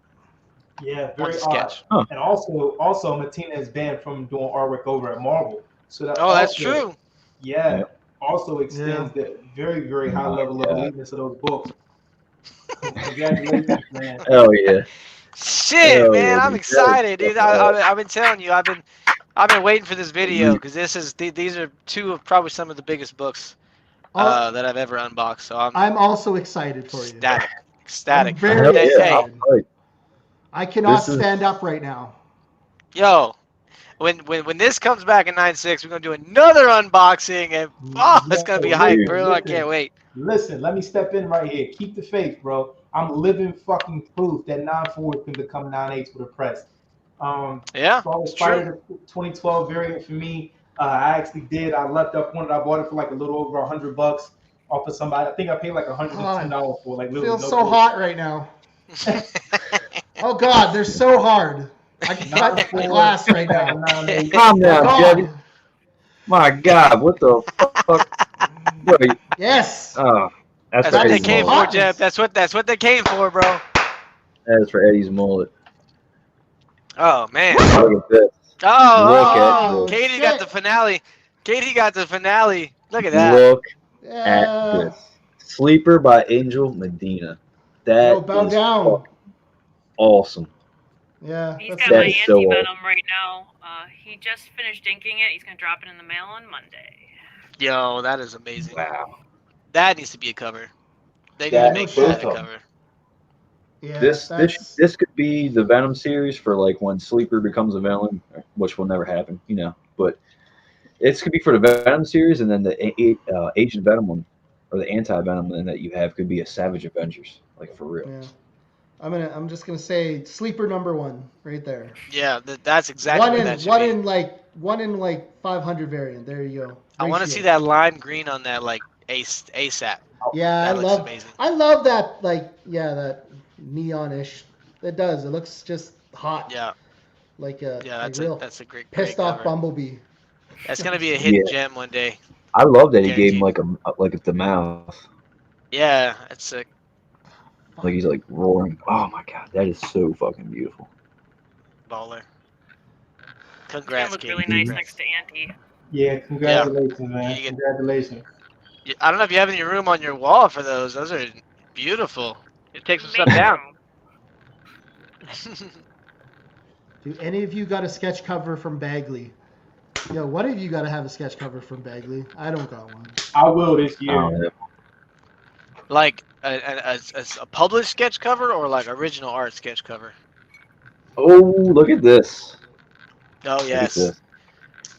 [SPEAKER 3] Yeah,
[SPEAKER 6] One's
[SPEAKER 3] very
[SPEAKER 6] a
[SPEAKER 3] odd.
[SPEAKER 6] sketch.
[SPEAKER 1] Huh.
[SPEAKER 3] And also Matina is banned from doing artwork over at Marvel. So that
[SPEAKER 6] Oh, that's
[SPEAKER 3] also,
[SPEAKER 6] true.
[SPEAKER 3] yeah,
[SPEAKER 1] Yep.
[SPEAKER 3] also extends the very, very high
[SPEAKER 1] Oh my
[SPEAKER 3] level of
[SPEAKER 1] God.
[SPEAKER 3] eliteness of those books. Congratulations, man.
[SPEAKER 1] Hell yeah!
[SPEAKER 6] Shit,
[SPEAKER 1] Hell
[SPEAKER 6] man,
[SPEAKER 1] yeah,
[SPEAKER 6] I'm
[SPEAKER 1] dude.
[SPEAKER 6] excited,
[SPEAKER 1] That is
[SPEAKER 6] dude. I've been telling you, I've been waiting for this video because these are two of probably some of the biggest books that I've ever unboxed. So
[SPEAKER 5] I'm also excited for you.
[SPEAKER 6] ecstatic.
[SPEAKER 5] I'm very
[SPEAKER 1] Hell yeah!
[SPEAKER 5] excited.
[SPEAKER 1] I'm hyped.
[SPEAKER 5] I cannot
[SPEAKER 1] This is-
[SPEAKER 5] stand up right now.
[SPEAKER 6] Yo, when this comes back in 9.6, we're gonna do another unboxing, and it's gonna be hype,
[SPEAKER 1] dude.
[SPEAKER 6] bro. I can't wait.
[SPEAKER 3] Listen, let me step in right here. Keep the faith, bro. I'm living fucking proof that 9.4 can become 9.8 with a press.
[SPEAKER 6] Yeah,
[SPEAKER 3] As far as
[SPEAKER 6] it's true.
[SPEAKER 3] Spider 2012 variant for me, I actually did. I left up one. I bought it for like a little over $100 off of somebody. I think I paid like $110 for like.
[SPEAKER 5] It
[SPEAKER 3] Literally
[SPEAKER 5] feels
[SPEAKER 3] no
[SPEAKER 5] so
[SPEAKER 3] bullshit.
[SPEAKER 5] hot right now. Oh God, they're so hard. I can cut glass right now.
[SPEAKER 1] Calm down,
[SPEAKER 5] God.
[SPEAKER 1] Chevy. My God, what the fuck? Wait,
[SPEAKER 5] Yes.
[SPEAKER 1] that's
[SPEAKER 6] That's
[SPEAKER 1] for
[SPEAKER 6] what they
[SPEAKER 1] Eddie's
[SPEAKER 6] came
[SPEAKER 1] mullet.
[SPEAKER 6] for, Jeb. That's what they came for, bro.
[SPEAKER 1] That is for Eddie's mullet.
[SPEAKER 6] Oh man.
[SPEAKER 1] Look at this.
[SPEAKER 6] Oh,
[SPEAKER 1] Look at
[SPEAKER 6] Katie
[SPEAKER 5] shit.
[SPEAKER 6] got the finale. Katie got the finale. Look at that.
[SPEAKER 1] Look
[SPEAKER 5] Yeah.
[SPEAKER 1] at this. Sleeper by Angel Medina. That
[SPEAKER 5] Yo, bow
[SPEAKER 1] is
[SPEAKER 5] down.
[SPEAKER 1] fucking awesome.
[SPEAKER 5] Yeah.
[SPEAKER 4] He's
[SPEAKER 5] That's
[SPEAKER 4] got
[SPEAKER 1] That
[SPEAKER 4] my
[SPEAKER 1] is so
[SPEAKER 4] anti-venom right now. He just finished inking it. He's gonna drop it in the mail on Monday.
[SPEAKER 6] Yo, that is amazing.
[SPEAKER 1] Wow.
[SPEAKER 6] That needs to be a cover. They need
[SPEAKER 1] That-
[SPEAKER 6] to make
[SPEAKER 5] both
[SPEAKER 6] that a
[SPEAKER 1] of them.
[SPEAKER 6] cover.
[SPEAKER 5] Yeah.
[SPEAKER 1] This could be the Venom series for like when Sleeper becomes a villain, which will never happen, But it could be for the Venom series, and then the Agent Venom one, or the anti-Venom one that you have, could be a Savage Avengers, like for real.
[SPEAKER 5] Yeah. I'm just gonna say sleeper number 1 right there.
[SPEAKER 6] Yeah, that's exactly what that should be.
[SPEAKER 5] One in like 500 variant. There you go.
[SPEAKER 6] I want to
[SPEAKER 5] Ratio.
[SPEAKER 6] see that lime green on that like ASAP.
[SPEAKER 5] Yeah,
[SPEAKER 6] That looks amazing.
[SPEAKER 5] I love that. Like, yeah, that neonish. It does. It looks just hot.
[SPEAKER 6] Yeah,
[SPEAKER 5] Like a
[SPEAKER 6] yeah,
[SPEAKER 5] like real
[SPEAKER 6] that's a great
[SPEAKER 5] pissed off
[SPEAKER 6] cover.
[SPEAKER 5] Bumblebee.
[SPEAKER 6] That's gonna be a hidden
[SPEAKER 1] Yeah.
[SPEAKER 6] gem one day.
[SPEAKER 1] I love that he gave him
[SPEAKER 6] Guaranteed.
[SPEAKER 1] like the mouth.
[SPEAKER 6] Yeah, it's sick.
[SPEAKER 1] Like he's like roaring. Oh my god, that is so fucking beautiful.
[SPEAKER 6] Baller.
[SPEAKER 4] It's gonna
[SPEAKER 6] Congrats,
[SPEAKER 4] look
[SPEAKER 6] Katie.
[SPEAKER 4] really nice
[SPEAKER 6] Congrats.
[SPEAKER 4] next to Auntie.
[SPEAKER 3] Yeah, congratulations,
[SPEAKER 6] You
[SPEAKER 3] man.
[SPEAKER 6] get-
[SPEAKER 3] Congratulations.
[SPEAKER 6] I don't know if you have any room on your wall for those. Those are beautiful. It takes some stuff
[SPEAKER 4] Make
[SPEAKER 6] down.
[SPEAKER 4] room.
[SPEAKER 5] Do any of you got a sketch cover from Bagley? Yo, one of you got to have a sketch cover from Bagley. I don't got one.
[SPEAKER 3] I will this
[SPEAKER 1] I don't
[SPEAKER 3] year.
[SPEAKER 1] know.
[SPEAKER 6] Like a published sketch cover or like original art sketch cover?
[SPEAKER 1] Oh, look at this.
[SPEAKER 6] Oh,
[SPEAKER 1] Look at
[SPEAKER 6] yes.
[SPEAKER 1] this.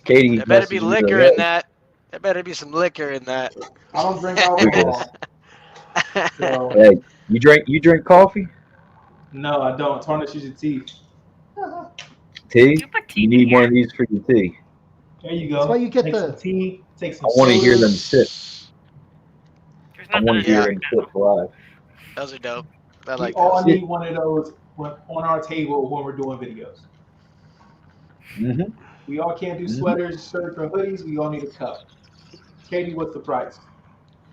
[SPEAKER 1] Katie,
[SPEAKER 6] There better be
[SPEAKER 1] messaged me
[SPEAKER 6] liquor
[SPEAKER 1] today.
[SPEAKER 6] in that. There better be some liquor in that.
[SPEAKER 3] I don't drink
[SPEAKER 1] Look at
[SPEAKER 3] alcohol.
[SPEAKER 1] this.
[SPEAKER 3] So,
[SPEAKER 1] Hey, you drink coffee?
[SPEAKER 3] no, I don't. Tarnish your teeth.
[SPEAKER 1] Tea?
[SPEAKER 4] You put tea
[SPEAKER 1] You
[SPEAKER 4] in
[SPEAKER 1] need one
[SPEAKER 4] here.
[SPEAKER 1] of these for your tea.
[SPEAKER 3] There you go.
[SPEAKER 5] That's why you get
[SPEAKER 3] take
[SPEAKER 5] the-
[SPEAKER 3] some tea, take some
[SPEAKER 1] I want to hear them
[SPEAKER 3] soda.
[SPEAKER 1] sip.
[SPEAKER 4] There's
[SPEAKER 1] I
[SPEAKER 4] nothing
[SPEAKER 1] want
[SPEAKER 4] to
[SPEAKER 1] to hear
[SPEAKER 4] drink
[SPEAKER 1] him
[SPEAKER 4] now.
[SPEAKER 1] sip live.
[SPEAKER 6] Those are dope. I
[SPEAKER 3] We
[SPEAKER 6] like
[SPEAKER 3] all
[SPEAKER 6] those.
[SPEAKER 3] need one of those on our table when we're doing videos.
[SPEAKER 1] Mm-hmm.
[SPEAKER 3] We all can't do
[SPEAKER 1] Mhm.
[SPEAKER 3] sweaters, shirts, or hoodies. We all need a cup. Katie, what's the price?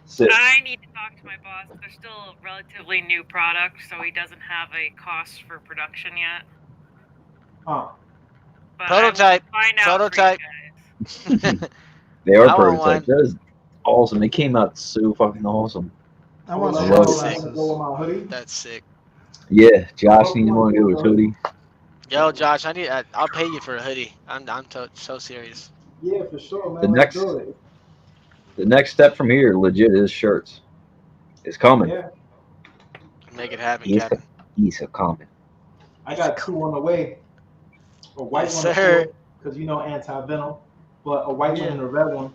[SPEAKER 1] 6.
[SPEAKER 4] I need to talk to my boss. They're still a relatively new product, so he doesn't have a cost for production yet.
[SPEAKER 3] Huh.
[SPEAKER 4] But
[SPEAKER 6] Prototype.
[SPEAKER 4] I will find out
[SPEAKER 6] Prototype.
[SPEAKER 4] for you guys.
[SPEAKER 1] They are
[SPEAKER 6] I want
[SPEAKER 1] prototypes. That is awesome. They came out so fucking awesome.
[SPEAKER 5] I want
[SPEAKER 3] I
[SPEAKER 1] I
[SPEAKER 5] some
[SPEAKER 1] love
[SPEAKER 3] want
[SPEAKER 1] it.
[SPEAKER 3] to go with my hoodie.
[SPEAKER 6] That's sick.
[SPEAKER 1] Yeah, Josh needs one to go with hoodie.
[SPEAKER 6] Yo, Josh, I'll pay you for a hoodie. I'm so serious.
[SPEAKER 3] Yeah, for sure, man.
[SPEAKER 1] The
[SPEAKER 3] Let's
[SPEAKER 1] next-
[SPEAKER 3] do it.
[SPEAKER 1] The next step from here, legit, is shirts. It's coming.
[SPEAKER 3] Yeah,
[SPEAKER 6] Make it happen,
[SPEAKER 1] Yes,
[SPEAKER 6] Captain.
[SPEAKER 1] He's a coming.
[SPEAKER 3] I got 2 on the way. A white
[SPEAKER 6] Yes,
[SPEAKER 3] one,
[SPEAKER 6] sir.
[SPEAKER 3] because you know anti-venom, but a white one and a red one.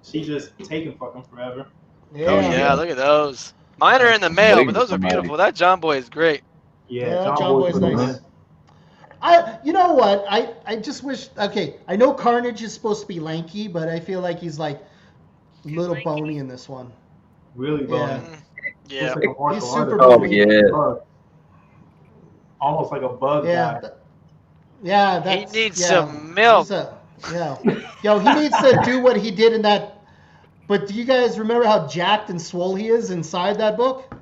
[SPEAKER 3] She just taking fucking forever.
[SPEAKER 5] Yeah.
[SPEAKER 1] Oh,
[SPEAKER 6] Yeah, look at those. Mine are in the mail,
[SPEAKER 1] waiting
[SPEAKER 6] but those
[SPEAKER 1] for
[SPEAKER 6] are
[SPEAKER 1] my-
[SPEAKER 6] beautiful. That John Boy is great.
[SPEAKER 5] Yeah, John
[SPEAKER 3] Boy's
[SPEAKER 5] Boy's
[SPEAKER 3] really
[SPEAKER 5] nice.
[SPEAKER 3] good.
[SPEAKER 5] You know what? I just wish. Okay, I know Carnage is supposed to be lanky, but I feel like he's like a little
[SPEAKER 4] lanky?
[SPEAKER 5] bony in this one.
[SPEAKER 3] Really
[SPEAKER 5] Yeah.
[SPEAKER 3] bony.
[SPEAKER 6] Yeah.
[SPEAKER 3] Looks like a martial
[SPEAKER 5] He's super
[SPEAKER 3] artist.
[SPEAKER 1] Oh,
[SPEAKER 5] bony.
[SPEAKER 1] yeah.
[SPEAKER 3] Bug. Almost like a bug
[SPEAKER 5] Yeah.
[SPEAKER 3] guy.
[SPEAKER 5] Yeah, that's.
[SPEAKER 6] He needs
[SPEAKER 5] yeah,
[SPEAKER 6] some milk.
[SPEAKER 5] Yeah. Yo, he needs to do what he did in that. But do you guys remember how jacked and swole he is inside that book?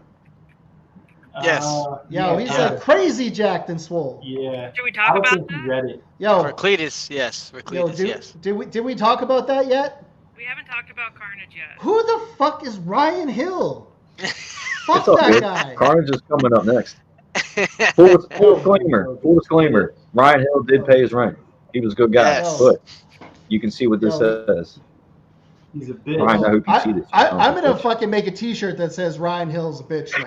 [SPEAKER 6] Yes.
[SPEAKER 5] Yo, he's
[SPEAKER 3] yeah.
[SPEAKER 5] like crazy jacked and swole.
[SPEAKER 3] Yeah.
[SPEAKER 4] Should we
[SPEAKER 3] I
[SPEAKER 4] talk
[SPEAKER 3] don't
[SPEAKER 4] about
[SPEAKER 3] think he
[SPEAKER 4] that?
[SPEAKER 3] read it.
[SPEAKER 5] Yo,
[SPEAKER 6] For Cletus, yes. For
[SPEAKER 5] yo,
[SPEAKER 6] Cletus, yes.
[SPEAKER 5] did we talk about that yet?
[SPEAKER 4] We haven't talked about Carnage yet.
[SPEAKER 5] Who the fuck is Ryan Hill? Fuck
[SPEAKER 1] It's all
[SPEAKER 5] that
[SPEAKER 1] good.
[SPEAKER 5] guy.
[SPEAKER 1] Carnage is coming up next. Full disclaimer. Ryan Hill did pay his rent. He was a good guy.
[SPEAKER 6] Yes.
[SPEAKER 1] But you can see what this says.
[SPEAKER 3] He's a bitch.
[SPEAKER 1] Ryan, I hope you see this.
[SPEAKER 5] I'm gonna fucking make a T-shirt that says Ryan Hill's a bitch now.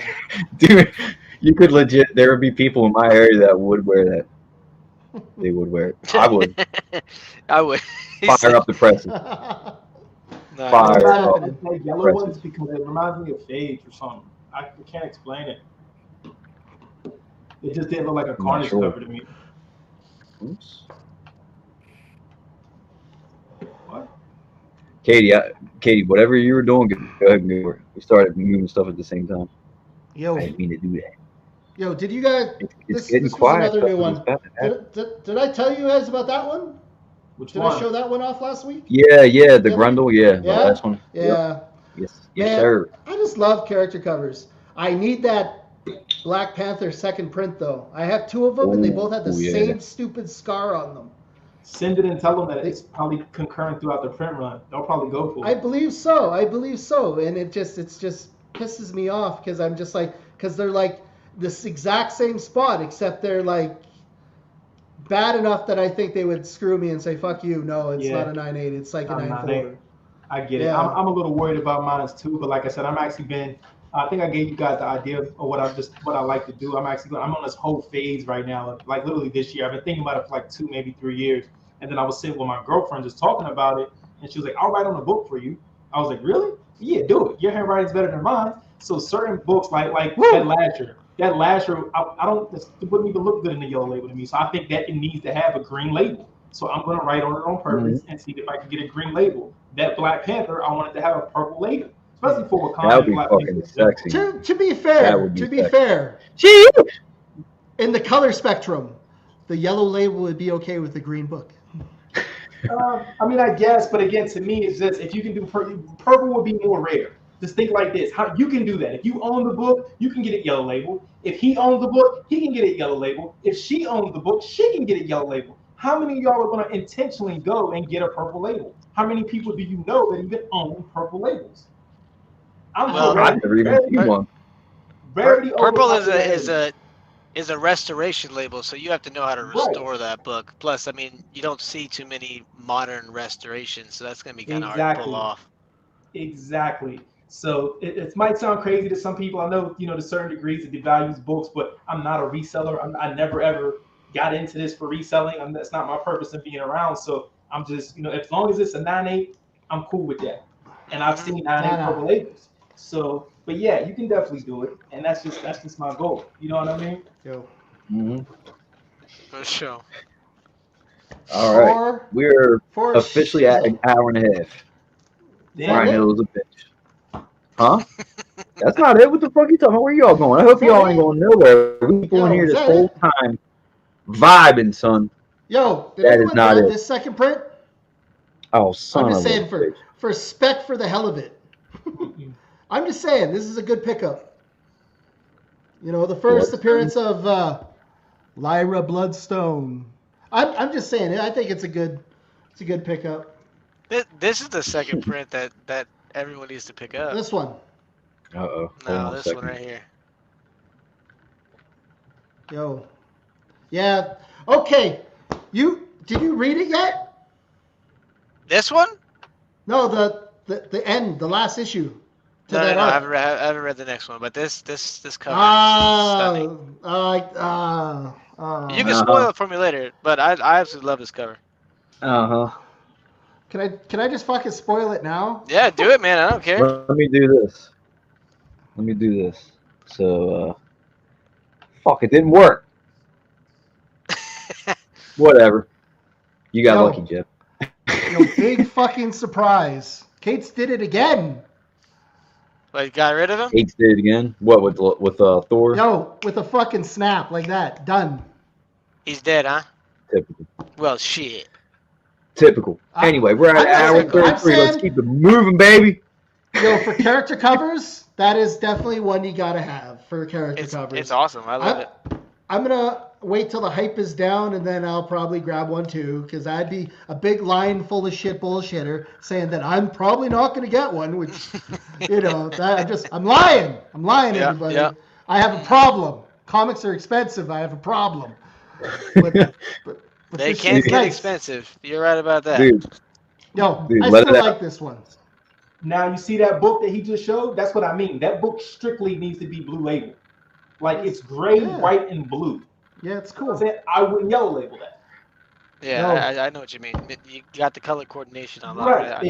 [SPEAKER 1] Dude, you could legit. There would be people in my area that would wear that. They would wear it. I would.
[SPEAKER 6] I would.
[SPEAKER 1] Fire up the presses.
[SPEAKER 6] Nice.
[SPEAKER 1] Fire
[SPEAKER 5] What's
[SPEAKER 1] up.
[SPEAKER 5] happening?
[SPEAKER 3] Like yellow ones because it reminds me of Phage or something. I can't explain it. It just didn't look like a
[SPEAKER 1] not
[SPEAKER 3] Carnage
[SPEAKER 1] sure.
[SPEAKER 3] cover to me.
[SPEAKER 1] Oops.
[SPEAKER 3] What?
[SPEAKER 1] Katie, whatever you were doing, go ahead and go for it. We started moving stuff at the same time.
[SPEAKER 5] Yo,
[SPEAKER 1] I didn't mean to do that.
[SPEAKER 5] yo, did you guys?
[SPEAKER 1] It's
[SPEAKER 5] This
[SPEAKER 1] getting
[SPEAKER 5] was
[SPEAKER 1] quiet.
[SPEAKER 5] another new
[SPEAKER 1] but
[SPEAKER 5] one.
[SPEAKER 1] it's about to happen.
[SPEAKER 5] Did I tell you guys about that one?
[SPEAKER 3] Which
[SPEAKER 5] Did
[SPEAKER 3] one?
[SPEAKER 5] I show that one off last week?
[SPEAKER 1] Yeah, the
[SPEAKER 5] Really?
[SPEAKER 1] Grundle, yeah. The
[SPEAKER 5] Yeah?
[SPEAKER 1] last one.
[SPEAKER 5] Yeah.
[SPEAKER 1] Yes,
[SPEAKER 5] Man,
[SPEAKER 1] sir.
[SPEAKER 5] I just love character covers. I need that Black Panther second print though. I have 2 of them, and they both have the
[SPEAKER 1] Oh, yeah.
[SPEAKER 5] same stupid scar on them.
[SPEAKER 3] Send it and tell them that it's probably concurrent throughout the print run. They'll probably go for
[SPEAKER 5] I
[SPEAKER 3] it.
[SPEAKER 5] believe so. And it just pisses me off because I'm just like, because they're like this exact same spot, except they're like bad enough that I think they would screw me and say, fuck you. No, it's
[SPEAKER 3] Yeah.
[SPEAKER 5] not a 9.8. It's like a
[SPEAKER 3] Not a
[SPEAKER 5] 9.4.
[SPEAKER 3] I get it.
[SPEAKER 5] Yeah.
[SPEAKER 3] I'm a little worried about mine too, but like I said, I think I gave you guys the idea of what I like to do. I'm on this whole phase right now, like literally this year. I've been thinking about it for like 2, maybe 3 years. And then I was sitting with my girlfriend just talking about it, and she was like, I'll write on a book for you. I was like, really? Yeah, do it. Your handwriting's better than mine. So certain books like that Lasher, I don't, it wouldn't even look good in the yellow label to me. So I think that it needs to have a green label. So I'm going to write on it on purpose and see if I can get a green label. That Black Panther, I wanted to have a purple label. especially for Wakanda.
[SPEAKER 1] That would be
[SPEAKER 3] Black
[SPEAKER 1] fucking
[SPEAKER 3] people.
[SPEAKER 1] sexy.
[SPEAKER 5] To be
[SPEAKER 1] That
[SPEAKER 5] fair,
[SPEAKER 1] would be
[SPEAKER 5] to be
[SPEAKER 1] sexy.
[SPEAKER 5] fair,
[SPEAKER 1] Gee!
[SPEAKER 5] in the color spectrum, the yellow label would be okay with the green book.
[SPEAKER 3] I mean, I guess, but again, to me, it's just if you can do purple would be more rare. Just think like this: how you can do that? If you own the book, you can get it yellow label. If he owns the book, he can get it yellow label. If she owns the book, she can get it yellow label. How many of y'all are going to intentionally go and get a purple label? How many people do you know that even own purple labels?
[SPEAKER 6] Well,
[SPEAKER 1] I've never even seen one.
[SPEAKER 6] Purple is a restoration label, so you have to know how to restore that book. Plus, I mean, you don't see too many modern restorations, so that's gonna be kind of hard to pull off.
[SPEAKER 3] Exactly. So it might sound crazy to some people. I know, to certain degrees it devalues books, but I'm not a reseller. I never ever got into this for reselling. That's not my purpose of being around. So I'm just, as long as it's a 9.8, I'm cool with that. And I've seen 9.8 purple labels. So, but yeah, you can definitely do it, and that's just my goal. You know what I mean?
[SPEAKER 5] Yo.
[SPEAKER 1] Mm-hmm.
[SPEAKER 6] For sure.
[SPEAKER 1] All right, we're officially at an hour and a half. Ryan Hill's a bitch. Huh? That's not it. What the fuck are you talking about? Where y'all going? I hope y'all ain't going nowhere. We people in here this whole time vibing, son.
[SPEAKER 5] Yo, did
[SPEAKER 1] that is not it.
[SPEAKER 5] This second print?
[SPEAKER 1] Oh, son
[SPEAKER 5] I'm just
[SPEAKER 1] of
[SPEAKER 5] saying for spec for the hell of it. I'm just saying this is a good pickup. The first appearance of Lyra Bloodstone. I'm just saying I think it's a good pickup.
[SPEAKER 6] This is the second print that everyone needs to pick up.
[SPEAKER 5] This one.
[SPEAKER 1] Uh-oh.
[SPEAKER 6] No, this one right here.
[SPEAKER 5] Yo. Yeah. Okay. Did you read it yet?
[SPEAKER 6] This one?
[SPEAKER 5] No, the end, the last issue.
[SPEAKER 6] No, I haven't read the next one, but this cover is stunning. You can spoil it for me later, but I absolutely love this cover.
[SPEAKER 5] Can I just fucking spoil it now?
[SPEAKER 6] Yeah, do it, man. I don't care.
[SPEAKER 1] Let me do this. So, fuck, it didn't work. Whatever. You got lucky, Jeff.
[SPEAKER 5] Big fucking surprise. Kate's did it again.
[SPEAKER 6] Like, got rid of him?
[SPEAKER 1] Kate's did it again? What, with Thor?
[SPEAKER 5] Yo, with a fucking snap like that. Done.
[SPEAKER 6] He's dead, huh?
[SPEAKER 1] Typical.
[SPEAKER 6] Well, shit.
[SPEAKER 1] Typical. Anyway, we're at hour 33. Let's keep it moving, baby.
[SPEAKER 5] Yo, for character covers, that is definitely one you gotta have for character covers.
[SPEAKER 6] It's awesome. I love it.
[SPEAKER 5] I'm gonna wait till the hype is down, and then I'll probably grab one too, because I'd be a big lying full of shit bullshitter saying that I'm probably not gonna get one, which I'm lying. I'm lying, everybody. Yeah. I have a problem. Comics are expensive. I have a problem. But
[SPEAKER 6] they can get expensive. You're right about that.
[SPEAKER 5] Dude, I still like this one.
[SPEAKER 3] Now you see that book that he just showed? That's what I mean. That book strictly needs to be blue label. Like it's gray, white, and blue.
[SPEAKER 5] Yeah, it's cool.
[SPEAKER 3] I wouldn't yellow label that.
[SPEAKER 6] Yeah, I know what you mean. You got the color coordination on
[SPEAKER 3] right.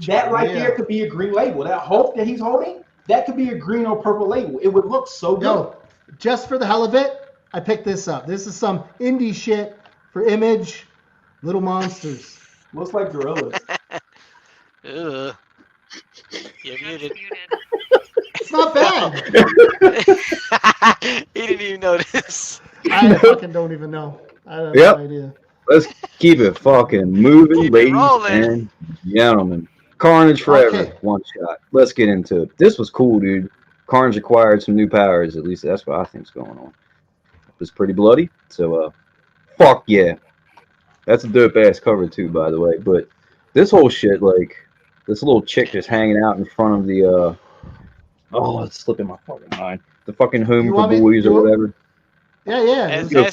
[SPEAKER 3] That right there could be a green label. That Hulk that he's holding, that could be a green or purple label. It would look so good.
[SPEAKER 5] Yo, just for the hell of it, I picked this up. This is some indie shit for Image. Little monsters.
[SPEAKER 3] Looks like gorillas.
[SPEAKER 6] Ugh. You're muted.
[SPEAKER 5] It's not bad.
[SPEAKER 6] He didn't even notice.
[SPEAKER 5] I fucking don't even know. I have no idea.
[SPEAKER 1] Let's keep it fucking moving, ladies and gentlemen. Carnage forever, one shot. Let's get into it. This was cool, dude. Carnage acquired some new powers. At least that's what I think's going on. It was pretty bloody, so fuck yeah. That's a dope ass cover too, by the way. But this whole shit, like this little chick just hanging out in front of the it's slipping my fucking mind. The fucking home for boys or whatever.
[SPEAKER 5] Yeah.
[SPEAKER 1] Go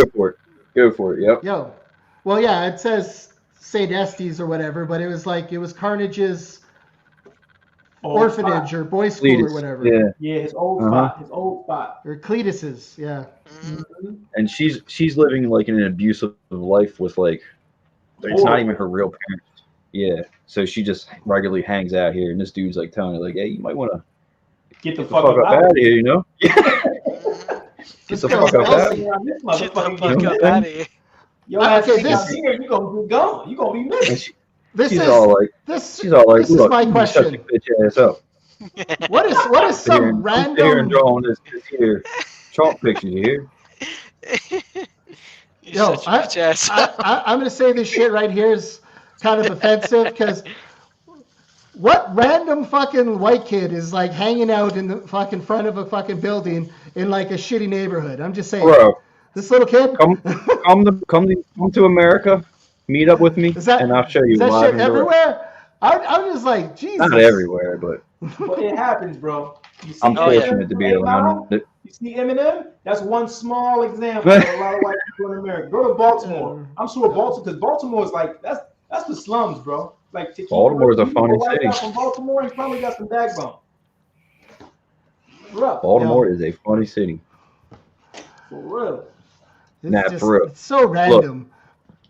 [SPEAKER 1] for it. Yep.
[SPEAKER 5] Yo. Well, yeah, it says St. Estes or whatever, but it was Carnage's orphanage or boys' school or whatever.
[SPEAKER 3] Yeah, his old spot.
[SPEAKER 5] Or Cletus's, yeah.
[SPEAKER 3] Mm-hmm.
[SPEAKER 1] And she's living like in an abusive life with like it's not even her real parents. Yeah. So she just regularly hangs out here, and this dude's like telling her like, "Hey, you might want to
[SPEAKER 3] get the fuck up
[SPEAKER 1] out of here," you know? Get the fuck up out of here.
[SPEAKER 6] Get the fuck up out of here.
[SPEAKER 3] Yo, here, you gonna be gone. You gonna be missing.
[SPEAKER 1] She's all like,
[SPEAKER 5] this
[SPEAKER 1] look,
[SPEAKER 5] is my question.
[SPEAKER 1] Shut your bitch ass up.
[SPEAKER 5] What is
[SPEAKER 1] I'm
[SPEAKER 5] some
[SPEAKER 1] here and
[SPEAKER 5] random?
[SPEAKER 1] drawing this here chalk picture. You hear?
[SPEAKER 6] You
[SPEAKER 5] Yo,
[SPEAKER 6] shut your bitch ass up.
[SPEAKER 5] I'm gonna say this shit right here is kind of offensive because what random fucking white kid is like hanging out in the fucking front of a fucking building in like a shitty neighborhood? I'm just saying.
[SPEAKER 1] Bro,
[SPEAKER 5] This little kid.
[SPEAKER 1] come to America, meet up with me,
[SPEAKER 5] Is
[SPEAKER 1] and I'll
[SPEAKER 5] that
[SPEAKER 1] show
[SPEAKER 5] is
[SPEAKER 1] you
[SPEAKER 5] that
[SPEAKER 1] live
[SPEAKER 5] shit
[SPEAKER 1] and direct.
[SPEAKER 5] everywhere? I'm just like Jesus.
[SPEAKER 1] Not everywhere, but
[SPEAKER 3] But it happens, bro. You see
[SPEAKER 1] I'm
[SPEAKER 6] Oh, yeah.
[SPEAKER 1] fortunate to be
[SPEAKER 3] Eminem,
[SPEAKER 1] around it.
[SPEAKER 3] you see Eminem? That's one small example of a lot of white people in America. Go to Baltimore. I'm sure Baltimore, because Baltimore is like that's the slums, bro. Like to keep
[SPEAKER 1] Baltimore is a
[SPEAKER 3] you know,
[SPEAKER 1] funny
[SPEAKER 3] white
[SPEAKER 1] city.
[SPEAKER 3] guy from Baltimore, he probably got some backbone. For real.
[SPEAKER 1] Baltimore is a funny city.
[SPEAKER 3] For real.
[SPEAKER 1] Nah,
[SPEAKER 5] It's just
[SPEAKER 1] for real.
[SPEAKER 5] it's so random.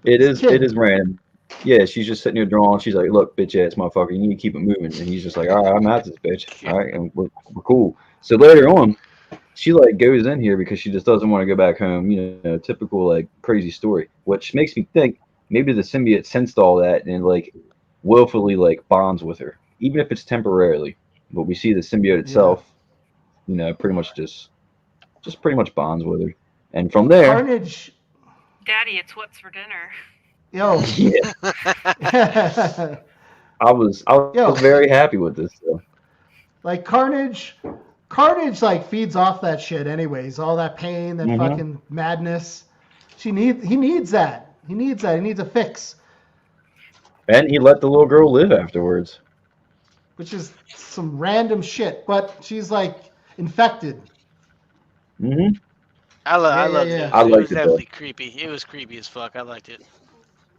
[SPEAKER 1] It
[SPEAKER 5] This
[SPEAKER 1] is
[SPEAKER 5] kid.
[SPEAKER 1] random. Yeah, she's just sitting here drawing. She's like, "Look, bitch ass motherfucker, you need to keep it moving." And he's just like, "All right, I'm at this bitch. All right, and we're cool." So later on, she like goes in here because she just doesn't want to go back home. You know, typical like crazy story. Which makes me think maybe the symbiote sensed all that and like willfully like bonds with her, even if it's temporarily. But we see the symbiote itself, you know, pretty much just pretty much bonds with her, and from there,
[SPEAKER 5] Carnage.
[SPEAKER 4] Daddy, it's what's for dinner.
[SPEAKER 5] Yo.
[SPEAKER 1] yeah, I was
[SPEAKER 5] Yo.
[SPEAKER 1] very happy with this though.
[SPEAKER 5] Like Carnage like feeds off that shit anyways. All that pain, that fucking madness. He needs that. He needs a fix.
[SPEAKER 1] And he let the little girl live afterwards.
[SPEAKER 5] Which is some random shit, but she's like infected.
[SPEAKER 1] Mm-hmm.
[SPEAKER 6] I loved
[SPEAKER 5] yeah.
[SPEAKER 6] it.
[SPEAKER 1] I
[SPEAKER 6] It
[SPEAKER 1] liked
[SPEAKER 6] was
[SPEAKER 1] it,
[SPEAKER 6] definitely creepy. It was creepy as fuck. I liked it.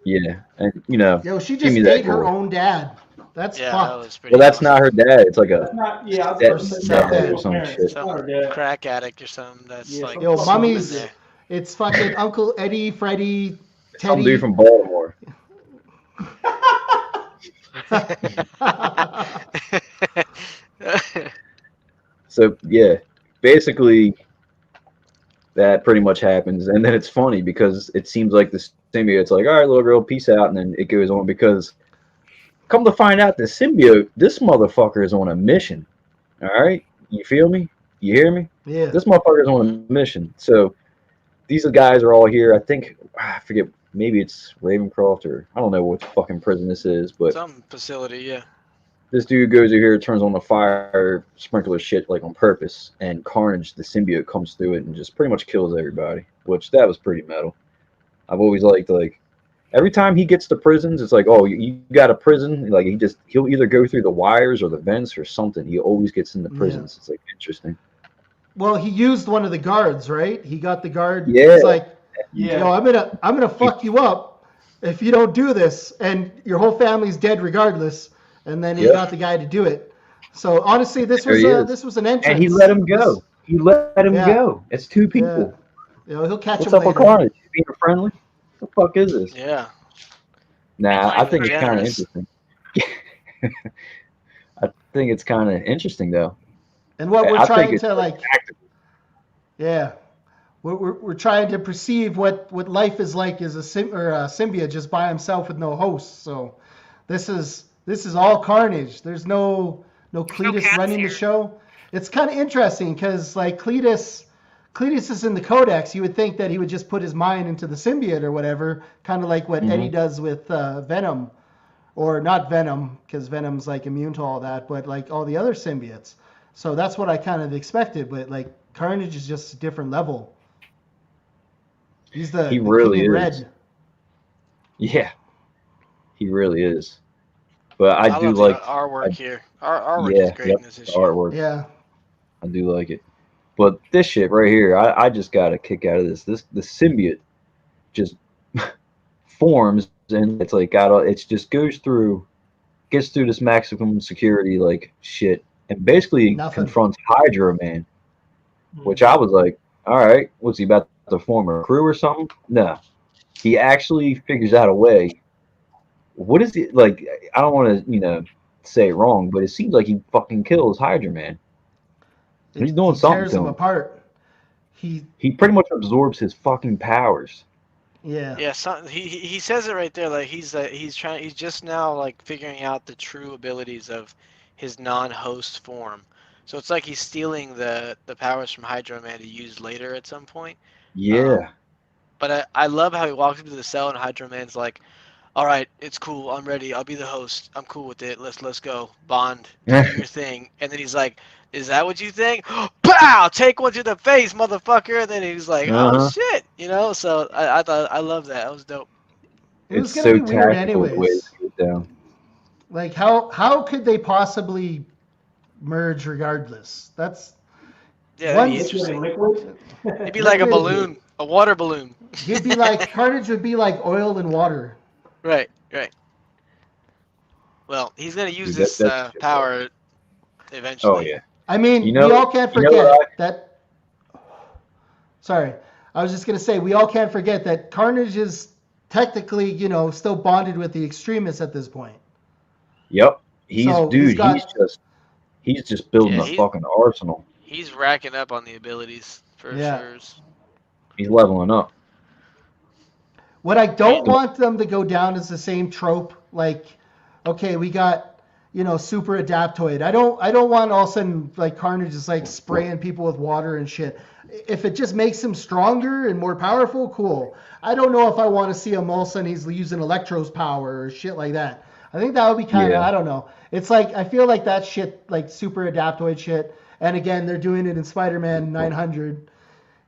[SPEAKER 1] Yeah, and you know,
[SPEAKER 5] Yo, she
[SPEAKER 1] give
[SPEAKER 5] just
[SPEAKER 1] me that
[SPEAKER 5] ate her
[SPEAKER 1] goal.
[SPEAKER 5] own dad. That's
[SPEAKER 6] Yeah, that
[SPEAKER 5] fucked.
[SPEAKER 6] was pretty
[SPEAKER 1] Well, that's
[SPEAKER 6] awesome.
[SPEAKER 1] not her dad. It's like
[SPEAKER 3] That's
[SPEAKER 1] a
[SPEAKER 3] not I was
[SPEAKER 1] step
[SPEAKER 3] about to say
[SPEAKER 5] Or
[SPEAKER 3] not
[SPEAKER 1] dad or
[SPEAKER 3] real
[SPEAKER 1] some
[SPEAKER 3] parents.
[SPEAKER 1] shit.
[SPEAKER 3] It's not her
[SPEAKER 6] Some
[SPEAKER 3] dad.
[SPEAKER 6] crack addict or something that's
[SPEAKER 3] Yeah,
[SPEAKER 6] like.
[SPEAKER 5] Yo,
[SPEAKER 3] some
[SPEAKER 5] mummy's.
[SPEAKER 3] bullshit.
[SPEAKER 5] It's fucking Uncle Eddie, Freddie,
[SPEAKER 1] Some
[SPEAKER 5] Teddy.
[SPEAKER 1] dude from Baltimore. So yeah, basically that pretty much happens, and then it's funny because it seems like the symbiote's like, all right, little girl, peace out, and then it goes on because come to find out, the symbiote, this motherfucker is on a mission. All right, you feel me? You hear me?
[SPEAKER 5] Yeah.
[SPEAKER 1] This motherfucker is on a mission. So these guys are all here. I think I forget. Maybe it's Ravencroft or I don't know what fucking prison this is, but
[SPEAKER 6] Some facility, yeah.
[SPEAKER 1] this dude goes over here, turns on the fire sprinkler shit like on purpose, and Carnage, the symbiote, comes through it and just pretty much kills everybody. Which that was pretty metal. I've always liked like every time he gets to prisons, it's like, oh, you got a prison. Like he'll either go through the wires or the vents or something. He always gets into prisons. It's like interesting.
[SPEAKER 5] Well, he used one of the guards, right? He got the guard.
[SPEAKER 1] Yeah.
[SPEAKER 5] He's like,
[SPEAKER 3] Yeah.
[SPEAKER 5] yo, I'm gonna fuck you up if you don't do this, and your whole family's dead regardless. And then he got the guy to do it. So honestly, this was an entrance.
[SPEAKER 1] And he let him go. He let him go. It's two people.
[SPEAKER 5] Yeah. He'll catch
[SPEAKER 1] What's
[SPEAKER 5] him
[SPEAKER 1] up with
[SPEAKER 5] later.
[SPEAKER 1] Carnage? Being friendly? What the fuck is this?
[SPEAKER 6] Yeah.
[SPEAKER 1] Nah, I think it's kind of
[SPEAKER 6] Generous.
[SPEAKER 1] interesting. I think it's kind of interesting though.
[SPEAKER 5] And what we're
[SPEAKER 1] I think
[SPEAKER 5] trying
[SPEAKER 1] it's
[SPEAKER 5] to like,
[SPEAKER 1] tactical.
[SPEAKER 5] yeah, we're trying to perceive what life is like as a symbiote just by himself with no host. So this is all Carnage. There's no Cletus
[SPEAKER 4] cats
[SPEAKER 5] running
[SPEAKER 4] here.
[SPEAKER 5] the show. It's kind of interesting because like Cletus is in the Codex. You would think that he would just put his mind into the symbiote or whatever, kind of like what Eddie does with Venom, or not Venom because Venom's like immune to all that, but like all the other symbiotes. So that's what I kind of expected, but like Carnage is just a different level. He's the
[SPEAKER 1] really
[SPEAKER 5] king in
[SPEAKER 1] is.
[SPEAKER 5] red.
[SPEAKER 1] Yeah, he really is. But I do
[SPEAKER 6] love
[SPEAKER 1] like
[SPEAKER 6] the artwork here. Our artwork is great in this
[SPEAKER 1] the
[SPEAKER 6] issue.
[SPEAKER 1] artwork.
[SPEAKER 5] Yeah.
[SPEAKER 1] I do like it. But this shit right here, I just got a kick out of this. The symbiote just forms and it's like it just gets through this maximum security like shit and basically confronts Hydra Man, which I was like, all right, what's he about to form a crew or something? No, he actually figures out a way. What is it like? I don't want to say it wrong, but it seems like he fucking kills Hydra Man. He's doing something
[SPEAKER 5] tears
[SPEAKER 1] to
[SPEAKER 5] him
[SPEAKER 1] him.
[SPEAKER 5] apart.
[SPEAKER 1] He pretty much absorbs his fucking powers.
[SPEAKER 5] Yeah.
[SPEAKER 6] Yeah, he says it right there. Like he's just now like figuring out the true abilities of his non-host form. So it's like he's stealing the powers from Hydro Man to use later at some point.
[SPEAKER 1] Yeah.
[SPEAKER 6] But I love how he walks into the cell and Hydro Man's like, all right, it's cool. I'm ready. I'll be the host. I'm cool with it. Let's go. Bond, do your thing. And then he's like, is that what you think? Pow! Take one to the face, motherfucker. And then he's like, oh shit, you know. So I love that. That was dope.
[SPEAKER 5] It was
[SPEAKER 1] It's
[SPEAKER 5] gonna
[SPEAKER 1] so
[SPEAKER 5] be weird
[SPEAKER 1] tactical the way
[SPEAKER 5] anyways.
[SPEAKER 1] it goes down.
[SPEAKER 5] Like how could they possibly merge regardless? That's
[SPEAKER 6] Yeah,
[SPEAKER 5] One-
[SPEAKER 6] that'd be
[SPEAKER 3] Liquid and
[SPEAKER 6] interesting.
[SPEAKER 3] liquid.
[SPEAKER 6] It'd be like a
[SPEAKER 5] Liquid.
[SPEAKER 6] balloon, a water balloon.
[SPEAKER 5] he'd be like Carnage would be like oil and water.
[SPEAKER 6] Right. Well, he's gonna use
[SPEAKER 1] Dude,
[SPEAKER 6] this
[SPEAKER 1] that's
[SPEAKER 6] power eventually.
[SPEAKER 1] Oh yeah.
[SPEAKER 5] I mean,
[SPEAKER 1] You know-
[SPEAKER 5] we all can't
[SPEAKER 1] you know
[SPEAKER 5] forget
[SPEAKER 1] what
[SPEAKER 5] that. Sorry, I was just gonna say we all can't forget that Carnage is technically, still bonded with the extremists at this point.
[SPEAKER 1] Yep. He's
[SPEAKER 5] So,
[SPEAKER 1] dude.
[SPEAKER 5] he's got-
[SPEAKER 1] He's just building
[SPEAKER 6] Yeah,
[SPEAKER 1] a fucking arsenal.
[SPEAKER 6] He's racking up on the abilities for
[SPEAKER 5] Yeah.
[SPEAKER 6] sure.
[SPEAKER 1] He's leveling up.
[SPEAKER 5] What I don't want them to go down is the same trope. Like, okay, we got super adaptoid. I don't want all of a sudden like Carnage is like spraying people with water and shit. If it just makes him stronger and more powerful, cool. I don't know if I want to see him all of a sudden he's using Electro's power or shit like that. I think that would be kind of,
[SPEAKER 1] Yeah.
[SPEAKER 5] I don't know. It's like, I feel like that shit, like super adaptoid shit. And again, they're doing it in Spider-Man 900,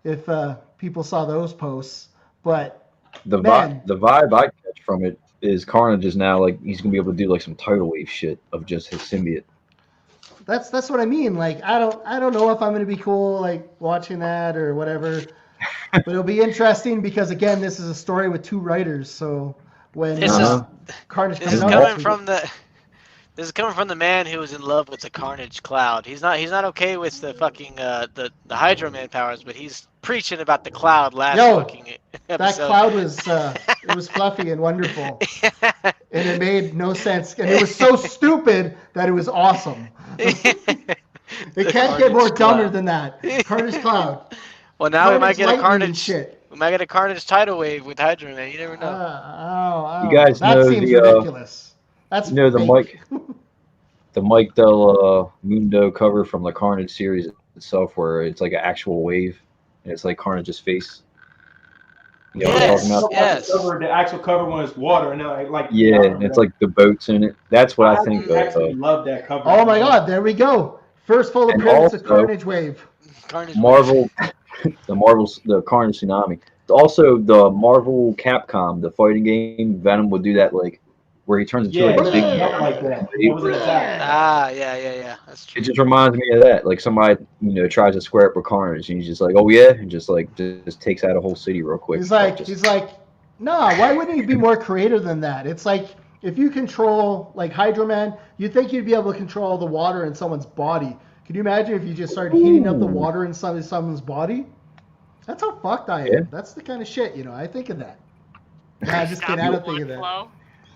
[SPEAKER 5] if people saw those posts. But
[SPEAKER 1] The
[SPEAKER 5] Man.
[SPEAKER 1] vibe I catch from it is Carnage is now like he's gonna be able to do like some tidal wave shit of just his symbiote.
[SPEAKER 5] that's what I mean. Like, I don't know if I'm going to be cool, like, watching that or whatever. But it'll be interesting because, again, this is a story with two writers. So when
[SPEAKER 6] This
[SPEAKER 1] is-
[SPEAKER 5] Carnage
[SPEAKER 6] This is
[SPEAKER 5] comes out,
[SPEAKER 6] coming from the man who was in love with the Carnage Cloud. He's not okay with the fucking the Hydro Man powers, but he's preaching about the Cloud last fucking
[SPEAKER 5] that
[SPEAKER 6] episode.
[SPEAKER 5] cloud was it was fluffy and wonderful, and it made no sense, and it was so stupid that it was awesome. It can't get more dumber than that. Carnage Cloud.
[SPEAKER 6] Well, now we might get a
[SPEAKER 5] Lightning and
[SPEAKER 6] Carnage.
[SPEAKER 5] shit.
[SPEAKER 6] We might get a Carnage tidal wave with Hydro Man. You never know.
[SPEAKER 1] You guys
[SPEAKER 5] that
[SPEAKER 1] know
[SPEAKER 5] seems
[SPEAKER 1] the,
[SPEAKER 5] ridiculous. That's
[SPEAKER 1] the
[SPEAKER 5] fake.
[SPEAKER 1] the Mike Del Mundo cover from the Carnage series itself, where it's like an actual wave, and it's like Carnage's face. You know what I'm talking about?
[SPEAKER 6] Yes.
[SPEAKER 3] The actual cover one is water, and then like
[SPEAKER 1] Yeah, and it's like the boats in it. That's what I think
[SPEAKER 3] actually
[SPEAKER 1] of.
[SPEAKER 3] love that cover.
[SPEAKER 5] Oh my God! There we go. First full
[SPEAKER 1] And
[SPEAKER 5] appearance of
[SPEAKER 1] also-
[SPEAKER 5] Carnage Wave.
[SPEAKER 6] Carnage
[SPEAKER 1] Marvel, the Carnage Tsunami. Also, the Marvel Capcom, the fighting game, Venom would do that, like where he turns into
[SPEAKER 3] Yeah,
[SPEAKER 1] like a big.
[SPEAKER 3] something like that. That was an attack.
[SPEAKER 6] Ah, yeah. That's
[SPEAKER 1] It
[SPEAKER 6] true.
[SPEAKER 1] just reminds me of that. Like somebody, tries to square up with Carnage, and he's just like, "Oh yeah," and just takes out a whole city real quick.
[SPEAKER 5] He's like, nah. Why wouldn't he be more creative than that? It's like if you control like Hydro Man, you'd think you'd be able to control the water in someone's body. Can you imagine if you just started heating up the water in someone's body? That's how fucked I am.
[SPEAKER 1] Yeah.
[SPEAKER 5] That's the kind of shit, I think of that. Nah, just
[SPEAKER 4] Stop
[SPEAKER 5] kidding. I
[SPEAKER 4] the
[SPEAKER 5] don't think of
[SPEAKER 4] blood
[SPEAKER 5] that.
[SPEAKER 4] flow.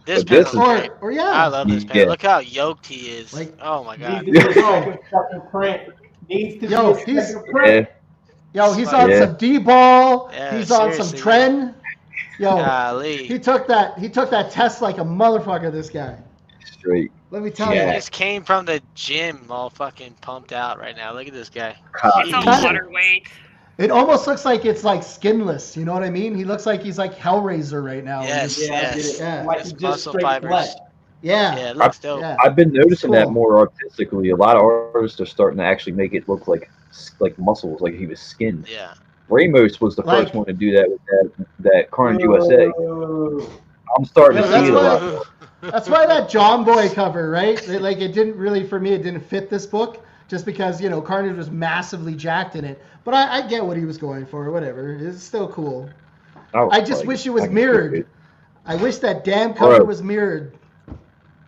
[SPEAKER 6] This
[SPEAKER 1] But this
[SPEAKER 6] panel's
[SPEAKER 1] is-
[SPEAKER 6] great.
[SPEAKER 5] Or
[SPEAKER 6] I
[SPEAKER 5] yeah.
[SPEAKER 6] love this
[SPEAKER 1] Yeah.
[SPEAKER 6] panel. Look how yoked he is.
[SPEAKER 5] Like-
[SPEAKER 6] Oh my God.
[SPEAKER 3] Needs to be a second print. Needs to
[SPEAKER 5] Yo,
[SPEAKER 3] be a
[SPEAKER 5] he's-
[SPEAKER 3] second print.
[SPEAKER 1] Yeah,
[SPEAKER 5] Yo, he's on
[SPEAKER 1] Yeah.
[SPEAKER 5] some D-ball.
[SPEAKER 6] Yeah,
[SPEAKER 5] He's on some
[SPEAKER 6] seriously.
[SPEAKER 5] Tren. Yo,
[SPEAKER 6] Golly.
[SPEAKER 5] he took that test like a motherfucker, this guy.
[SPEAKER 1] straight.
[SPEAKER 5] Let me tell
[SPEAKER 6] He
[SPEAKER 1] Yeah.
[SPEAKER 5] you.
[SPEAKER 6] just came from the gym all fucking pumped out right now. Look at this guy.
[SPEAKER 4] It's all
[SPEAKER 5] Kinda-
[SPEAKER 4] water weight.
[SPEAKER 5] It almost looks like it's like skinless. You know what I mean? He looks like he's like Hellraiser right now.
[SPEAKER 6] Yes.
[SPEAKER 3] Yeah, I get it.
[SPEAKER 5] Yeah.
[SPEAKER 3] Like
[SPEAKER 6] His
[SPEAKER 3] just
[SPEAKER 6] muscle
[SPEAKER 3] straight
[SPEAKER 6] fibers.
[SPEAKER 3] flesh.
[SPEAKER 5] Yeah.
[SPEAKER 6] Yeah, it looks dope.
[SPEAKER 5] Yeah.
[SPEAKER 1] I've been noticing that
[SPEAKER 5] Cool.
[SPEAKER 1] more artistically. A lot of artists are starting to actually make it look like muscles, like he was skinned.
[SPEAKER 6] Yeah.
[SPEAKER 1] Ramos was the
[SPEAKER 5] Like-
[SPEAKER 1] first one to do that with that Carnage USA.
[SPEAKER 3] Whoa.
[SPEAKER 1] I'm starting
[SPEAKER 5] Yeah,
[SPEAKER 1] to
[SPEAKER 5] that's
[SPEAKER 1] see it a
[SPEAKER 5] why-
[SPEAKER 1] lot more.
[SPEAKER 5] That's why that John Boy cover, right? It didn't really, for me, it didn't fit this book just because, Carnage was massively jacked in it. But I get what he was going for, whatever. It's still cool. I just wish it was mirrored. I wish that damn cover
[SPEAKER 1] Bro.
[SPEAKER 5] was mirrored.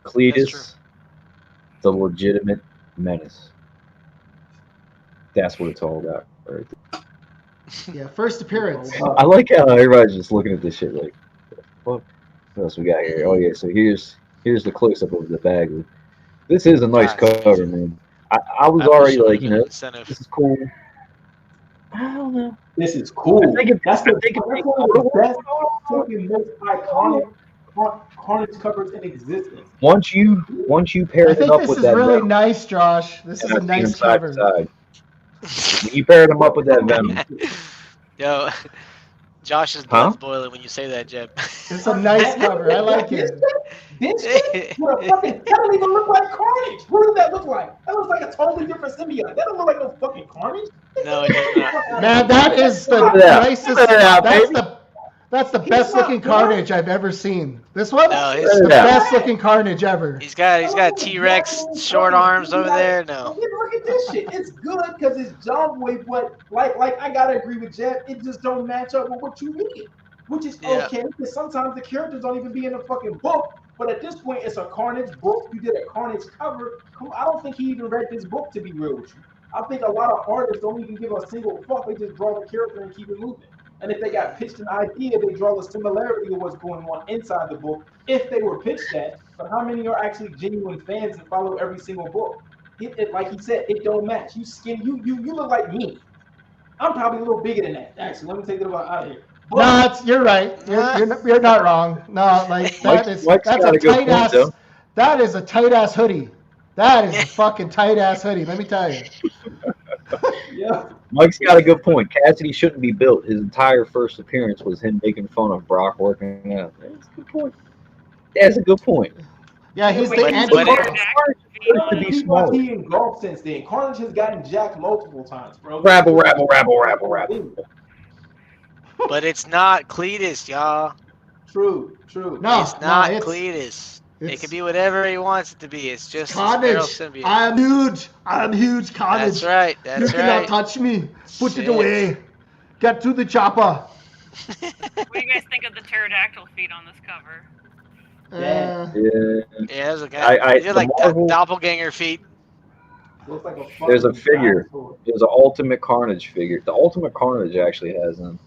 [SPEAKER 6] That's true.
[SPEAKER 1] Cletus, the legitimate menace. That's what it's all about. Right?
[SPEAKER 5] Yeah, first appearance.
[SPEAKER 1] I like how everybody's just looking at this shit like, what else we got here? Oh yeah, so here's the close up of the bag. This is a nice
[SPEAKER 6] Nice.
[SPEAKER 1] cover, man. I was
[SPEAKER 6] That
[SPEAKER 1] already
[SPEAKER 6] should've
[SPEAKER 1] like,
[SPEAKER 6] been an incentive.
[SPEAKER 1] this is cool. I don't know.
[SPEAKER 3] This is cool.
[SPEAKER 1] I think
[SPEAKER 3] That's one of the best fucking most iconic Carnage covers in existence.
[SPEAKER 1] Once you
[SPEAKER 5] I
[SPEAKER 1] paired it
[SPEAKER 5] think
[SPEAKER 1] up
[SPEAKER 5] this
[SPEAKER 1] with
[SPEAKER 5] is
[SPEAKER 1] that
[SPEAKER 5] really
[SPEAKER 1] Venom,
[SPEAKER 5] nice, Josh. This is
[SPEAKER 1] and
[SPEAKER 5] a
[SPEAKER 1] I've seen them
[SPEAKER 5] nice
[SPEAKER 1] side to
[SPEAKER 5] cover.
[SPEAKER 1] side. When you paired them up with that Venom,
[SPEAKER 6] Yo, Josh's
[SPEAKER 1] huh?
[SPEAKER 6] blood's boiling when you say that, Jeb.
[SPEAKER 5] It's a nice cover. I like it.
[SPEAKER 3] This shit with a fucking that don't even look like Carnage. What does that look like? That looks like a totally different symbiote. That don't look like no fucking Carnage.
[SPEAKER 6] No, it does not.
[SPEAKER 5] Man, that is the
[SPEAKER 1] Look at that.
[SPEAKER 5] nicest.
[SPEAKER 1] Look at that, baby.
[SPEAKER 5] That's the
[SPEAKER 3] He's
[SPEAKER 5] best
[SPEAKER 3] not
[SPEAKER 5] looking
[SPEAKER 3] born.
[SPEAKER 5] Carnage I've ever seen. This one,
[SPEAKER 6] No,
[SPEAKER 5] the
[SPEAKER 1] Look at that.
[SPEAKER 5] best looking Carnage ever.
[SPEAKER 6] he's got T-Rex short arms over there. No.
[SPEAKER 3] Look at this shit. It's good because it's John Boy, but like I gotta agree with Jeff. It just don't match up with what you read, which is
[SPEAKER 6] Yeah.
[SPEAKER 3] okay because sometimes the characters don't even be in the fucking book. But at this point, it's a Carnage book. You did a Carnage cover. I don't think he even read this book, to be real with you. I think a lot of artists don't even give a single fuck. They just draw the character and keep it moving. And if they got pitched an idea, they draw the similarity of what's going on inside the book, if they were pitched that. But how many are actually genuine fans and follow every single book? It like he said, it don't match. You skinny, you look like me. I'm probably a little bigger than that. Actually, let me take it out of here.
[SPEAKER 5] No, you're right. You're not wrong. No, like that's
[SPEAKER 1] Mike's
[SPEAKER 5] a
[SPEAKER 1] got a good
[SPEAKER 5] tight
[SPEAKER 1] point,
[SPEAKER 5] ass.
[SPEAKER 1] though.
[SPEAKER 5] That is a tight ass hoodie. That is a fucking tight ass hoodie. Let me tell you.
[SPEAKER 3] Yeah.
[SPEAKER 1] Mike's got a good point. Cassidy shouldn't be built. His entire first appearance was him making fun of Brock working out. That's a good point. That's a good point.
[SPEAKER 5] Yeah, he's the
[SPEAKER 6] But-
[SPEAKER 5] anti.
[SPEAKER 6] but
[SPEAKER 1] Carnage used to be
[SPEAKER 3] People
[SPEAKER 1] smaller.
[SPEAKER 3] he engulfed since then. Carnage has gotten jacked multiple times, bro.
[SPEAKER 1] Rabble, rabble, rabble, rabble, rabble.
[SPEAKER 6] But it's not Cletus, y'all.
[SPEAKER 3] True.
[SPEAKER 5] No,
[SPEAKER 6] It's not
[SPEAKER 5] it's
[SPEAKER 6] Cletus. It
[SPEAKER 5] it's-
[SPEAKER 6] can be whatever he wants it to be. It's just a
[SPEAKER 5] Carnage.
[SPEAKER 6] Sparrow symbiote.
[SPEAKER 5] I'm huge. I'm huge. Carnage.
[SPEAKER 6] That's right.
[SPEAKER 5] You
[SPEAKER 6] That's
[SPEAKER 5] cannot
[SPEAKER 6] right.
[SPEAKER 5] touch me. Put
[SPEAKER 6] Shit.
[SPEAKER 5] it away. Get to the chopper.
[SPEAKER 4] What do you guys think of the pterodactyl feet on this cover?
[SPEAKER 3] Yeah.
[SPEAKER 1] Yeah.
[SPEAKER 6] Yeah, there's a guy. These are
[SPEAKER 1] the
[SPEAKER 6] like
[SPEAKER 1] Marvel-
[SPEAKER 6] doppelganger feet.
[SPEAKER 3] Looks like a
[SPEAKER 1] There's a
[SPEAKER 3] fucking
[SPEAKER 1] figure.
[SPEAKER 3] dinosaur.
[SPEAKER 1] There's an Ultimate Carnage figure. The Ultimate Carnage actually has the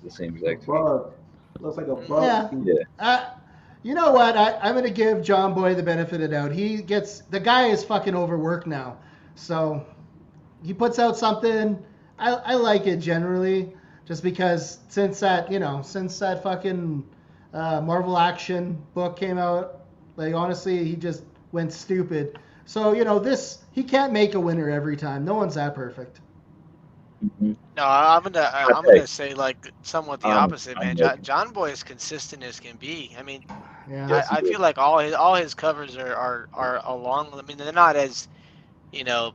[SPEAKER 1] same exact figure.
[SPEAKER 3] Bug. Looks like a bug.
[SPEAKER 5] Yeah.
[SPEAKER 1] Yeah.
[SPEAKER 5] You know what? I'm gonna give John Boy the benefit of the doubt. The guy is fucking overworked now, so he puts out something. I like it generally, just because since that fucking Marvel Action book came out, like honestly, he just went stupid. So he can't make a winner every time. No one's that perfect.
[SPEAKER 1] Mhm.
[SPEAKER 6] No, I'm gonna say like somewhat the opposite, man.
[SPEAKER 1] I'm
[SPEAKER 6] John Boy is consistent as can be. I mean,
[SPEAKER 5] Yeah.
[SPEAKER 6] I feel like all his covers are along. I mean, they're not as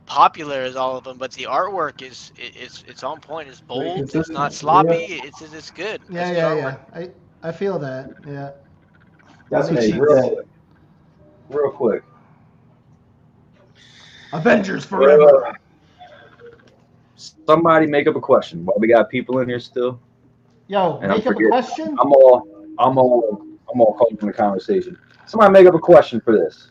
[SPEAKER 6] popular as all of them, but the artwork it's on point. It's bold. It's
[SPEAKER 3] consistent.
[SPEAKER 6] not sloppy. It's good.
[SPEAKER 5] Yeah,
[SPEAKER 6] It's
[SPEAKER 5] yeah,
[SPEAKER 6] good
[SPEAKER 5] yeah. I feel that. Yeah.
[SPEAKER 3] That's what
[SPEAKER 1] Hey,
[SPEAKER 3] she
[SPEAKER 1] real
[SPEAKER 3] said.
[SPEAKER 1] quick. Real quick.
[SPEAKER 5] Avengers forever.
[SPEAKER 1] Somebody make up a question. While we got people in here still,
[SPEAKER 5] Yo,
[SPEAKER 1] And I'm
[SPEAKER 5] make up a
[SPEAKER 1] forgetting.
[SPEAKER 5] question.
[SPEAKER 1] I'm all caught up in the conversation. Somebody make up a question for this.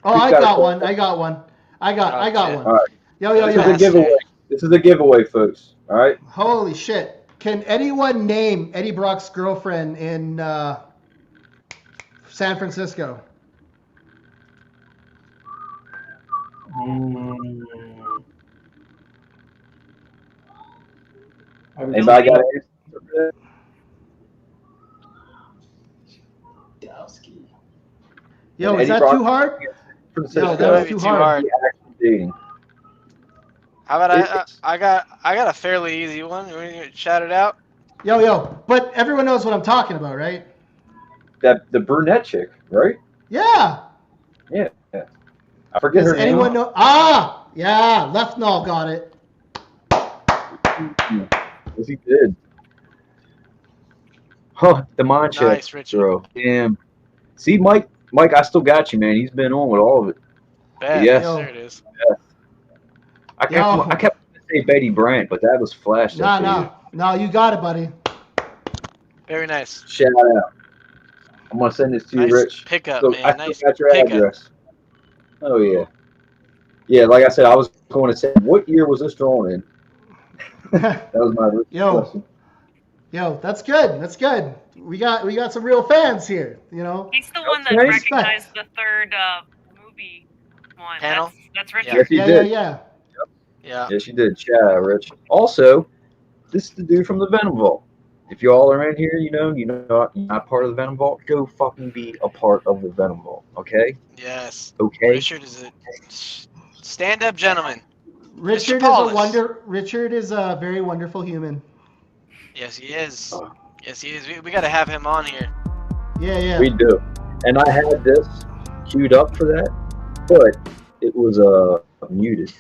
[SPEAKER 5] Oh,
[SPEAKER 1] Who's
[SPEAKER 5] I
[SPEAKER 1] got a
[SPEAKER 5] got
[SPEAKER 1] question?
[SPEAKER 5] one. I got one. I got
[SPEAKER 6] shit.
[SPEAKER 5] one.
[SPEAKER 1] All right.
[SPEAKER 5] Yo,
[SPEAKER 1] This is
[SPEAKER 6] Yeah.
[SPEAKER 1] a giveaway. This is a giveaway, folks. All right.
[SPEAKER 5] Holy shit. Can anyone name Eddie Brock's girlfriend in San Francisco?
[SPEAKER 1] Anybody got an answer for that?
[SPEAKER 5] Yo,
[SPEAKER 1] And
[SPEAKER 5] is
[SPEAKER 1] Eddie
[SPEAKER 5] that
[SPEAKER 1] Brock-
[SPEAKER 5] too hard?
[SPEAKER 1] Francisco.
[SPEAKER 5] Yo, that
[SPEAKER 6] That
[SPEAKER 5] was
[SPEAKER 6] might be
[SPEAKER 5] too
[SPEAKER 6] too
[SPEAKER 5] hard.
[SPEAKER 6] hard.
[SPEAKER 1] Actually dating.
[SPEAKER 6] How about I got a fairly easy one. You want to shout it out?
[SPEAKER 5] Yo, but everyone knows what I'm talking about, right?
[SPEAKER 1] The brunette chick, right?
[SPEAKER 5] Yeah.
[SPEAKER 1] I forget
[SPEAKER 5] Does
[SPEAKER 1] her
[SPEAKER 5] anyone
[SPEAKER 1] name.
[SPEAKER 5] know? Ah, yeah, Left Null got it.
[SPEAKER 1] Yes, he did. Huh, the mind check,
[SPEAKER 6] Nice, Richard.
[SPEAKER 1] bro. Damn. See, Mike, I still got you, man. He's been on with all of it.
[SPEAKER 6] Bad.
[SPEAKER 1] Yes.
[SPEAKER 6] There it is.
[SPEAKER 1] I kept
[SPEAKER 5] Yo.
[SPEAKER 1] wanting to say Betty Brant, but that was Flash. that day.
[SPEAKER 5] No, you got it, buddy.
[SPEAKER 6] Very nice.
[SPEAKER 1] Shout out. I'm gonna send this to you,
[SPEAKER 6] Nice
[SPEAKER 1] Rich.
[SPEAKER 6] pickup,
[SPEAKER 1] So
[SPEAKER 6] man.
[SPEAKER 1] I
[SPEAKER 6] Nice
[SPEAKER 1] still got your
[SPEAKER 6] pickup.
[SPEAKER 1] address. Oh yeah. Yeah, like I said, I was going to say, what year was this drawn in? That was my original
[SPEAKER 5] Yo.
[SPEAKER 1] question.
[SPEAKER 5] Yo, that's good. That's good. We got some real fans here,
[SPEAKER 4] He's the one that
[SPEAKER 1] Okay.
[SPEAKER 4] recognized the third movie one.
[SPEAKER 6] Panel?
[SPEAKER 4] That's Richard.
[SPEAKER 1] Yes, he
[SPEAKER 5] Yeah,
[SPEAKER 1] did.
[SPEAKER 5] yeah.
[SPEAKER 6] Yeah.
[SPEAKER 1] Yes, you did. Shout out, Rich. Also, this is the dude from the Venom Vault. If y'all are in here, you're not part of the Venom Vault, go fucking be a part of the Venom Vault, okay?
[SPEAKER 6] Yes.
[SPEAKER 1] Okay?
[SPEAKER 6] Richard is a stand-up gentleman. Mr.
[SPEAKER 5] Richard is
[SPEAKER 6] Paulus.
[SPEAKER 5] Richard is a very wonderful human.
[SPEAKER 6] Yes, he is. Yes, he is. We got to have him on here.
[SPEAKER 5] Yeah.
[SPEAKER 1] We do. And I had this queued up for that, but it was muted.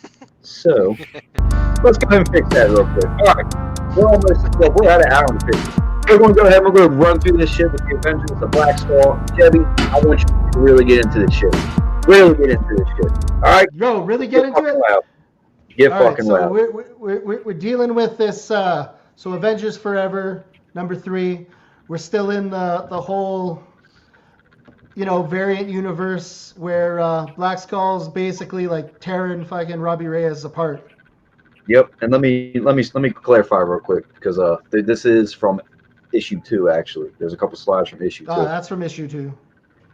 [SPEAKER 1] So let's go ahead and fix that real quick. All right, we're at an hour and 50. We're going to go ahead and we're going to run through this shit with the Avengers, the Black Skull. Debbie, I want you to really get into this shit. Really get into this shit. All right?
[SPEAKER 5] Yo, really get into it?
[SPEAKER 1] Loud. Get
[SPEAKER 5] All right,
[SPEAKER 1] fucking
[SPEAKER 5] so
[SPEAKER 1] loud.
[SPEAKER 5] we're dealing with this. So Avengers Forever, number 3. We're still in the whole, variant universe where Black Skull's basically like tearing fucking Robbie Reyes apart.
[SPEAKER 1] Yep, and let me clarify real quick because this is from issue 2 actually. There's a couple slides from issue 2.
[SPEAKER 5] That's from issue 2.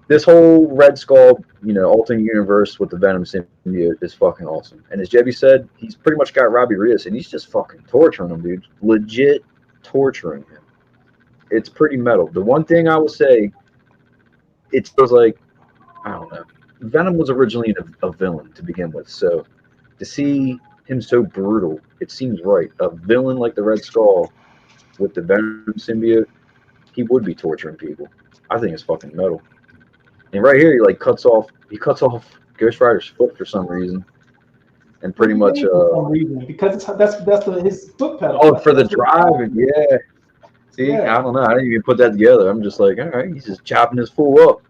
[SPEAKER 1] This whole Red Skull, alternate universe with the Venom symbiote is fucking awesome. And as Jebby said, he's pretty much got Robbie Reyes, and he's just fucking torturing him, dude. Legit torturing him. It's pretty metal. The one thing I will say, it feels like, I don't know, Venom was originally a villain to begin with, so to see him so brutal, it seems right. A villain like the Red Skull with the Venom symbiote, he would be torturing people. I think it's fucking metal. And right here, he cuts off Ghost Rider's foot for some reason, and pretty much
[SPEAKER 3] for some reason, because that's his foot pedal.
[SPEAKER 1] Oh, for the drive, yeah. See, yeah. I don't know. I didn't even put that together. I'm just like, all right, he's just chopping his fool up.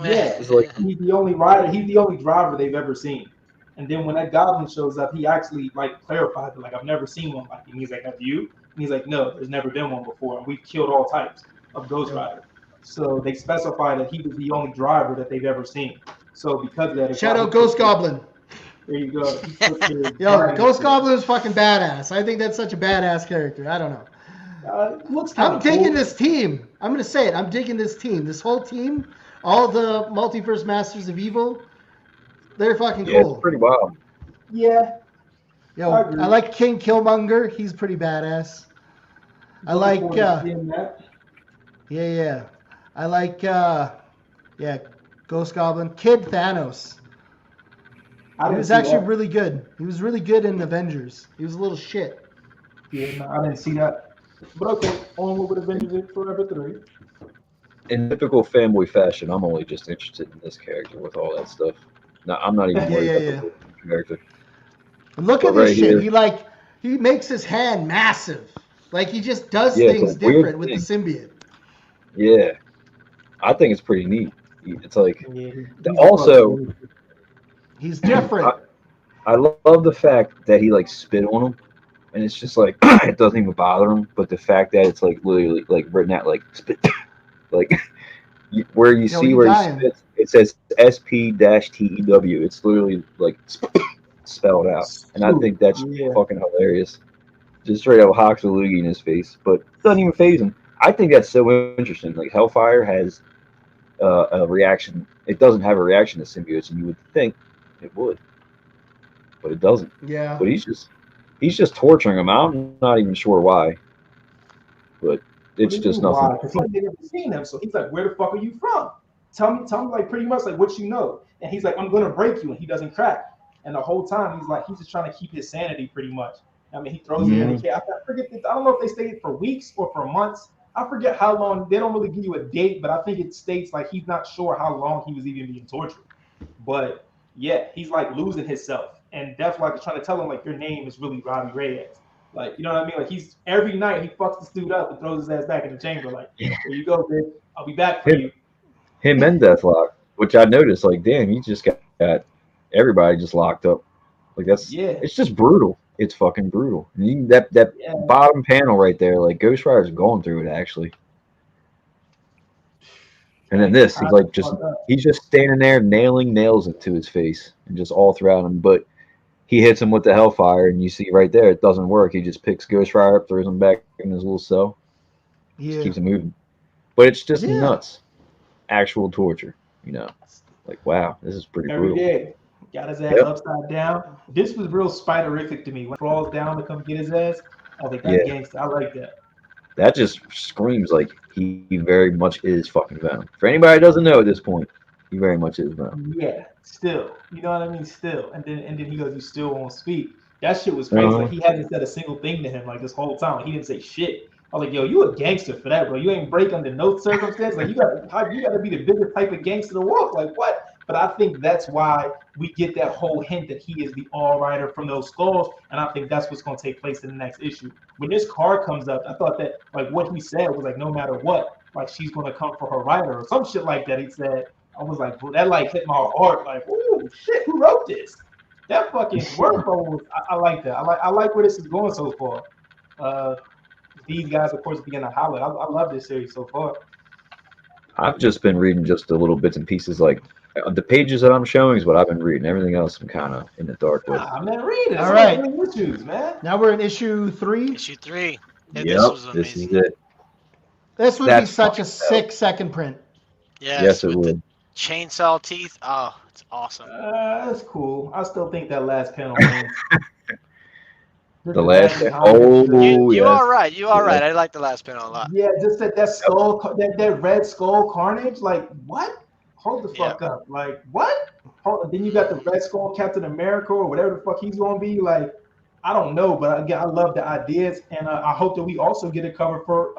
[SPEAKER 3] Yeah, it's like he's the only rider. He's the only driver they've ever seen. And then when that Goblin shows up, he actually clarifies it. I've never seen one like him. He's like, have you? And he's like, no, there's never been one before. And we've killed all types of Ghost Rider. So they specify that he was the only driver that they've ever seen. So because of that,
[SPEAKER 5] shout out Ghost Goblin.
[SPEAKER 3] There you go.
[SPEAKER 5] Yo, Ghost Goblin is fucking badass. I think that's such a badass character. I don't know.
[SPEAKER 3] Looks kind
[SPEAKER 5] I'm digging this team. I'm gonna say it. I'm digging this team. This whole team, all the Multiverse Masters of Evil, they're fucking cool.
[SPEAKER 1] Yeah, it's pretty wild.
[SPEAKER 3] Yeah.
[SPEAKER 5] Yo, I like King Killmonger. He's pretty badass. I like. Yeah. I like. Ghost Goblin. Kid Thanos. He was actually really good. He was really good in Avengers. He was a little shit.
[SPEAKER 3] Yeah, no, I didn't see that. But okay, on with Avengers Forever 3.
[SPEAKER 1] In typical fanboy fashion, I'm only just interested in this character with all that stuff. No, I'm not even worried about the character.
[SPEAKER 5] And look at this shit. He makes his hand massive. Like he just does things different with the symbiote.
[SPEAKER 1] Yeah, I think it's pretty neat. It's like also
[SPEAKER 5] he's different.
[SPEAKER 1] I love the fact that he spit on him, and it's just like it doesn't even bother him. But the fact that it's literally written out spit, where you see where he spits, it says SP-TEW. It's literally spelled out, and I think that's fucking hilarious. Just straight up hawks a loogie in his face, but it doesn't even faze him. I think that's so interesting. Hellfire has a reaction. It doesn't have a reaction to symbiotes, and you would think it would, but it doesn't.
[SPEAKER 5] Yeah.
[SPEAKER 1] But he's just torturing him. I'm not even sure why, but it's just nothing.
[SPEAKER 3] Because he's never seen him, so he's like, "Where the fuck are you from? Tell me, pretty much what you know." And he's like, "I'm gonna break you," and he doesn't crack. And the whole time he's just trying to keep his sanity, pretty much. I mean, he throws it in the cage. I forget. I don't know if they stayed for weeks or for months. I forget how long. They don't really give you a date, but I think it states he's not sure how long he was even being tortured. But yeah, he's losing himself, and Death is trying to tell him your name is really Robbie Reyes. You know what I mean? He's every night he fucks this dude up and throws his ass back in the chamber. There you go, bitch. I'll be back for you.
[SPEAKER 1] Him and Deathlock, which I noticed. Damn, he just got everybody just locked up. It's just brutal. It's fucking brutal. And that bottom panel right there, Ghost Rider's going through it actually. And then this, he's just standing there nailing nails into his face and just all throughout him. But he hits him with the Hellfire, and you see right there it doesn't work. He just picks Ghost Rider up, throws him back in his little cell, just keeps him moving. But it's just nuts, actual torture. Wow, this is pretty brutal.
[SPEAKER 3] Day. Got his ass upside down. This was real spiderific to me. When he crawls down to come get his ass, they got gangster. I like that.
[SPEAKER 1] That just screams like he very much is fucking Venom. For anybody who doesn't know at this point, he very much is Venom.
[SPEAKER 3] Yeah, still. You know what I mean? Still. And then he goes, "You still won't speak." That shit was crazy. Like he hasn't said a single thing to him like this whole time. Like, he didn't say shit. I was like, "Yo, you a gangster for that, bro. You ain't break under no circumstance. Like you got to be the biggest type of gangster in the world. Like what?" But I think that's why we get that whole hint that he is the all rider from those skulls, and I think that's what's going to take place in the next issue. When this card comes up, I thought that like what he said was like, no matter what, like she's going to come for her rider or some shit like that. He said. I was like, bro, that like hit my heart. Like, ooh, shit, who wrote this? That fucking wordplay was. I like that. I like where this is going so far. These guys, of course, begin to highlight. I love this series so far.
[SPEAKER 1] I've just been reading just a little bits and pieces. Like the pages that I'm showing is what I've been reading. Everything else I'm kind of in the dark with.
[SPEAKER 3] Ah, man, read it.
[SPEAKER 5] All right.
[SPEAKER 3] Issues, man.
[SPEAKER 5] Now we're in issue 3.
[SPEAKER 6] Issue 3.
[SPEAKER 1] Yep,
[SPEAKER 6] This was amazing.
[SPEAKER 1] this is it.
[SPEAKER 5] This would
[SPEAKER 1] That's
[SPEAKER 5] be such a
[SPEAKER 1] fucking
[SPEAKER 5] sick second print.
[SPEAKER 1] Yes, it
[SPEAKER 6] with
[SPEAKER 1] would.
[SPEAKER 6] the chainsaw teeth. Oh, it's awesome.
[SPEAKER 3] That's cool. I still think that last panel. Man.
[SPEAKER 1] The last.
[SPEAKER 6] You
[SPEAKER 1] yes.
[SPEAKER 6] are right. You are right. I like the last panel a lot.
[SPEAKER 3] Yeah, just that skull, that red skull Carnage. Like what? Hold the fuck up. Like what? Then you got the Red Skull Captain America or whatever the fuck he's gonna be. Like I don't know, but again, I love the ideas, and I hope that we also get a cover for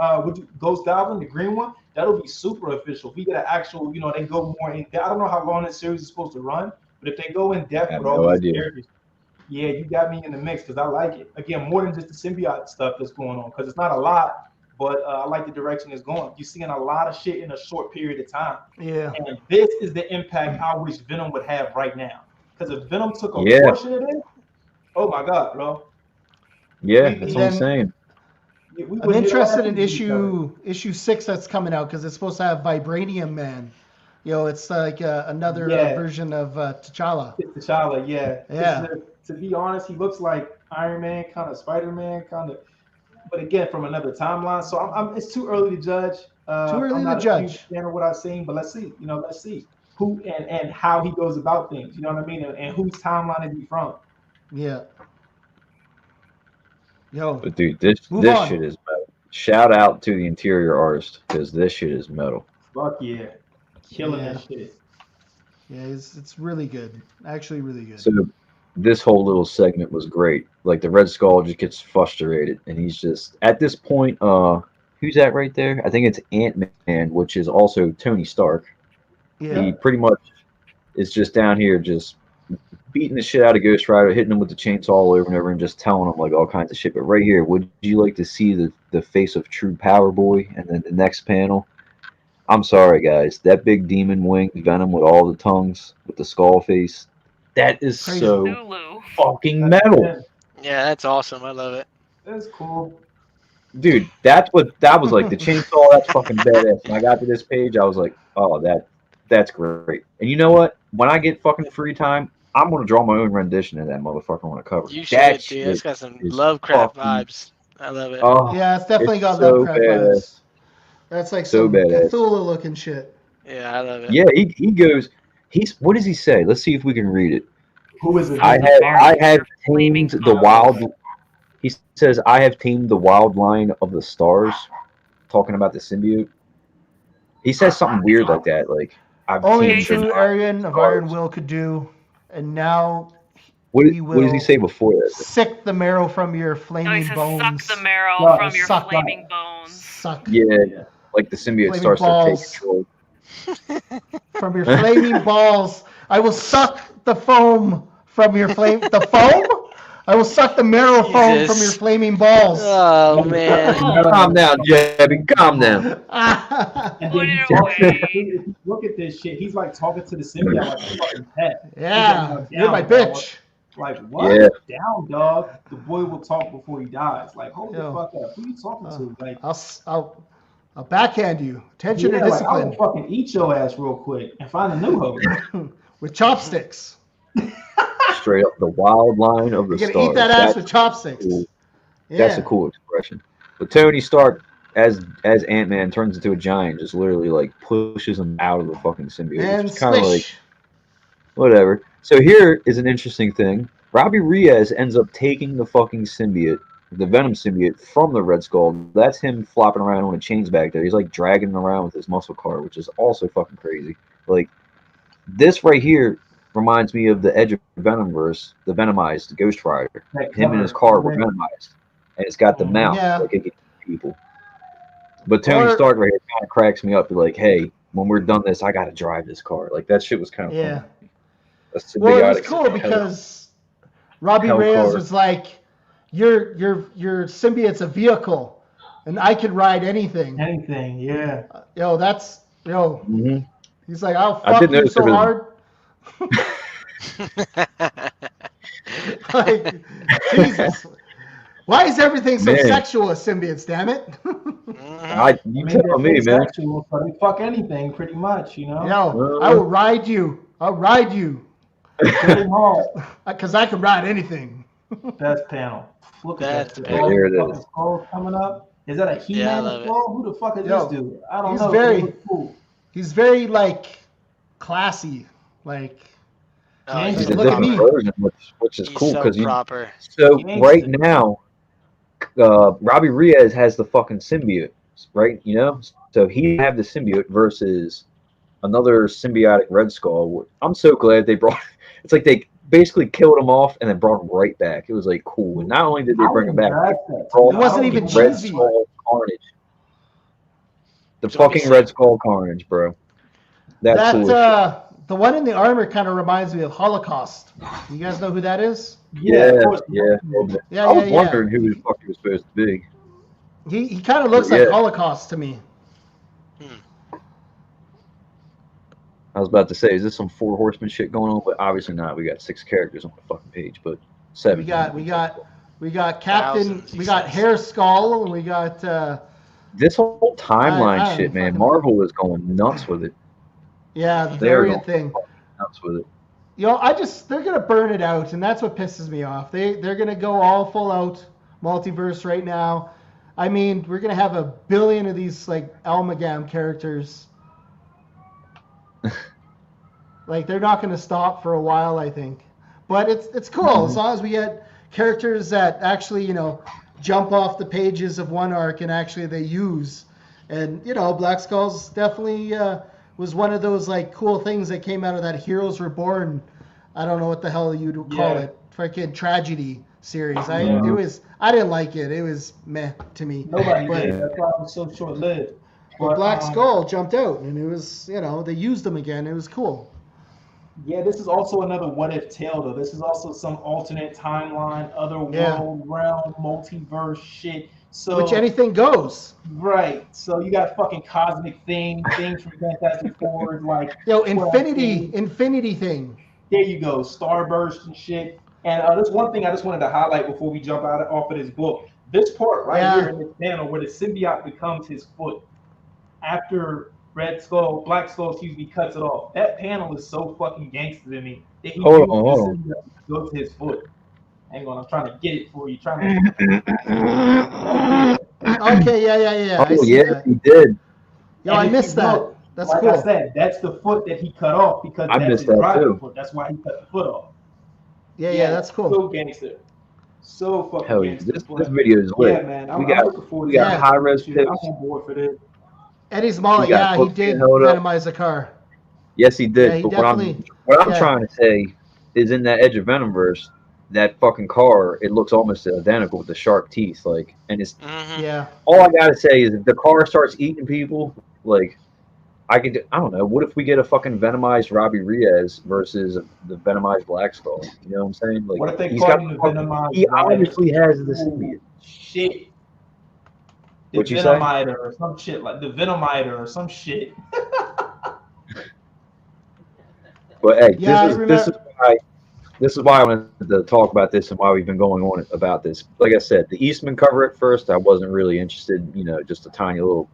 [SPEAKER 3] Ghost Goblin, the green one. That'll be super official. We get an actual, they go more in depth. I don't know how long this series is supposed to run, but if they go in depth with all these characters, yeah, you got me in the mix because I like it. Again, more than just the symbiote stuff that's going on, because it's not a lot, but I like the direction it's going. You're seeing a lot of shit in a short period of time.
[SPEAKER 5] Yeah.
[SPEAKER 3] And this is the impact I wish Venom would have right now. Because if Venom took a portion of this, oh my God, bro.
[SPEAKER 1] Yeah, that's what I'm saying.
[SPEAKER 5] I'm interested in issue 6 that's coming out because it's supposed to have Vibranium Man. It's like another version of T'Challa.
[SPEAKER 3] T'Challa, yeah.
[SPEAKER 5] Yeah.
[SPEAKER 3] To be honest, he looks like Iron Man, kind of Spider-Man, kind of. But again, from another timeline. So it's too early to judge. I'm not a huge fan of what I've seen, but let's see. Let's see who and how he goes about things. You know what I mean? And whose timeline is he from?
[SPEAKER 5] Yeah. Yo.
[SPEAKER 1] But dude, this shit is metal. Shout out to the interior artist because this shit is metal.
[SPEAKER 3] Fuck yeah, killing that shit.
[SPEAKER 5] Yeah, it's really good. Actually, really good.
[SPEAKER 1] So this whole little segment was great. Like the Red Skull just gets frustrated, and he's just at this point. Who's that right there? I think it's Ant-Man, which is also Tony Stark.
[SPEAKER 5] Yeah.
[SPEAKER 1] He pretty much is just down here, just beating the shit out of Ghost Rider, hitting him with the chainsaw over and over, and just telling him like all kinds of shit. But right here, would you like to see the face of true Power Boy? And then the next panel. I'm sorry, guys. That big demon wing Venom with all the tongues, with the skull face, that is so fucking metal.
[SPEAKER 6] Yeah, that's awesome. I love it.
[SPEAKER 3] That's cool.
[SPEAKER 1] Dude, that was like the chainsaw. That's fucking badass. When I got to this page, I was like, oh, that's great. And you know what? When I get fucking free time, I'm gonna draw my own rendition of that motherfucker on a cover.
[SPEAKER 6] You should, dude. It's got some Lovecraft vibes. I love it.
[SPEAKER 1] Oh,
[SPEAKER 5] yeah, it's definitely got Lovecraft vibes. That's like some Cthulhu looking shit.
[SPEAKER 6] Yeah, I love it.
[SPEAKER 1] Yeah, he goes. What does he say? Let's see if we can read it.
[SPEAKER 3] Who is it?
[SPEAKER 1] I have tamed the wild. He says, "I have tamed the wild line of the stars," talking about the symbiote. He says something weird like that, like
[SPEAKER 5] only a true Aryan of Iron Will could do, and now
[SPEAKER 1] what does he say before that?
[SPEAKER 5] Sick the marrow from your flaming bones.
[SPEAKER 4] Suck the marrow from your flaming bones.
[SPEAKER 5] Suck.
[SPEAKER 1] Yeah, like the symbiote starts to take control.
[SPEAKER 5] From your flaming balls, I will suck the foam from your The foam? I will suck the marrow foam from your flaming balls.
[SPEAKER 6] Oh man!
[SPEAKER 1] Calm down, Jabby. Calm down.
[SPEAKER 3] And then if you look at this shit, he's like talking to the symbiote like a fucking pet.
[SPEAKER 5] Yeah,
[SPEAKER 3] like,
[SPEAKER 5] you're my bitch.
[SPEAKER 3] Like what?
[SPEAKER 1] Yeah.
[SPEAKER 3] Down, dog. The boy will talk before he dies. Like hold the fuck up. Who you talking to? Like
[SPEAKER 5] I'll backhand you. Attention and discipline.
[SPEAKER 3] Like, I'll fucking eat your ass real quick and find a new hoe
[SPEAKER 5] with chopsticks.
[SPEAKER 1] Straight up the wild line of the stars.
[SPEAKER 5] You're gonna eat that ass with chopsticks.
[SPEAKER 1] Cool. Yeah. That's a cool expression. But Tony Stark, as Ant-Man turns into a giant, just literally like pushes him out of the fucking symbiote.
[SPEAKER 5] And
[SPEAKER 1] it's kind of like whatever. So here is an interesting thing. Robbie Reyes ends up taking the fucking symbiote the Venom symbiote from the Red Skull. That's him flopping around on the chains back there. He's like dragging him around with his muscle car, which is also fucking crazy. Like this right here reminds me of the Edge of Venomverse, the Venomized Ghost Rider. Him and his car were Venomized, and it's got the mouth like it can eat people. But Tony Stark right here kind of cracks me up. Like, hey, when we're done this, I got to drive this car. Like that shit was kind of funny.
[SPEAKER 5] Well, it was cool because Robbie Reyes was like, your symbiote's a vehicle, and I can ride anything.
[SPEAKER 3] Anything, yeah.
[SPEAKER 5] Mm-hmm. He's like, I'll fuck you so hard. Like, Jesus. Why is everything so sexual with symbiotes, damn it?
[SPEAKER 1] You tell me, man.
[SPEAKER 3] Sexual, so they fuck anything, pretty much, you know?
[SPEAKER 5] Yo, I will ride you. I'll ride you. Because I can ride anything.
[SPEAKER 3] Best panel. Look at that.
[SPEAKER 1] There it is.
[SPEAKER 3] Skull coming up. Is that a He-Man skull? Who the fuck is this dude? I don't know.
[SPEAKER 5] He's very, like, classy. Like,
[SPEAKER 1] he's a different version, which is cool because
[SPEAKER 6] proper.
[SPEAKER 1] So right now, Robbie Reyes has the fucking symbiote, right? You know, so he have the symbiote versus another symbiotic Red Skull. I'm so glad they brought. It's like they basically killed him off and then brought him right back. It was like cool. And not only did they bring him back,
[SPEAKER 5] it wasn't even
[SPEAKER 1] Red Skull Carnage. The fucking Red Skull Carnage, bro. That's cool.
[SPEAKER 5] The one in the armor kind of reminds me of Holocaust. You guys know who that is?
[SPEAKER 1] Yeah. I was wondering who the fuck he was supposed to be.
[SPEAKER 5] He kind of looks like Holocaust to me.
[SPEAKER 1] I was about to say, is this some Four Horsemen shit going on? But obviously not. We got 6 characters on the fucking page, but 7.
[SPEAKER 5] We got Captain. We got Hair Skull, and we got.
[SPEAKER 1] This whole timeline shit, man. Marvel is going nuts with it.
[SPEAKER 5] Yeah, the variant thing.
[SPEAKER 1] Nuts with it.
[SPEAKER 5] You know, they're gonna burn it out, and that's what pisses me off. They're gonna go all full out multiverse right now. I mean, we're gonna have 1 billion of these like Amalgam characters. Like they're not gonna stop for a while, I think. But it's cool as long as we get characters that actually, you know, jump off the pages of one arc and actually they use. And you know, Black Skull's definitely was one of those like cool things that came out of that Heroes Reborn. I don't know what the hell you'd call it, freaking tragedy series. I didn't like it. It was meh to me.
[SPEAKER 3] Nobody did. That's why it was so short lived.
[SPEAKER 5] But Black Skull jumped out, and it was, you know, they used them again. It was cool.
[SPEAKER 3] Yeah, this is also another what if tale though. This is also some alternate timeline, other world, realm, multiverse shit. So
[SPEAKER 5] which anything goes.
[SPEAKER 3] Right. So you got fucking cosmic things from Fantastic Four, like
[SPEAKER 5] infinity thing.
[SPEAKER 3] There you go, Starburst and shit. And there's one thing I just wanted to highlight before we jump off of this book. This part here in this panel where the symbiote becomes his foot after Black Skull, cuts it off. That panel is so fucking gangster to me that he
[SPEAKER 1] hold on.
[SPEAKER 3] Go to his foot. Hang on, I'm trying to get it for you.
[SPEAKER 5] Okay, yeah.
[SPEAKER 1] Oh yeah, he did.
[SPEAKER 5] Yo, I missed that. That's
[SPEAKER 3] like
[SPEAKER 5] cool.
[SPEAKER 3] I said, that's the foot that he cut off because that's his driving foot. That's why he cut the foot off.
[SPEAKER 5] Yeah, that's cool.
[SPEAKER 3] So gangster. So fucking
[SPEAKER 1] hell yeah.
[SPEAKER 3] gangster.
[SPEAKER 1] This video is lit.
[SPEAKER 3] Yeah, man. I'm looking forward to
[SPEAKER 1] got high res
[SPEAKER 3] tips. I'm on board for this.
[SPEAKER 5] Eddie's Mullet, he did randomize the car.
[SPEAKER 1] Yes, he did.
[SPEAKER 5] Yeah,
[SPEAKER 1] but what I'm trying to say is in that Edge of Venomverse, that fucking car, it looks almost identical with the sharp teeth, like, and it's all I gotta say is if the car starts eating people, like, I don't know, what if we get a fucking Venomized Robbie Reyes versus the Venomized Black Skull? You know what I'm saying? Like,
[SPEAKER 3] what if they call him the Venomized?
[SPEAKER 1] He obviously has the symbiote.
[SPEAKER 3] Shit. The
[SPEAKER 1] What you
[SPEAKER 3] Venomiter or some shit, like the Venomiter or some shit.
[SPEAKER 1] But hey, this is why I wanted to talk about this and why we've been going on about this. Like I said, the Eastman cover at first, I wasn't really interested, you know, just a tiny little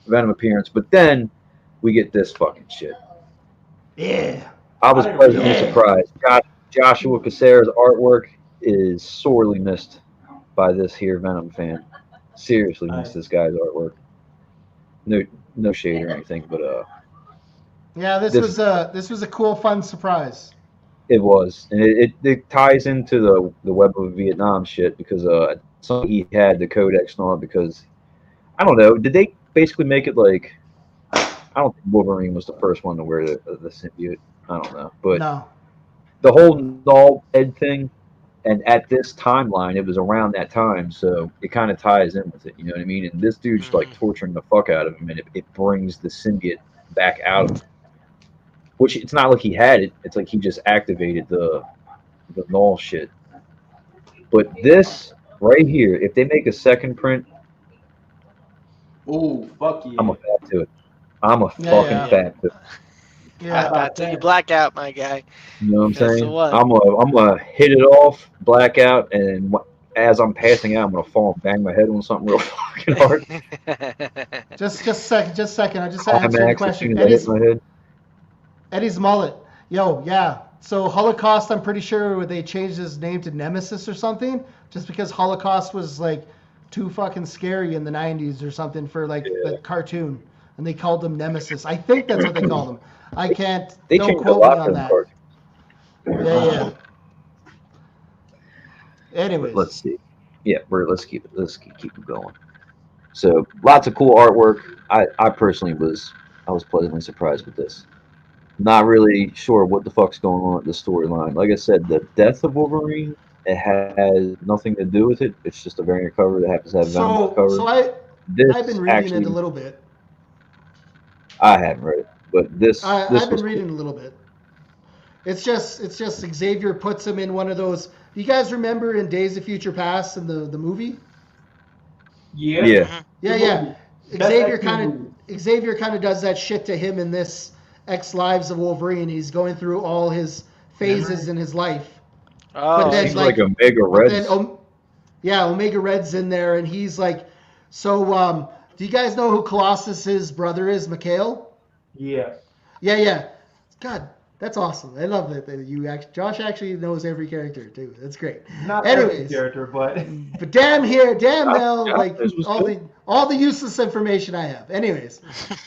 [SPEAKER 1] Venom appearance. But then we get this fucking shit.
[SPEAKER 5] Yeah.
[SPEAKER 1] I was pleasantly surprised. Joshua Cacere's artwork is sorely missed by this here Venom fan. Seriously missed this guy's artwork. No shade or anything, but
[SPEAKER 5] yeah, this was a cool, fun surprise.
[SPEAKER 1] It was, and it ties into the Web of Vietnam shit because some he had the codex and all because I don't know. Did they basically make it like I don't think Wolverine was the first one to wear the symbiote. I don't know, but
[SPEAKER 5] No.
[SPEAKER 1] the whole null head thing, and at this timeline, it was around that time, so it kind of ties in with it. You know what I mean? And this dude's like torturing the fuck out of him, and it brings the symbiote back out of him. Which it's not like he had it; it's like he just activated the null shit. But this right here, if they make a second print,
[SPEAKER 3] Ooh, fuck yeah.
[SPEAKER 1] I'm a fat to it. I'm a
[SPEAKER 5] Yeah,
[SPEAKER 1] fucking
[SPEAKER 5] yeah.
[SPEAKER 1] fat to it.
[SPEAKER 5] Yeah.
[SPEAKER 6] Not till you black out, my guy.
[SPEAKER 1] You know what I'm
[SPEAKER 6] That's the
[SPEAKER 1] saying?
[SPEAKER 6] one.
[SPEAKER 1] I'm gonna hit it off, black out, and as I'm passing out, I'm gonna fall and bang my head on something real fucking hard.
[SPEAKER 5] Just a second. I just answered your
[SPEAKER 1] Climax as
[SPEAKER 5] question.
[SPEAKER 1] soon as I hit my head.
[SPEAKER 5] Eddie's mullet. Yo, yeah. So Holocaust, I'm pretty sure they changed his name to Nemesis or something, just because Holocaust was like too fucking scary in the 90s or something for like the cartoon, and they called him Nemesis. I think that's what they called him. I can't.
[SPEAKER 1] They
[SPEAKER 5] Don't
[SPEAKER 1] changed a
[SPEAKER 5] quote me
[SPEAKER 1] lot
[SPEAKER 5] on
[SPEAKER 1] for
[SPEAKER 5] that.
[SPEAKER 1] cartoons.
[SPEAKER 5] Yeah. Anyways.
[SPEAKER 1] But let's see. Yeah, let's keep it going. So lots of cool artwork. I personally was pleasantly surprised with this. Not really sure what the fuck's going on with the storyline. Like I said, the death of Wolverine, it has nothing to do with it. It's just a variant cover that happens to have Venom on the cover.
[SPEAKER 5] So I've been reading it a little bit.
[SPEAKER 1] I haven't read it, but
[SPEAKER 5] I've been reading a little bit. It's just Xavier puts him in one of those. You guys remember in Days of Future Past in the movie?
[SPEAKER 3] Yeah.
[SPEAKER 5] Yeah. Xavier kind of does that shit to him in this X Lives of Wolverine. He's going through all his phases in his life.
[SPEAKER 6] Oh,
[SPEAKER 5] then,
[SPEAKER 1] seems like Omega Red's.
[SPEAKER 5] Omega Red's in there, and he's like, so do you guys know who Colossus's brother is, Mikhail?
[SPEAKER 3] Yeah.
[SPEAKER 5] Yeah. God, that's awesome. I love that Josh actually knows every character too. That's great.
[SPEAKER 3] Not every character, but
[SPEAKER 5] damn Mel, like all the useless information I have. Anyways,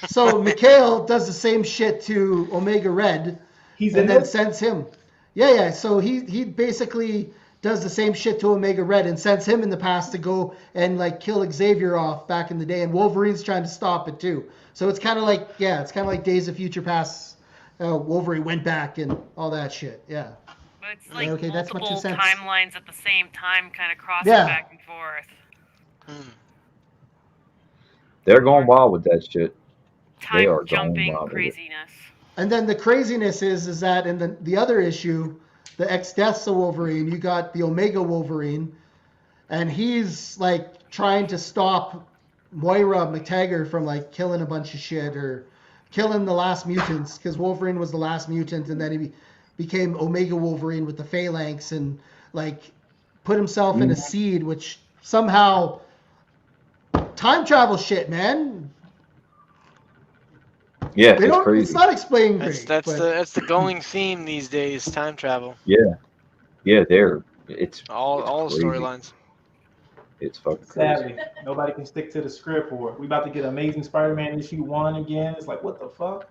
[SPEAKER 5] so Mikhail does the same shit to Omega Red, then sends him. Yeah. So he basically does the same shit to Omega Red and sends him in the past to go and like kill Xavier off back in the day, and Wolverine's trying to stop it too. So it's kind of like Days of Future Past. Wolverine went back and all that shit. Yeah.
[SPEAKER 4] But it's like
[SPEAKER 5] okay, that's my 2
[SPEAKER 4] multiple
[SPEAKER 5] cents.
[SPEAKER 4] timelines at the same time, kind of crossing back and forth.
[SPEAKER 1] They're going wild with that shit.
[SPEAKER 4] Time
[SPEAKER 1] they are
[SPEAKER 4] jumping
[SPEAKER 1] going wild
[SPEAKER 4] craziness.
[SPEAKER 5] And then the craziness is that in the other issue, the X-Deaths of Wolverine, you got the Omega Wolverine, and he's like trying to stop Moira McTaggart from like killing a bunch of shit or killing the last mutants, because Wolverine was the last mutant, and then he became Omega Wolverine with the phalanx and like put himself in a seed, which somehow time travel shit, man.
[SPEAKER 1] Yeah, it's crazy.
[SPEAKER 5] It's not explained great.
[SPEAKER 6] That's the going theme these days. Time travel.
[SPEAKER 1] Yeah, it's
[SPEAKER 6] all
[SPEAKER 1] crazy.
[SPEAKER 6] storylines.
[SPEAKER 1] It's fucking crazy.
[SPEAKER 3] Sadly, nobody can stick to the script, or we about to get Amazing Spider-Man issue 1 again. It's like, what the fuck?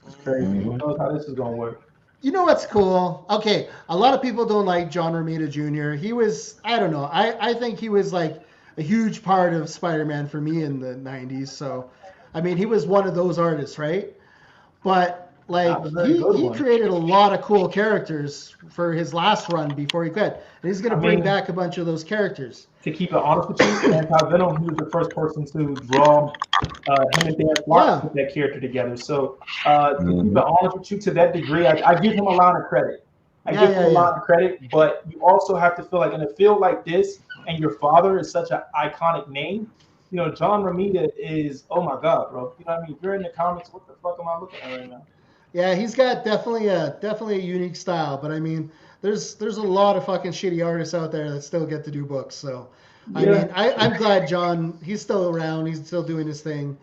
[SPEAKER 3] It's crazy. Who knows how this is gonna work?
[SPEAKER 5] You know what's cool? Okay, a lot of people don't like John Romita Jr. He was, I don't know, I think he was like a huge part of Spider-Man for me in the 90s. So, I mean, he was one of those artists, right? But like he created a lot of cool characters for his last run before he quit, and he's gonna bring back a bunch of those characters.
[SPEAKER 3] To keep it honest with you, Venom, he was the first person to draw him and Dan Slott put that character together. So to keep it honest with you, to that degree, I give him a lot of credit. I give him a lot of credit, but you also have to feel like in a field like this, and your father is such an iconic name. You know, John Romita is, oh my God, bro. You know what I mean? If you're in the comics, what the fuck am I looking at right now?
[SPEAKER 5] Yeah, he's got definitely a unique style, but I mean, there's a lot of fucking shitty artists out there that still get to do books. So, I mean, I'm glad John, he's still around. He's still doing his thing.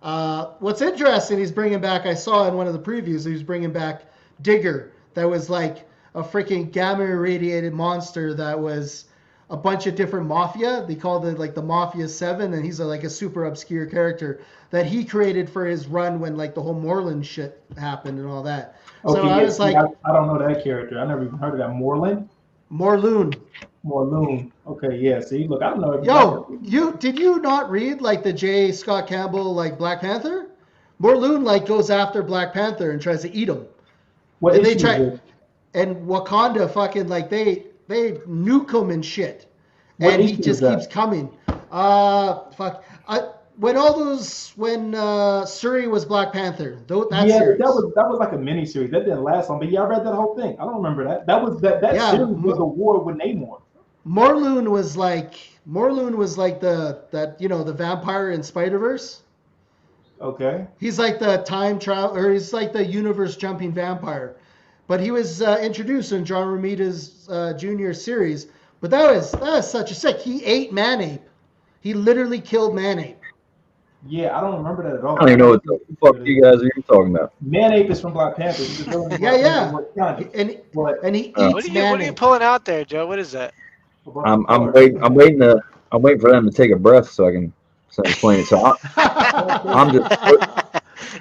[SPEAKER 5] What's interesting, he's bringing back, I saw in one of the previews, he's bringing back Digger. That was like a freaking gamma irradiated monster that was a bunch of different mafia. They called it like the Mafia 7, and he's like a super obscure character that he created for his run when like the whole Moreland shit happened and all that.
[SPEAKER 3] Okay,
[SPEAKER 5] So I was like,
[SPEAKER 3] I don't know that character. I never even heard of that. Morloon. Okay, yeah. See, look, I don't know.
[SPEAKER 5] Did you not read like the J. Scott Campbell like Black Panther? Morloon like goes after Black Panther and tries to eat him.
[SPEAKER 3] What
[SPEAKER 5] And
[SPEAKER 3] issue is this?
[SPEAKER 5] and Wakanda fucking like they nuke him and shit.
[SPEAKER 3] What
[SPEAKER 5] And he
[SPEAKER 3] issue
[SPEAKER 5] just
[SPEAKER 3] is that?
[SPEAKER 5] keeps coming. When Suri was Black Panther, series.
[SPEAKER 3] that was like a mini series. That didn't last long, but yeah, I read that whole thing. I don't remember that. That series was a war with Namor.
[SPEAKER 5] Morloon was like the vampire in Spider-Verse.
[SPEAKER 3] Okay.
[SPEAKER 5] He's like the time travel, or he's like the universe jumping vampire. But he was introduced in John Romita's Junior series. But that was such a sick. He ate Manape. He literally killed Manape.
[SPEAKER 3] Yeah, I don't remember that at all.
[SPEAKER 1] I don't even know what the fuck you guys are talking about.
[SPEAKER 3] Manape is from Black Panther.
[SPEAKER 5] Yeah. And he eats
[SPEAKER 6] What are
[SPEAKER 5] Manape.
[SPEAKER 6] you pulling out there, Joe? What is that?
[SPEAKER 1] I'm waiting for them to take a breath so I can explain it. So I'm just.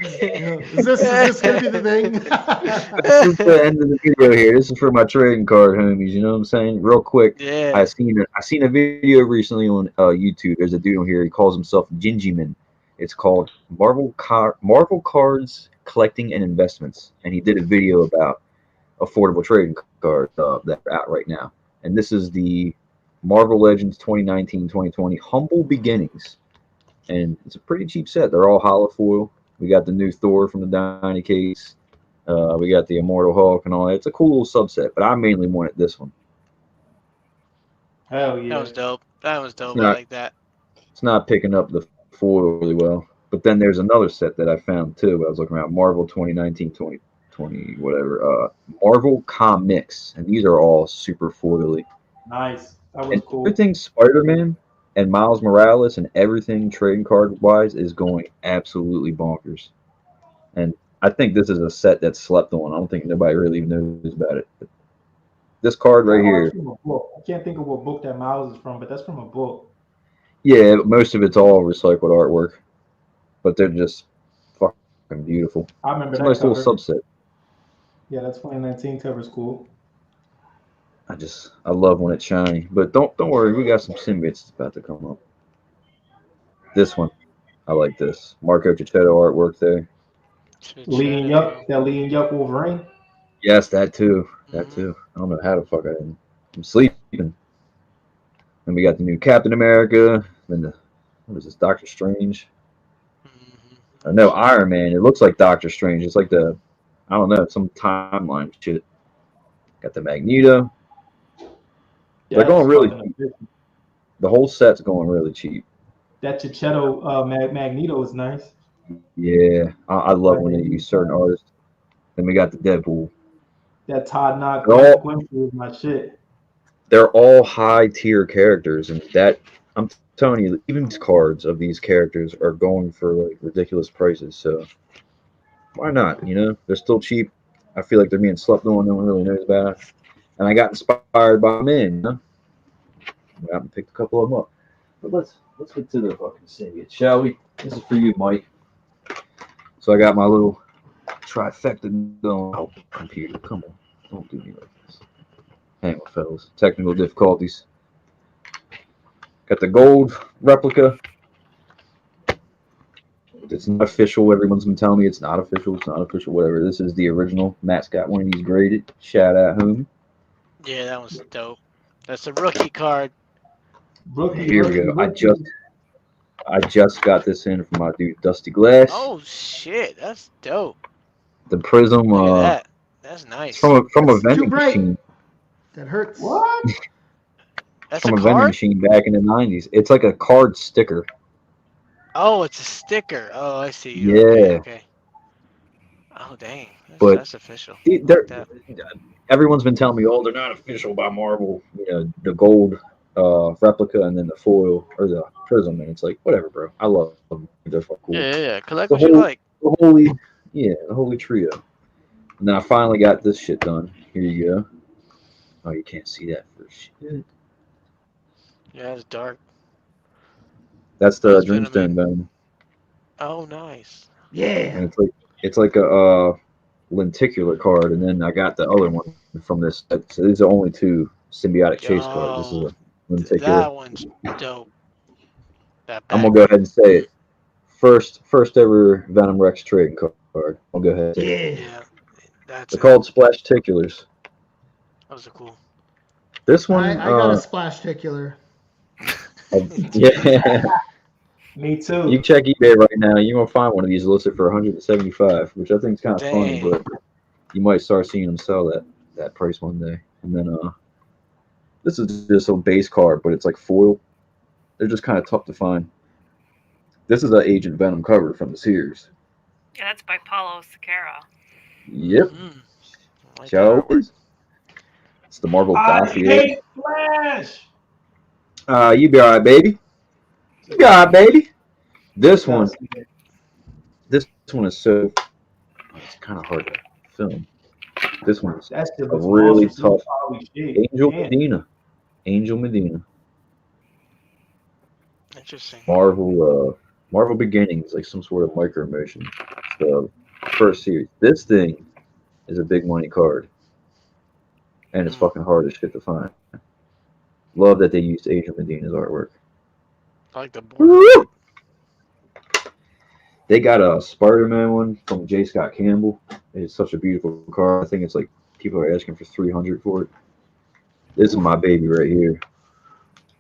[SPEAKER 5] Is this gonna be the thing?
[SPEAKER 1] This is the end of the video here. This is for my trading card homies. You know what I'm saying? Real quick.
[SPEAKER 6] Yeah.
[SPEAKER 1] I seen a video recently on YouTube. There's a dude on here. He calls himself Gingyman. It's called Marvel Cards Collecting and Investments, and he did a video about affordable trading cards that are out right now. And this is the Marvel Legends 2019-2020 Humble Beginnings, and it's a pretty cheap set. They're all hollow foil. We got the new Thor from the Dynasty case. We got the Immortal Hulk and all that. It's a cool little subset, but I mainly wanted this one.
[SPEAKER 3] Hell yeah.
[SPEAKER 6] That was dope. I like that.
[SPEAKER 1] It's not picking up the foil really well. But then there's another set that I found too. I was looking around Marvel 2019-2020 whatever. Marvel Comics, and these are all super foily.
[SPEAKER 3] Nice. That was cool.
[SPEAKER 1] Everything Spider-Man and Miles Morales and everything trading card wise is going absolutely bonkers. And I think this is a set that's slept on. I don't think nobody really even knows about it. But this card right here.
[SPEAKER 3] I can't think of what book that Miles is from, but that's from a book.
[SPEAKER 1] Yeah, most of it's all recycled artwork, but they're just fucking beautiful.
[SPEAKER 3] I remember
[SPEAKER 1] it's
[SPEAKER 3] that.
[SPEAKER 1] A nice
[SPEAKER 3] cover.
[SPEAKER 1] little subset.
[SPEAKER 3] Yeah, that's 2019 cover's cool.
[SPEAKER 1] I love when it's shiny. But don't worry, we got some symbiotes about to come up. This one, I like this. Marco Cicchetto artwork there.
[SPEAKER 3] Lee and Yuck Wolverine.
[SPEAKER 1] Yes, that too. That too. I don't know how the fuck I'm sleeping. And we got the new Captain America. Then what is this? Doctor Strange. No, Iron Man. It looks like Doctor Strange. It's like I don't know, some timeline shit. Got the Magneto.
[SPEAKER 3] Yeah,
[SPEAKER 1] they're going really cheap. The whole set's going really cheap.
[SPEAKER 3] That Cicchetto Magneto is nice.
[SPEAKER 1] Yeah, I love when they use certain artists. Then we got the Deadpool.
[SPEAKER 3] That Todd Knock Quincy is my shit.
[SPEAKER 1] They're all high tier characters, and that I'm telling you, even cards of these characters are going for like ridiculous prices. So why not? You know, they're still cheap. I feel like they're being slept on. No one really knows about it. And I got inspired by them in. You know? I went and picked a couple of them up. But let's get to the fucking symbiote, shall we? This is for you, Mike. So I got my little trifecta going. Oh, computer, come on. Don't do me like this. Hang on, fellas. Technical difficulties. Got the gold replica. It's not official. Everyone's been telling me it's not official. It's not official. Whatever. This is the original. Matt's got one of these graded. Shout out home.
[SPEAKER 6] Yeah, that was dope. That's a rookie card.
[SPEAKER 1] Here we go. I just got this in from my dude Dusty Glass.
[SPEAKER 6] Oh shit, that's dope.
[SPEAKER 1] The Prism.
[SPEAKER 6] Look at that. That's nice.
[SPEAKER 1] From a vending machine.
[SPEAKER 5] That hurts.
[SPEAKER 3] What?
[SPEAKER 6] That's
[SPEAKER 1] from
[SPEAKER 6] a
[SPEAKER 1] vending
[SPEAKER 6] card?
[SPEAKER 1] machine back in the 90s. It's like a card sticker.
[SPEAKER 6] Oh, it's a sticker. Oh, I see.
[SPEAKER 1] Yeah.
[SPEAKER 6] Okay. Oh, dang. That's official.
[SPEAKER 1] Everyone's been telling me, oh, they're not official by Marvel. You know, the gold replica and then the foil or the prism, and it's like, whatever, bro. I love them. They're cool.
[SPEAKER 6] Yeah. Collect what you like.
[SPEAKER 1] The holy trio. And then I finally got this shit done. Here you go. Oh, you can't see that for shit.
[SPEAKER 6] Yeah, it's dark.
[SPEAKER 1] That's the
[SPEAKER 6] That's Venom.
[SPEAKER 1] Dreamstone Venom.
[SPEAKER 6] Oh, nice.
[SPEAKER 5] Yeah.
[SPEAKER 1] And it's like a lenticular card, and then I got the other one from this set. So these are only two symbiotic chase cards. This is
[SPEAKER 6] Yo,
[SPEAKER 1] a lenticular.
[SPEAKER 6] that one's dope. That
[SPEAKER 1] I'm gonna go ahead and say
[SPEAKER 6] background.
[SPEAKER 1] it. First ever Venom Rex trading card. I'll go ahead and say it.
[SPEAKER 5] Yeah.
[SPEAKER 6] Yeah, that's
[SPEAKER 1] They're
[SPEAKER 6] it.
[SPEAKER 1] called Splashticulars.
[SPEAKER 6] Those are cool.
[SPEAKER 1] This one,
[SPEAKER 5] I got a splash-ticular.
[SPEAKER 1] yeah.
[SPEAKER 3] Me too.
[SPEAKER 1] You check eBay right now, you're gonna find one of these listed for 175, which I think is kind of funny,
[SPEAKER 6] Dang.
[SPEAKER 1] but you might start seeing them sell that price one day. And then this is just a base card, but it's like foil. They're just kind of tough to find. This is an Agent Venom cover from the series.
[SPEAKER 4] Yeah, that's by Paulo Sequeira.
[SPEAKER 1] Yep.
[SPEAKER 6] Like
[SPEAKER 1] Joe.
[SPEAKER 6] that artwork.
[SPEAKER 1] It's the Marvel
[SPEAKER 3] I
[SPEAKER 1] dossier.
[SPEAKER 3] hate Flash.
[SPEAKER 1] You be alright, baby. You be alright, baby. This one is so. It's kind of hard to film. This one is
[SPEAKER 3] That shit
[SPEAKER 1] a
[SPEAKER 3] was
[SPEAKER 1] really
[SPEAKER 3] awesome.
[SPEAKER 1] tough.
[SPEAKER 3] Holy shit.
[SPEAKER 1] Angel
[SPEAKER 3] Man.
[SPEAKER 1] Medina. Angel Medina.
[SPEAKER 6] Interesting.
[SPEAKER 1] Marvel Beginnings, like some sort of micro motion. It's the first series. This thing is a big money card. And it's fucking hard as shit to find. Love that they used Angel Medina's artwork.
[SPEAKER 6] I like the border.
[SPEAKER 1] They got a Spider-Man one from J. Scott Campbell. It's such a beautiful card. I think it's like people are asking for $300 for it. This is my baby right here.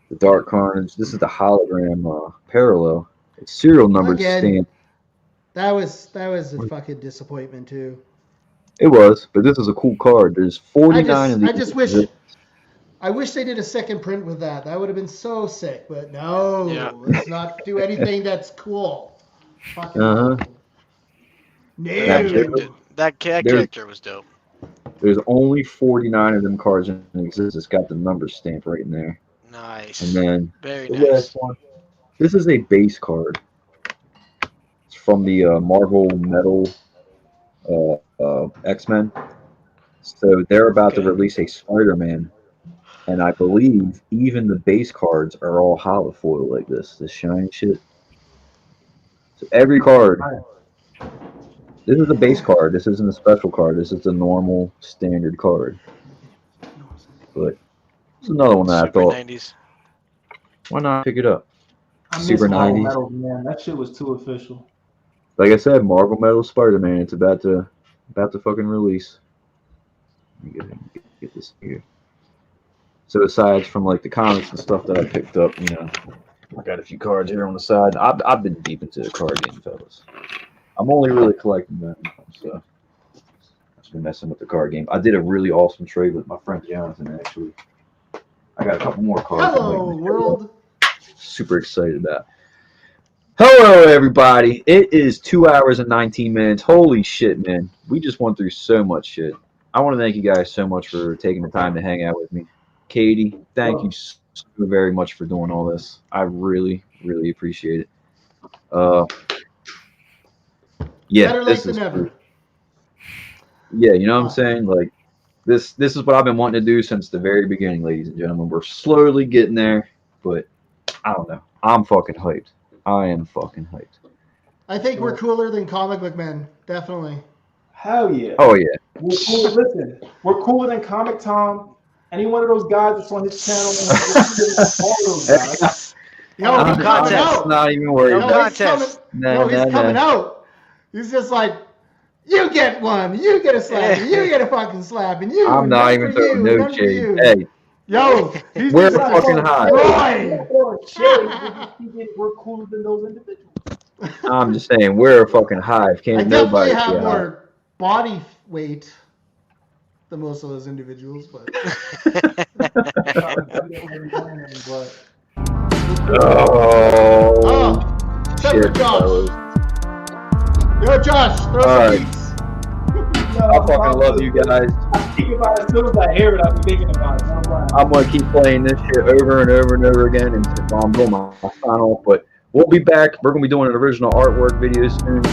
[SPEAKER 1] The Dark Carnage. This is the hologram parallel. It's serial numbered
[SPEAKER 5] Again.
[SPEAKER 1] stamp.
[SPEAKER 5] That was a fucking disappointment too.
[SPEAKER 1] It was, but this is a cool card. There's 49 of these.
[SPEAKER 5] I wish they did a second print with that. That would have been so sick. But no,
[SPEAKER 6] Yeah.
[SPEAKER 5] let's not do anything that's cool. Fucking
[SPEAKER 1] Uh-huh.
[SPEAKER 5] no.
[SPEAKER 6] That character was dope.
[SPEAKER 1] There's only 49 of them cards in existence. It's got the number stamp right in there.
[SPEAKER 6] Nice.
[SPEAKER 1] And then
[SPEAKER 6] Very
[SPEAKER 1] the
[SPEAKER 6] nice.
[SPEAKER 1] last one. This is a base card. It's from the Marvel Metal X-Men. So they're about to release a Spider-Man. And I believe even the base cards are all holofoil like this shiny shit. So every card, this is a base card. This isn't a special card. This is a normal standard card. But it's another one that
[SPEAKER 6] Super
[SPEAKER 1] I thought,
[SPEAKER 6] 90s.
[SPEAKER 1] why not pick it up?
[SPEAKER 3] I miss
[SPEAKER 1] Super
[SPEAKER 3] Marvel
[SPEAKER 1] 90s.
[SPEAKER 3] Metal, man. That shit was too official.
[SPEAKER 1] Like I said, Marvel Metal Spider-Man. It's about to fucking release. Let me get this here. So aside from like the comics and stuff that I picked up, you know, I got a few cards here on the side. I've been deep into the card game, fellas. I'm only really collecting them, so I've just been messing with the card game. I did a really awesome trade with my friend Jonathan, actually. I got a couple more cards.
[SPEAKER 5] Hello, world.
[SPEAKER 1] Super excited about. Hello, everybody. It is 2 hours and 19 minutes. Holy shit, man. We just went through so much shit. I want to thank you guys so much for taking the time to hang out with me. Katie, thank you so very much for doing all this. I really, really appreciate it. Yeah,
[SPEAKER 5] Better late than never.
[SPEAKER 1] Yeah, you know what I'm saying? Like this is what I've been wanting to do since the very beginning, ladies and gentlemen. We're slowly getting there, but I don't know. I'm fucking hyped. I am fucking hyped.
[SPEAKER 5] I think we're cooler than comic book men. Definitely.
[SPEAKER 3] Hell yeah.
[SPEAKER 1] Oh yeah.
[SPEAKER 3] We're cool. Listen, we're cooler than Comic Tom. Any one of those guys that's on his channel. All those guys.
[SPEAKER 5] Yo,
[SPEAKER 6] No
[SPEAKER 5] he's coming
[SPEAKER 6] contest.
[SPEAKER 5] out.
[SPEAKER 1] Not even worried
[SPEAKER 6] No
[SPEAKER 1] about it.
[SPEAKER 6] contest.
[SPEAKER 5] He's coming out. He's just like, you get one, you get a slap, and you get a fucking slap, and you.
[SPEAKER 1] I'm not even throwing no shade. Hey,
[SPEAKER 5] yo, he's
[SPEAKER 1] we're
[SPEAKER 5] just
[SPEAKER 1] fucking high.
[SPEAKER 3] We're cooler than those individuals.
[SPEAKER 1] I'm just saying, we're a fucking hive.
[SPEAKER 5] I
[SPEAKER 1] Can't
[SPEAKER 5] definitely
[SPEAKER 1] nobody
[SPEAKER 5] have
[SPEAKER 1] get high.
[SPEAKER 5] more body weight than most of those individuals, but.
[SPEAKER 1] Oh,
[SPEAKER 5] except for
[SPEAKER 1] shit,
[SPEAKER 5] Josh.
[SPEAKER 1] fellas.
[SPEAKER 5] Yo, Josh, throw
[SPEAKER 1] Alright.
[SPEAKER 5] some beats.
[SPEAKER 1] I fucking love you guys.
[SPEAKER 3] I think about it as soon as I hear it. I'll be thinking about it.
[SPEAKER 1] I'm gonna keep playing this shit over and over and over again until I'm doing my sign off. But we'll be back. We're gonna be doing an original artwork video soon.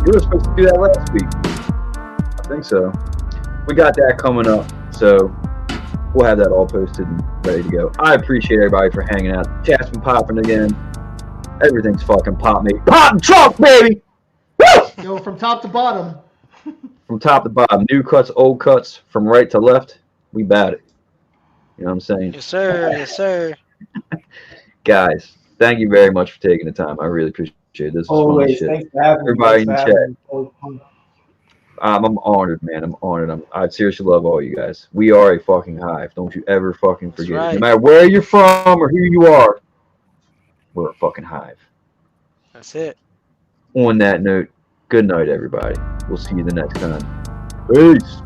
[SPEAKER 1] You were supposed to do that last week. I think so. We got that coming up. So We'll have that all posted and ready to go. I appreciate everybody for hanging out. Chat's been popping again. Everything's fucking pop me. Pop and trunk, baby! Woo!
[SPEAKER 5] Go from top to bottom.
[SPEAKER 1] From top to bottom. New cuts, old cuts, from right to left. We bout it. You know what I'm saying?
[SPEAKER 6] Yes, sir. Yes, sir.
[SPEAKER 1] Guys, thank you very much for taking the time. I really appreciate it. This was fun as
[SPEAKER 3] Always.
[SPEAKER 1] shit.
[SPEAKER 3] Thanks for having me.
[SPEAKER 1] Everybody in the
[SPEAKER 3] Thanks for
[SPEAKER 1] chat.
[SPEAKER 3] having me. Always fun.
[SPEAKER 1] I'm honored, man. I'm honored. I seriously love all you guys. We are a fucking hive. Don't you ever fucking
[SPEAKER 6] That's
[SPEAKER 1] forget it.
[SPEAKER 6] right.
[SPEAKER 1] No matter where you're from or who you are, we're a fucking hive.
[SPEAKER 6] That's it.
[SPEAKER 1] On that note, good night, everybody. We'll see you the next time. Peace.